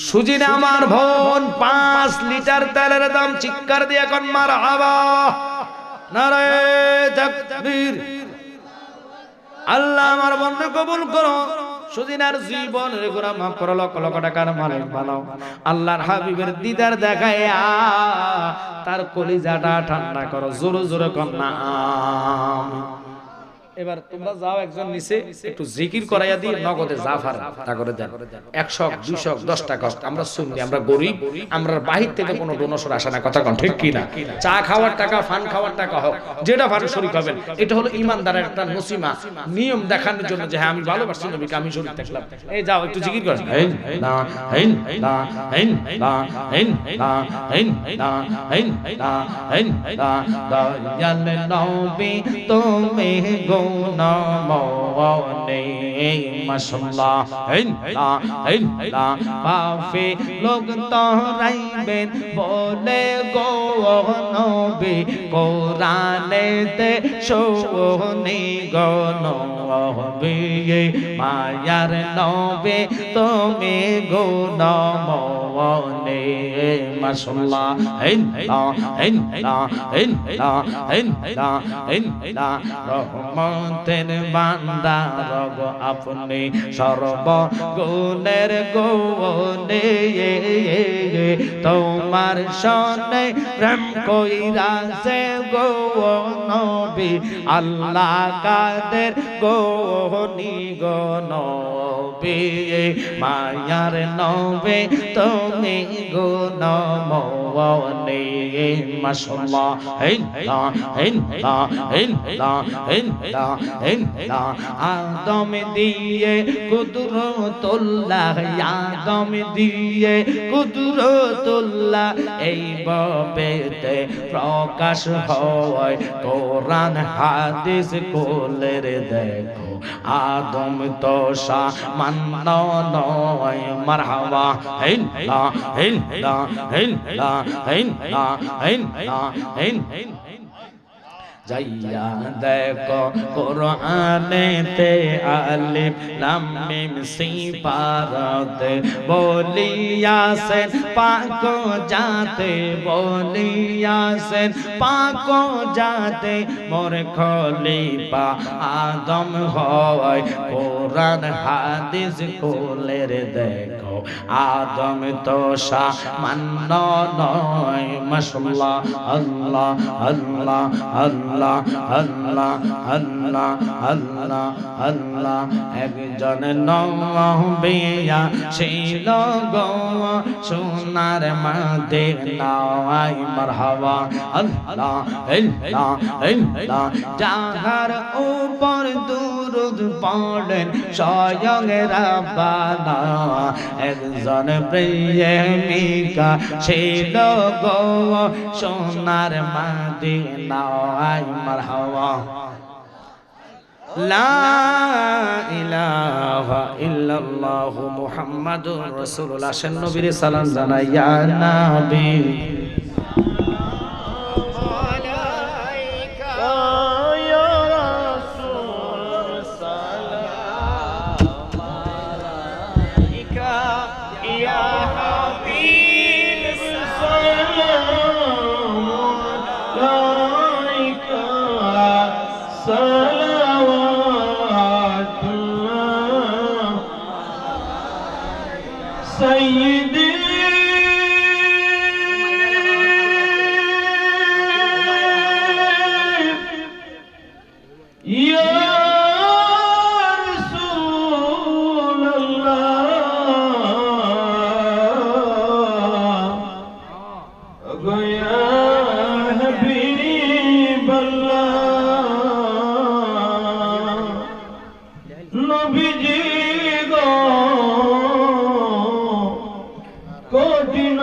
Speaker 1: সুজিনা আমার বোন 5 লিটার তেলের দাম চিৎকার দিয়ে এখন মারহাবা নারে তাকবীর আল্লাহ আমার বন্ধু কবুল করো সুজিনার জীবনের গুনাহ মাফ করো লক্ষ লক্ষ টাকার মালিক বানাও আল্লাহর হাবিবের দিদার দেখায়া তার কলিজাটা ঠান্ডা করো জোরে জোরে কন্যা এবার তোমরা যাও একজন নিচে একটু জিকির করাইয়া দিয়ে নগদে জাফার তা করে দেন 100 200 10 টাকা আমরা শুনি আমরা গরিব আমরা বাহির থেকে কোনো ডোনেশন আসে না কথা কোন ঠিক কি না চা খাওয়ার টাকা ফান খাওয়ার টাকা হোক যেটা ফান শরীক হবেন এটা হলো ইমানদারের একটা নসিমা নিয়ম দেখানোর জন্য যে হ্যাঁ আমি ভালোবাসি নবীকে আমি শরীক থাকলাম এই যাও একটু জিকির করেন হেন লা হেন লা হেন লা হেন লা হেন লা হেন লা হেন লা দয়াল নবী তুমি গো নামনে মাশাআল্লাহ হেন লা পাফে লোক তোরাইবেন বলে গো নবী কোরআনেতে শুনি গো নবী মায়ার নবী তুমি গো নামনে মাশাআল্লাহ হেন লা রহমতের বান্দা রব আপনি সর্বগুণের গৌনে তোমার সনে প্রেম কইরাছে গো নবী আল্লাহ কাদের গনি গো নবী মায়ার নবী তুমি গো নমনে মাশাআল্লাহ হেন লা আদম দিয়ে কুদরতুল্লাহ আদম দিয়ে কুদরতুল্লাহ এই ভাবেতে প্রকাশ হয় কোরআন হাদিস কোলের দেখো আদম তো সামান্য নয় মারহাবা হেন যাইয়া দেখো কোরআনেতে আলিফ লাম মিম সিফাত বলিয়াছেন পাক জাতে বলিয়াছেন পাক জাতে মোর খলিফা আদম হয় কোরআন হাদিস কোলের দেখো আদম তো সামান্য নয় মাশাআল্লাহ আল্লাহ আল্লাহ আল্লাহ আল্লাহ আল্লাহ আল্লাহ আল্লাহ একজন নবী ছিল গো সোনার মদিনায় মারহাবা আল্লাহ আল্লাহ আল্লাহ যাহার উপর দুরূদ পড়েন স্বয়ং রাব্বানা একজন প্রেমিকা ছিল গো সোনার মদিনায় মারহাবা লা ইলাহা ইল্লাল্লাহু মুহাম্মাদুর রাসূলুল্লাহ সেন নবীর সালাম জানাই ইয়া নবী
Speaker 5: নবীজি গো কঠিন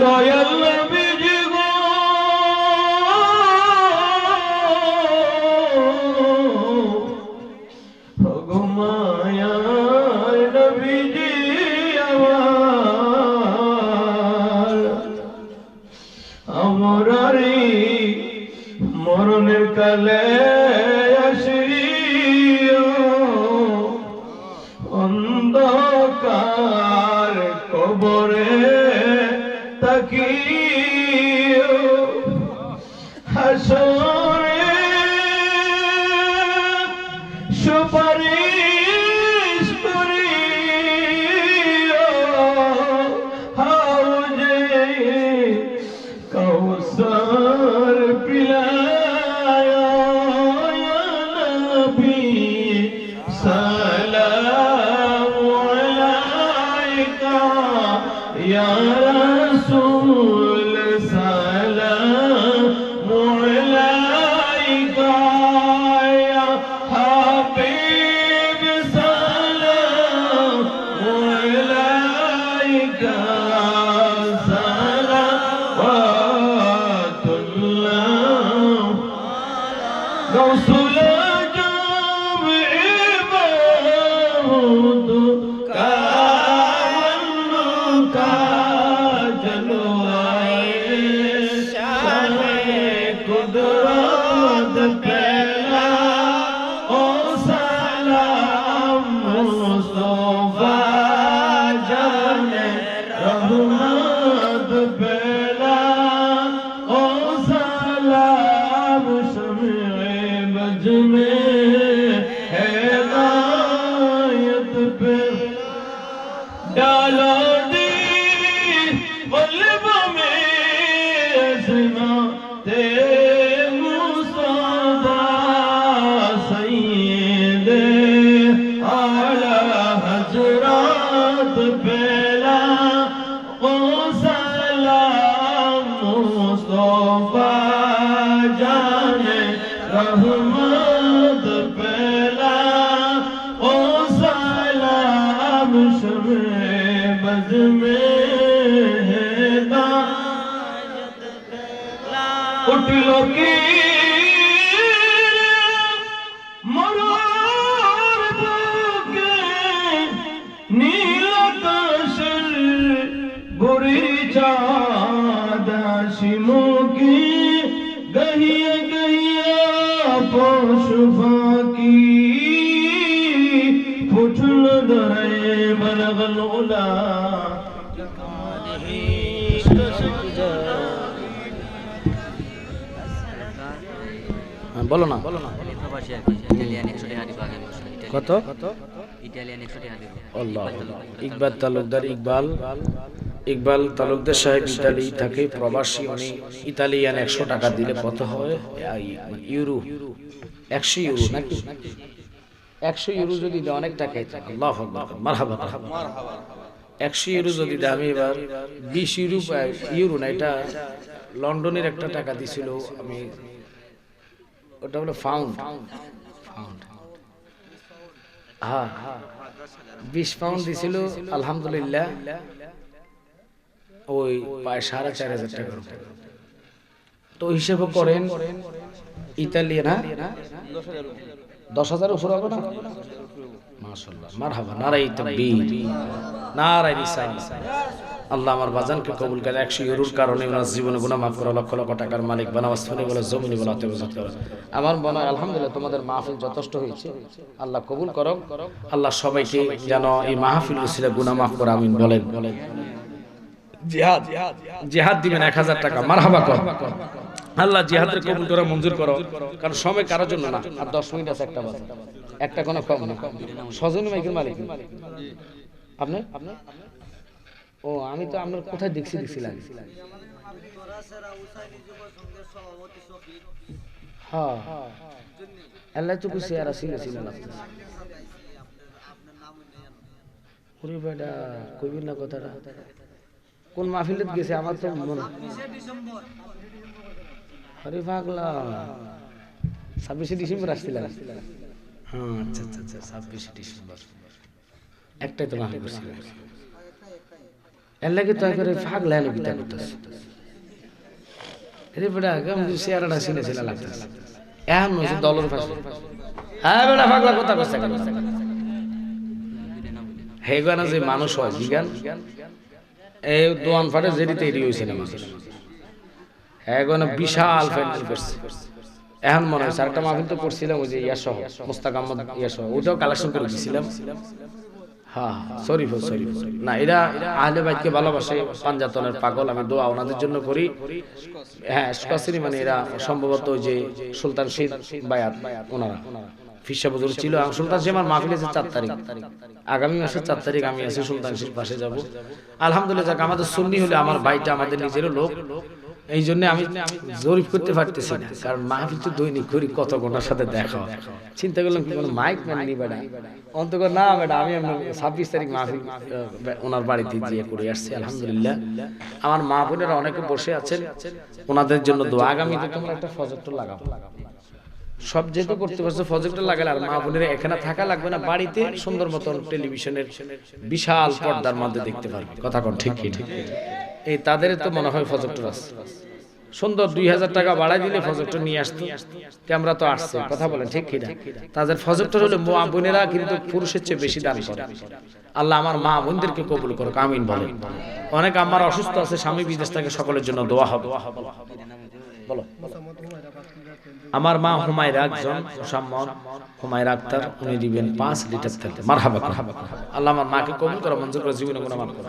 Speaker 5: দয়াল নবীজি গো ওগো মায়ার নবীজি আমরারি মরণের কালে আসিও অন্ধকার কবরে তাকিও হাসরে সুপারিশ করিও হাউজে কৌসর পিলায়া নবী সালামু আলাইকা ইয়া রাসূল সালামু আলাইকা ইয়া হাবিব সালামু আলাইকা رسول جمع بود کامل کا جلوائے شان قدرت پہلا او سلام مصطفیٰ جان رحمت پہلا او سلام شمع بج میں ہدایت پہ ڈالو دی قلب میں عظمت مصطفیٰ سید اعلی حضرات پہلا او سلام مصطفیٰ جان رحمت پہلا او سلام شمع بز میں ہدایت پہلا اٹھ لو کی مرور بوکے نیل آکاشر بری چاد آشیموں کی گہیے گہیے پوشفا کی پھٹل درے بلغ العلا
Speaker 1: বলো না
Speaker 2: প্রবাসী আর কি ইটালিয়ান 100 টাকা দিব আগে বছর
Speaker 1: কত
Speaker 2: ইটালিয়ান 100 টাকা দিব
Speaker 1: আল্লাহ ইকবাল তালুকদার ইকবাল তালুকদার সাহেব ইতালি থাকে প্রবাসী উনি ইতালিয়ান 100 টাকা দিলে কত হয় ইউরো 100 ইউরো নাকি 100 ইউরো যদি দেয় অনেক টাকাই থাকে আল্লাহু আকবার মারহাবা মারহাবা 100 ইউরো যদি দেয় আমি এবার 20 ইউরো ইউরো না এটা লন্ডনের একটা টাকা দিছিল আমি ওটা হলো ফাউন্ড হ্যাঁ 20 পাউন্ড দিছিল আলহামদুলিল্লাহ ওই প্রায় 4,500 টাকার তো হিসেবে করেন ইতালিয়ান 10,000 উপর হবে না মাশাআল্লাহ মারহাবা নারাই তাকবীর নারাই রিসালাত আল্লাহ আমার বাজানকে কবুল করে 100 ইউরোর কারণে ওনার জীবনে গুনাহ মাফ করে লক্ষ লক্ষ টাকার মালিক বানাওয়াজ শুনে বলে জমিনে বলে আত্মবিশ্বাস করে আমার মনে হয় আলহামদুলিল্লাহ তোমাদের মাহফিল যথেষ্ট হয়েছে আল্লাহ কবুল করুক আল্লাহ সবাইকে যেন এই মাহফিল উসিলা গুনাহ মাফ করে আমিন বলেন জিহাদ দিবেন 1000 টাকা মারহাবা কর আল্লাহ জিহাদের কবুল করে মঞ্জুর করো কারণ সময় কারোর জন্য না আর 10 মিনিট আছে একটা বাজে একটা কোনো কম না সজনী মাইকের মালিক আপনি ও আমি তো আপনার কোথায় দেখছিলাম হ্যাঁ আল্লাহ তো কিছু আর আসিল ওরে বেটা কইবি না কথাটা কোন মাহফিলত গেছে আমার তো মনে আরে পাগলা 26 ডিসেম্বর আসছিলাম হ্যাঁ আচ্ছা আচ্ছা আচ্ছা 26 ডিসেম্বর একটাই তো মাহফিল করছিলাম এর লাগে তো করে ফাগলা এনে বিটা করতেছে এরে বেটা কেমন চেহারাটা ছিনে ছিলা লাগতেছে এখন হচ্ছে দলের পাশে হ্যাঁ বেটা ফাগলা কথা কইছে কেন হেগানা যে মানুষ হয় বিজ্ঞান এই দোয়ান ফাটে যেটি তৈরি হয়েছে না মানুষ হেগানা বিশাল ফ্যান্ডেল করছে এখন মনে হয় একটা মাহফিল তো করছিলাম ওই যে ইয়াসহ মুস্তাক আহমদ ইয়াসহ ওটাও কালেকশন করে দিয়েছিলাম হ্যাঁ শরীফ না এরা আহলে বাইতকে ভালোবাসে পাঞ্জাতনের পাগল আমি দোয়া ওনাদের জন্য করি হ্যাঁ স্কসিনি মানে এরা সম্ভবত ওই যে সুলতান শহীদ বায়াত ওনারা ফিসা বুজুর ছিল সুলতান শহীদ আমার মাহফিল আছে 4 তারিখ আগামী মাসের 4 তারিখ আমি আছি সুলতান শহীদ পাশে যাব আলহামদুলিল্লাহ যাক আমাদের সুন্নি হলে আমার ভাইটা আমাদের নিজেরও লোক এই জন্য আমি জরিপ করতে পারতেছি না কারণ মাহফিল তো দৈনিক করি কত ঘন্টার সাথে দেখা চিন্তা করলাম কি কোনো মাইক ম্যান নি বেটা অন্তত না বেটা আমি 26 তারিখ মাহফিল ওনার বাড়িতে গিয়ে করে আসছি আলহামদুলিল্লাহ আমার মা বোনেরা অনেকে বসে আছেন ওনাদের জন্য দোয়া আগামীতে তোমরা একটা প্রজেক্টর লাগাও সব যেহেতু করতে পারছো প্রজেক্টর লাগালে আর মা বোনেরা এখানে থাকা লাগবে না বাড়িতে সুন্দর মতন টেলিভিশনের বিশাল পর্দার মধ্যে দেখতে পারবে কথা কোন ঠিক কি ঠিক এই তাদের তো মনে হয় প্রজেক্টর আছে সুন্দর 2000 টাকা বাড়াই দিলে প্রজেক্টর নিয়ে আসতো ক্যামেরা তো আসছে কথা বলেন ঠিক কি না তাদের প্রজেক্টর হলে মা বোনেরা কিন্তু পুরুষের চেয়ে বেশি দান করে আল্লাহ আমার মা বোনদেরকে কবুল করুক আমিন বলেন অনেক আমার অসুস্থ আছে স্বামী বিদেশ থেকে সকলের জন্য দোয়া হবে বলো আমার মা হুমায়রা একজন মুসাম্মদ হুমায়রা আক্তার উনি দিবেন 5 লিটার তেল মারহাবা আল্লাহ আমার মাকে কবুল করো মঞ্জুর করে জীবনে গুনাহ মাফ করো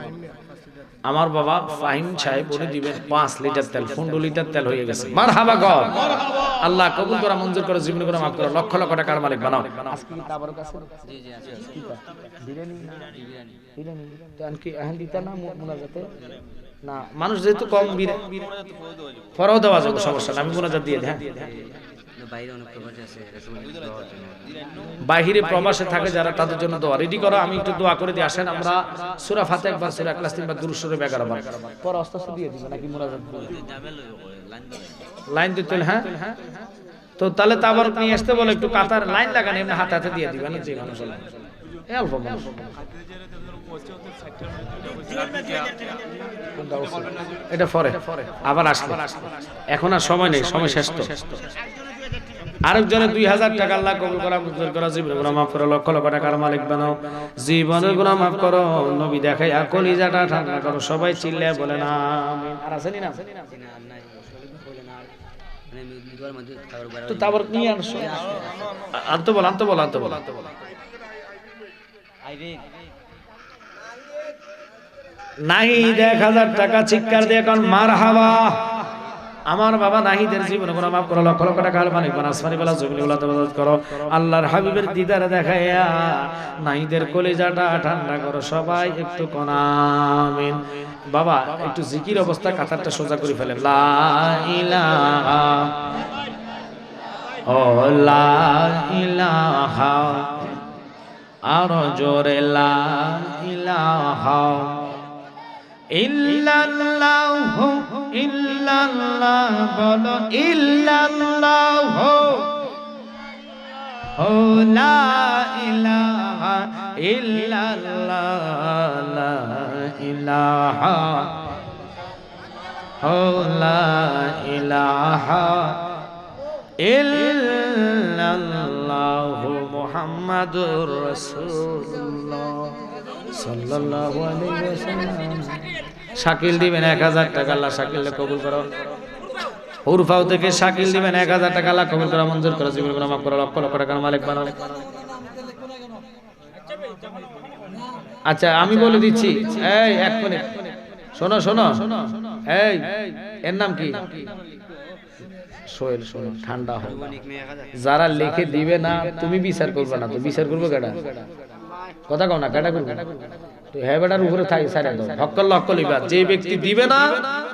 Speaker 1: আমার বাবা ফাহিম সাহেব উনি দিবেন 5 লিটার তেল 15 লিটার তেল হয়ে গেছে মারহাবা গো আল্লাহ কবুল করো মঞ্জুর করো জীবনে গুনাহ মাফ করো লক্ষ লক্ষ টাকার মালিক বানাও আজকে তাবার কাছে
Speaker 2: জি জি আছে
Speaker 1: বিরিয়ানি তো আনকি এখন দিতা না মুনাজাতে না মানুষ যেহেতু কম ফরাও দেওয়া যাবে সমস্যা না আমি মুনাজাত দিয়ে দিই হ্যাঁ
Speaker 2: বাইরে অনেক প্রবাসী আছে
Speaker 1: বাহিরে প্রবাসে থাকে যারা তাদের জন্য দোয়া রেডি করো আমি একটু দোয়া করে দিয়ে আসেন আমরা সূরা ফাতিহা একবার সূরা ইখলাস তিনবার দুরূদ শরীফ 11 বার পর আস্তে আস্তে দিয়ে দিবেন নাকি মুনাজাত লাইন দিতেন হ্যাঁ তো তাহলে তাবার নিয়ে আসতে বলে একটু কাতার লাইন লাগান এমনি হাতে হাতে দিয়ে দিবেন যে মানুষ এই অল্প মানুষ এটা পরে আবার আসলে এখন আর সময় নেই সময় শেষ তো আরেকজনের 2000 টাকা আল্লাহ কবুল করা মঞ্জুর করা জীবনের গুনাহ মাফ করো লক্ষ লক্ষ টাকার মালিক বানাও জীবনের গুনাহ মাফ করো নবী দেখাই কলিজাটা ঠান্ডা করো সবাই চিল্লায় বলেন আমিন আর আছেন না তো তারপর নিয়ে আসো আনতে বল নাহি 1000 টাকা চিৎকার দিয়ে এখন মারহাবা আমার বাবা নাহিদের জীবন গুনাহ মাফ করো লক্ষ লক্ষ টাকা মালিক বানাও আসমানি বেলা জমিনে বেলা তওবাদ করো আল্লাহর হাবিবের দিদার দেখায়া নাহিদের কলিজাটা ঠান্ডা করো সবাই একটু কোন আমিন বাবা একটু জিকির অবস্থা কাতারটা সোজা করে ফেলেন লা ইলাহা ও লা ইলাহা আর জোরে লা ইলাহা ইল্লাল্লাহ ইল্লাল্লাহ বলো ইল্লাল্লাহ ও লা ইলাহা ইল্লাল্লাহ লা ইলাহা ও লা ইলাহা ইল্লাল্লাহ মুহাম্মাদুর রাসূলুল্লাহ সাল্লাল্লাহু আলাইহি ওয়াসাল্লাম শাকিল দিবেন 1000 টাকা আল্লাহ শাকিলকে কবুল করো উরফাও থেকে শাকিল দিবেন 1000 টাকা আল্লাহ কবুল করো মঞ্জুর করো জীবন গুনাহ মাফ করো লক্ষ লক্ষ টাকার মালিক বানাও আচ্ছা আমি বলে দিচ্ছি এই এক মিনিট শোনো এই এর নাম কি সোহেল শোনো ঠান্ডা হবে যারা লিখে দিবে না তুমি বিচার করবে না তো বিচার করবে কেডা কথা কও না কেডা করবে তো হেবেটার উপরে থাই সাইরা দাও হক্কল লক্কল ইবাদ যে ব্যক্তি দিবে না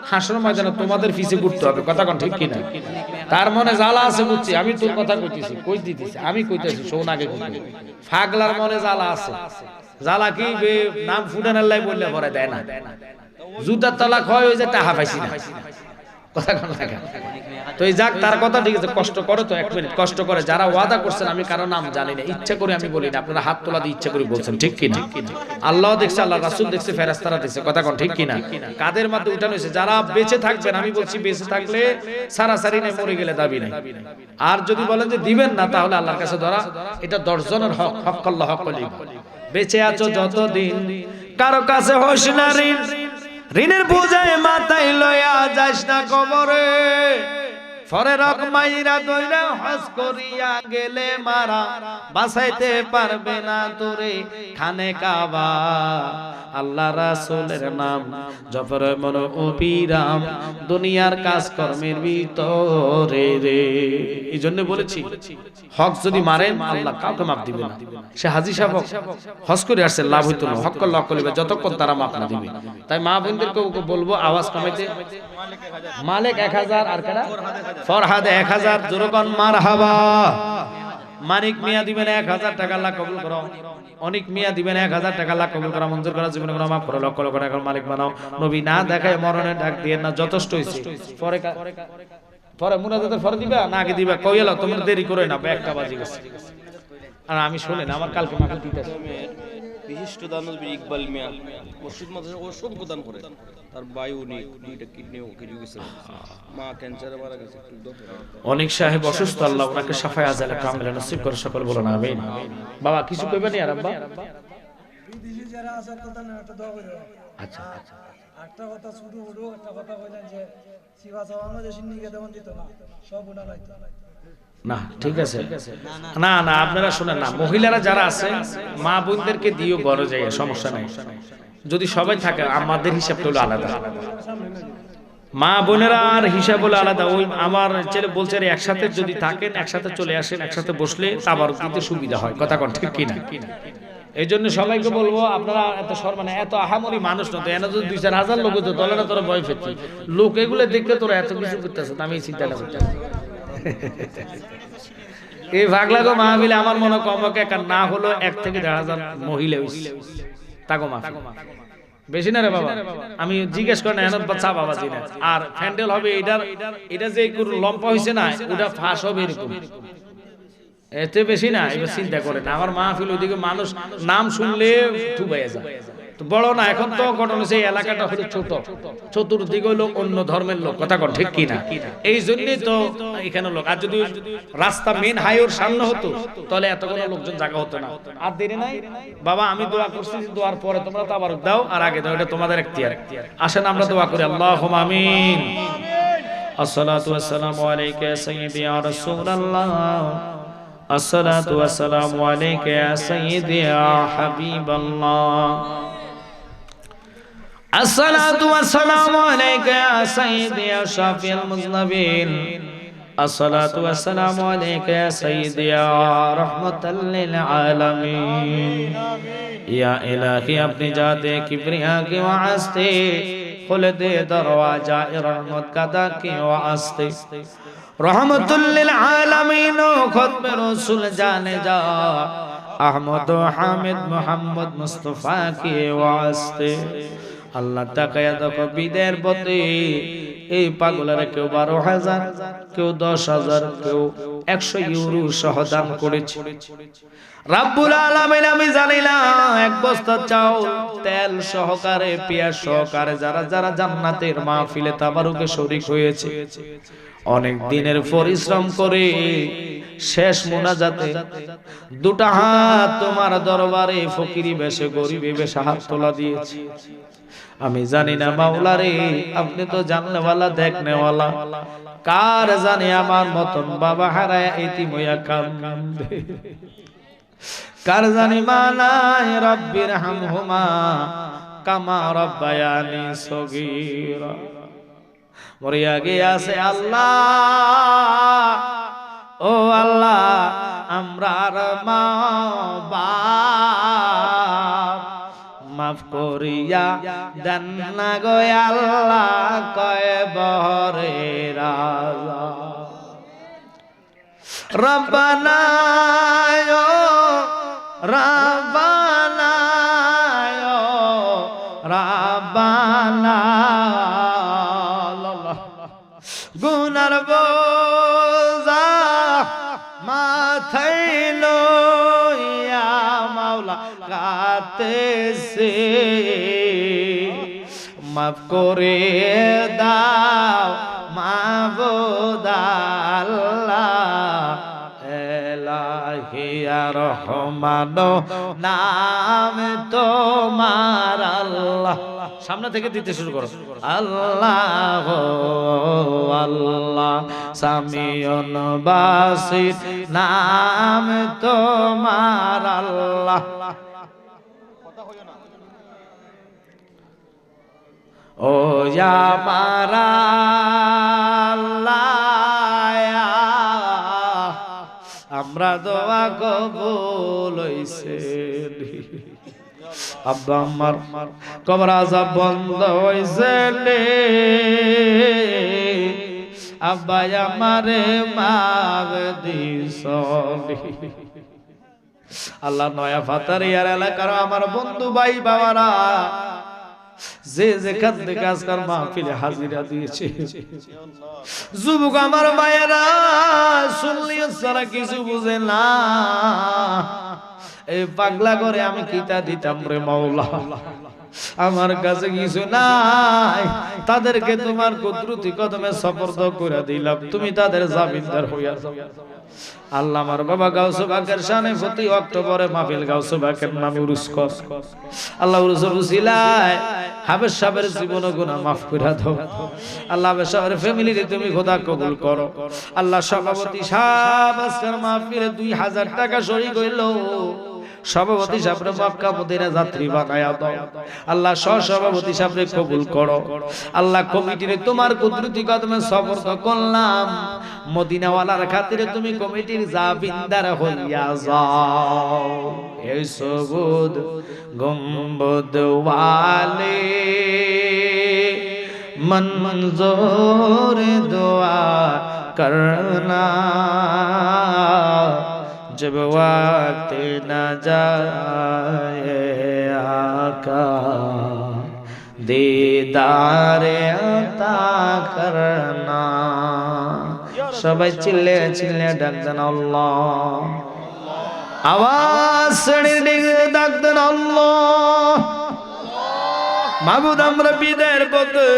Speaker 1: হাসর ময়দানে তোমাদের পিছে ঘুরতে হবে কথা কোন ঠিক কি না তার মনে জ্বালা আছে বুঝছি আমি তোর কথা কইতেছি কই দিতেছি আমি কইতেছি শোন আগে কই ফাগলার মনে জ্বালা আছে জ্বালা কি নাম ফুটানার লাই বললে পরে দেয় না জুতার তালাক হয় ওই যে টাকা পাইছি না কথা কোন লাগে তো এই যাক তার কথা ঠিক আছে কষ্ট করে তো 1 মিনিট কষ্ট করে যারা ওয়াদা করছেন আমি কারো নাম জানি না ইচ্ছা করে আমি বলি না আপনারা হাত তোলা দিয়ে ইচ্ছা করে বলছেন ঠিক কি না আল্লাহ দেখছে আল্লাহ রাসূল দেখছে ফেরেশতারা দেখছে কথা কোন ঠিক কি না কাদের মধ্যে উঠানো হয়েছে যারা বেঁচে থাকবেন আমি বলছি বেঁচে থাকলে সারাসারি নেই মরে গেলে দাবি নাই আর যদি বলেন যে দিবেন না তাহলে আল্লাহর কাছে ধরা এটা 10 জনের হক হক আল্লাহ হক কলি বেঁচে আছো যতদিন কারো কাছে হোস না ঋণ ঋণের বোঝায় মাথায় লয়া যাস না কবরে ফরে রক মাইরা দইরা হজ করিয়া গেলে মারা বাঁচাইতে পারবে না তোরে খানে কাবা আল্লাহ রাসূলের নাম জপর মন অবিরাম দুনিয়ার কাজ কর্মের ভিতরে রে এইজন্য বলেছি হক যদি মারেন আল্লাহ কাউকে মাফ দিবে না সে হাজী সাহেব হজ করে আসছে লাভ হইতো না হক আল্লাহ কলিবে যতক্ষণ তারা মাফ না দিবে তাই মা বোনদেরকে বলবো আওয়াজ কমাইতে মালিক 1000 আর কারা ফরহাদ 1000 জোরকন মারহাবা মানিক মিয়া দিবেন 1000 টাকা আল্লাহ কবুল করো অনেক মিয়া দিবেন 1000 টাকা আল্লাহ কবুল করা মঞ্জুর করা জীবনে গুনাহ মাফ করো লক্ষ লক্ষ টাকার মালিক বানাও নবী না দেখায় মরণের ডাক দিয়ে না যথেষ্ট হইছে পরে মুনাজাতের পরে দিবা না আগে দিবা কইলা তোমরা দেরি করে না একটা বাজে গেছে আর আমি শুনেন আমার কালকে মাকে দিতেছে
Speaker 3: বিশিষ্ট দানবীর ইকবাল মিয়া মসজিদ মাদ্রাসা অসংখ্য দান করে তার ভাই উনি 2টা কিডনি ওকে গেছে মা ক্যান্সারে মারা গেছে
Speaker 1: অনেক সাহেব অসুস্থ আল্লাহ ওনাকে শাফায়ে আজালে কামিলা নসিব করে সকল বলেন আমিন বাবা কিছু কইবেন আর আব্বা
Speaker 6: বিদেশি যারা আছে কথা না একটা দোয়া কইরো
Speaker 1: আচ্ছা আচ্ছা
Speaker 6: একটা কথা শুরু হলো একটা কথা কইলেন যে সিবাসা বাংলাদেশের নিকে দেওয়া যেত না সব উনা লাইতো
Speaker 1: না ঠিক আছে না না আপনারা শুনেন না মহিলারা যারা আছে মা বোনদেরকে দিও বড় যায় সমস্যা নাই যদি সবাই থাকে আমাদের হিসাবটা হলো আলাদা মা বোনেরা আর হিসাব হলো আলাদা ওই আমার ছেলে বলছে একসাথে যদি থাকেন একসাথে চলে আসেন একসাথে বসলে তাবারক দিতে সুবিধা হয় কথা কোন ঠিক কি না এই জন্য সবাইকে বলবো আপনারা এত মানে এত আহামরি মানুষ না তো এনে যদি 2-4 হাজার লোক হতো তাহলে না তোরা ভয় পেতি লোক এগুলো দেখতে তোরা এত কিছু করতেছ আমি এই চিন্তাটা করতাম এই ভাগলাগো মাহফিলে আমার মনে কমকে না হলো 1 থেকে 1,500 মহিলা তাগো মাফি বেশি না রে বাবা আমি জিজ্ঞেস করেন এনত বাচ্চা বাবা জিনা আর ফ্যান্ডেল হবে এটা যে লম্পা হইছে না ওটা ফাঁস হবে এরকম এতে বেশি না এবার চিন্তা করেন আমার মাহফিল ওইদিকে মানুষ নাম শুনলে ঠুবাইয়া যায় তো বড় না এখন তো ঘটনা সেই এলাকাটা হলো ছোট চতুর্দিকে হলো অন্য ধর্মের লোক কথা কন ঠিক কি না এই জন্যই তো এখানে লোক আর যদি রাস্তা মেন হাইওয়ের সামনে হতো তাহলে এতগুলো লোকজন জায়গা হতো না আর দেরি নাই বাবা আমি দোয়া করছি দোয়ার পরে তোমরা তো আবার দাও আর আগে দাও এটা তোমাদের এখতিয়ার আসেন আমরা দোয়া করি আল্লাহুম্মা আমিন আসসালাতু ওয়াসসালামু আলাইকা ইয়া সাইয়্যিদি ইয়া রাসূলুল্লাহ আসসালাতু ওয়াসসালামু আলাইকা ইয়া সাইয়্যিদি ইয়া হাবিবাল্লাহ الصلاة والسلام عليك يا سيدي يا شافي المذنبين الصلاة والسلام عليك يا سيدي يا رحمة للعالمين يا إلهي अपनी जाते किबरिया की वास्ते खुल दे दरवाजा रहमत का दा की वास्ते रहमतुल लिल आलमीन खुतब रसूल जाने जा अहमद हामिद मोहम्मद मुस्तफा के वास्ते আল্লাহ তাকায়া দেখো বিদের প্রতি এই পাগলারে কেউ 12,000 কেউ 10,000 কেউ 100 ইউরো সহ দান করেছে রব্বুল আলামিন আমি জানি না এক বস্তা চাউল তেল সহকারে পেঁয়াজ সহকারে যারা যারা জান্নাতের মাহফিলে তাবারুকে শরীক হয়েছে অনেক দিনের পরিশ্রম করে শেষ মুনাজাতে দুটো হাত তোমার দরবারে ফকিরি বেশে গরিবী বেশে হাত তোলা দিয়েছে আমি জানি না মাওলা রে আপনি তো জাননেওয়ালা দেখনেওয়ালা কার জানে আমার মতন বাবা হারায় এতিম হইয়া কান্দে কার জানি মানায় রব্বির হামহুমা কামা রব্বায়ানি সগীরা মরিয়া গিয়াছে আল্লাহ ও আল্লাহ আমরার মা বাপ মাফ করিয়া দেন না গো আল্লাহ কয় বহরে রাজা রব্বানা ও রব্বানা ও রব্বানা ডাকতেছে মাফ করে দাও মাবুদ আল্লাহ এলাহি আর রহমান নাম তোমার আল্লাহ। সামনে থেকে দিতে শুরু করো আল্লাহ আল্লাহ সামিউন বাসির নাম তোমার আল্লাহ। ও আমার আল্লাহ আমরা দোয়া কবুল হইছে। আব্বা আমার কবর আযাব বন্ধ হইছে রে আব্বা আমারে মাফ দিস। আল্লাহ নয়া ফাতারিয়ার এলাকার আমার বন্ধু ভাই বাবারা যে যেখান থেকে আজকাল মাহফিলে হাজিরা দিয়েছে, যুবক আমার মায়েরা শুনলিও সারা কিছু বুঝে না। এই পাগলা করে আমি কিতা দিতাম রে মাওলা, আমার কাছে কিছু নাই, তাদেরকে তোমার কুদরতি কদমে সুপর্দ করে দিলাম, তুমি তাদের জামিনদার হইয়া যাও। আল্লাহ আমার বাবা গাউসে পাকের শানে প্রতি অক্টোবরে মাহফিল গাউসে পাকের নামে উরুস কর। আল্লাহ উরুসের উসিলায় হাবেশ সাহেবের জীবন গুনাহ মাফ করে দাও। আল্লাহ হাবেশ সাহেবের ফ্যামিলিকে তুমি খোদা কবুল করো। আল্লাহ সভাপতি সাহেব আজকের মাহফিলে 2000 টাকা শরীক হইল, সভাপতি সাহেবরে মক্কা মদিনা যাত্রী বানায়া দাও। আল্লাহ সভাপতি সাহেবরে কবুল করো। আল্লাহ কমিটিরে তোমার কুদরতি কদমে সুপর্দ করলাম, মদিনাওয়ালার খাতিরে তুমি কমিটির জাবিনদার হইয়া যাও। এই সবুদ গম্বদ ওয়ালে মনজুর দোয়া করনা, जब वक्त न जाए आका दीदार अता करना। সবাই চিল্লে চিল্লে ডাক দেন আল্লাহ, আওয়াজ ছেড়ে ডাক দেন আল্লাহ। মাবুদ আমরা বিদায়ের পথে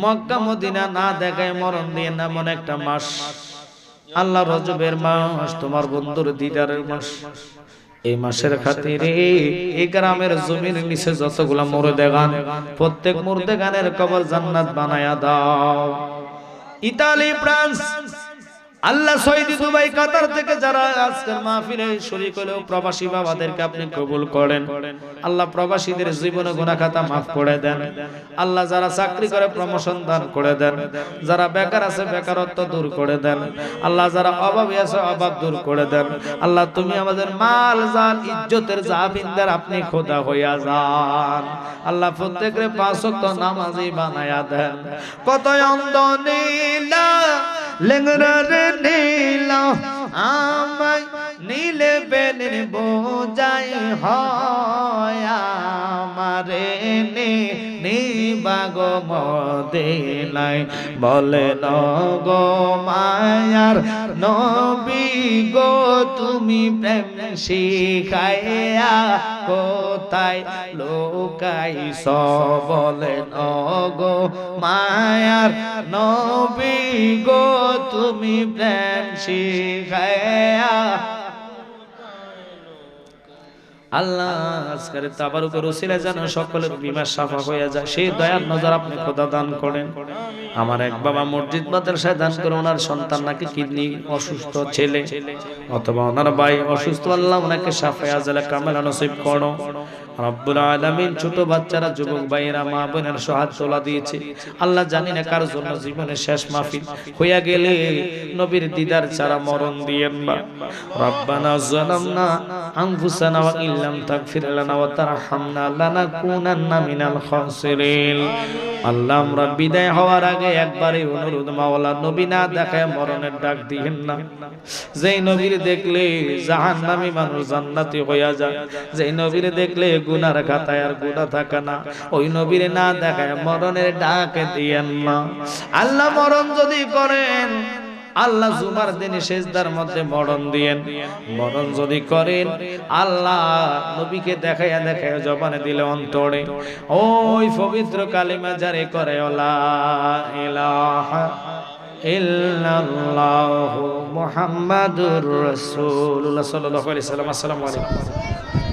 Speaker 1: মক্কা মদিনা না দেখায় মরণ দিয়ে না এমন একটা মাস, আল্লাহ রজবের মাস, তোমার বন্ধুর দিদারের মাস। এই মাসের খাতিরে এই গ্রামের জমির নিচে যতগুলা মুর্দে গান, প্রত্যেক মুর্দে গানের কবর জান্নাত বানায়া দাও। ইতালি, ফ্রান্স, আল্লাহ সৌদি, দুবাই, কাতার থেকে যারা আজকের মাহফিলে শরীক হলেও প্রবাসী বাবাদেরকে আপনি কবুল করেন। আল্লাহ প্রবাসীদের জীবনে গুনাহ খাতা মাফ করে দেন। আল্লাহ যারা চাকরি করে প্রমোশন দান করে দেন, যারা বেকার আছে বেকারত্ব দূর করে দেন। আল্লাহ যারা অভাবী আছে অভাব দূর করে দেন। আল্লাহ তুমি আমাদের মাল জান ইজ্জতের জামিনদার আপনি খোদা হইয়া যান। আল্লাহ প্রত্যেকের 5 ওয়াক্ত নামাজি বানায়া দেন। কত অন্ধ নীলা লেঙ্গরারে নীলা আমায় নীলে বেনের বোঝাই হয় আমারে নিবাগ মদিনায় বলে নগো মায়ার নবী গো তুমি প্রেম শিখাইয়া কোথায় লোকাইছ বলে নগো মায়ার নবী গো তুমি প্রেম শিখাইয়া। আল্লাহ আজকের তাবারুকের উসিলায় যেন সকলের বিমার সাফা হয়ে যায়, সেই দয়ার নজর আপনি খোদা দান করেন। আমার এক বাবা মসজিদ মাদ্রাসায় দান করে, ওনার সন্তান নাকি কিডনি অসুস্থ ছেলে অথবা ওনার ভাই অসুস্থ, আল্লাহ ওনাকে শাফায়ে আজলা কামেলা নসিব করো রব্বুল আলামিন। ছোট বাচ্চারা, যুবক ভাইয়েরা, মা বোনের হাত তোলা দিয়েছে, আল্লাহ জানি না কার জন্য জীবনের শেষ মাহফিল হইয়া গেলে নবীর দিদার ছাড়া মরণ দিয়েন না। রব্বানা যালামনা আনফুসানা ওয়া ইল্লাম তাগফির লানা ওয়া তারহামনা লানাকুনান্না মিনাল খাসিরিন। আল্লাহ আমরা বিদায় হওয়ার আগে একবারে অনুরোধ, মাওলা নবী না দেখায় মরণের ডাক দিয়েন না। যেই নবীর দেখলে জাহান্নামী মানুষ জান্নাতি হইয়া যায়, যেই নবীর দেখলে গুনার খাতায় আর গুনাহ থাকে না, ওই নবীর না দেখায় মরণের ডাক দিয়েন না। আল্লাহ মরণ যদি করেন আল্লাহ জুমার দিনে সেজদার মধ্যে মরণ দিয়েন। মরণ যদি করেন আল্লাহ নবীকে দেখাইয়া দেখাইয়া জবানে দিলে অন্তরে ওই পবিত্র কালিমা যারে করে লা ইলাহা ইল্লাল্লাহু মুহাম্মাদুর রাসূলুল্লাহ সাল্লাল্লাহু আলাইহি ওয়াসাল্লাম। আসসালামু আলাইকুম।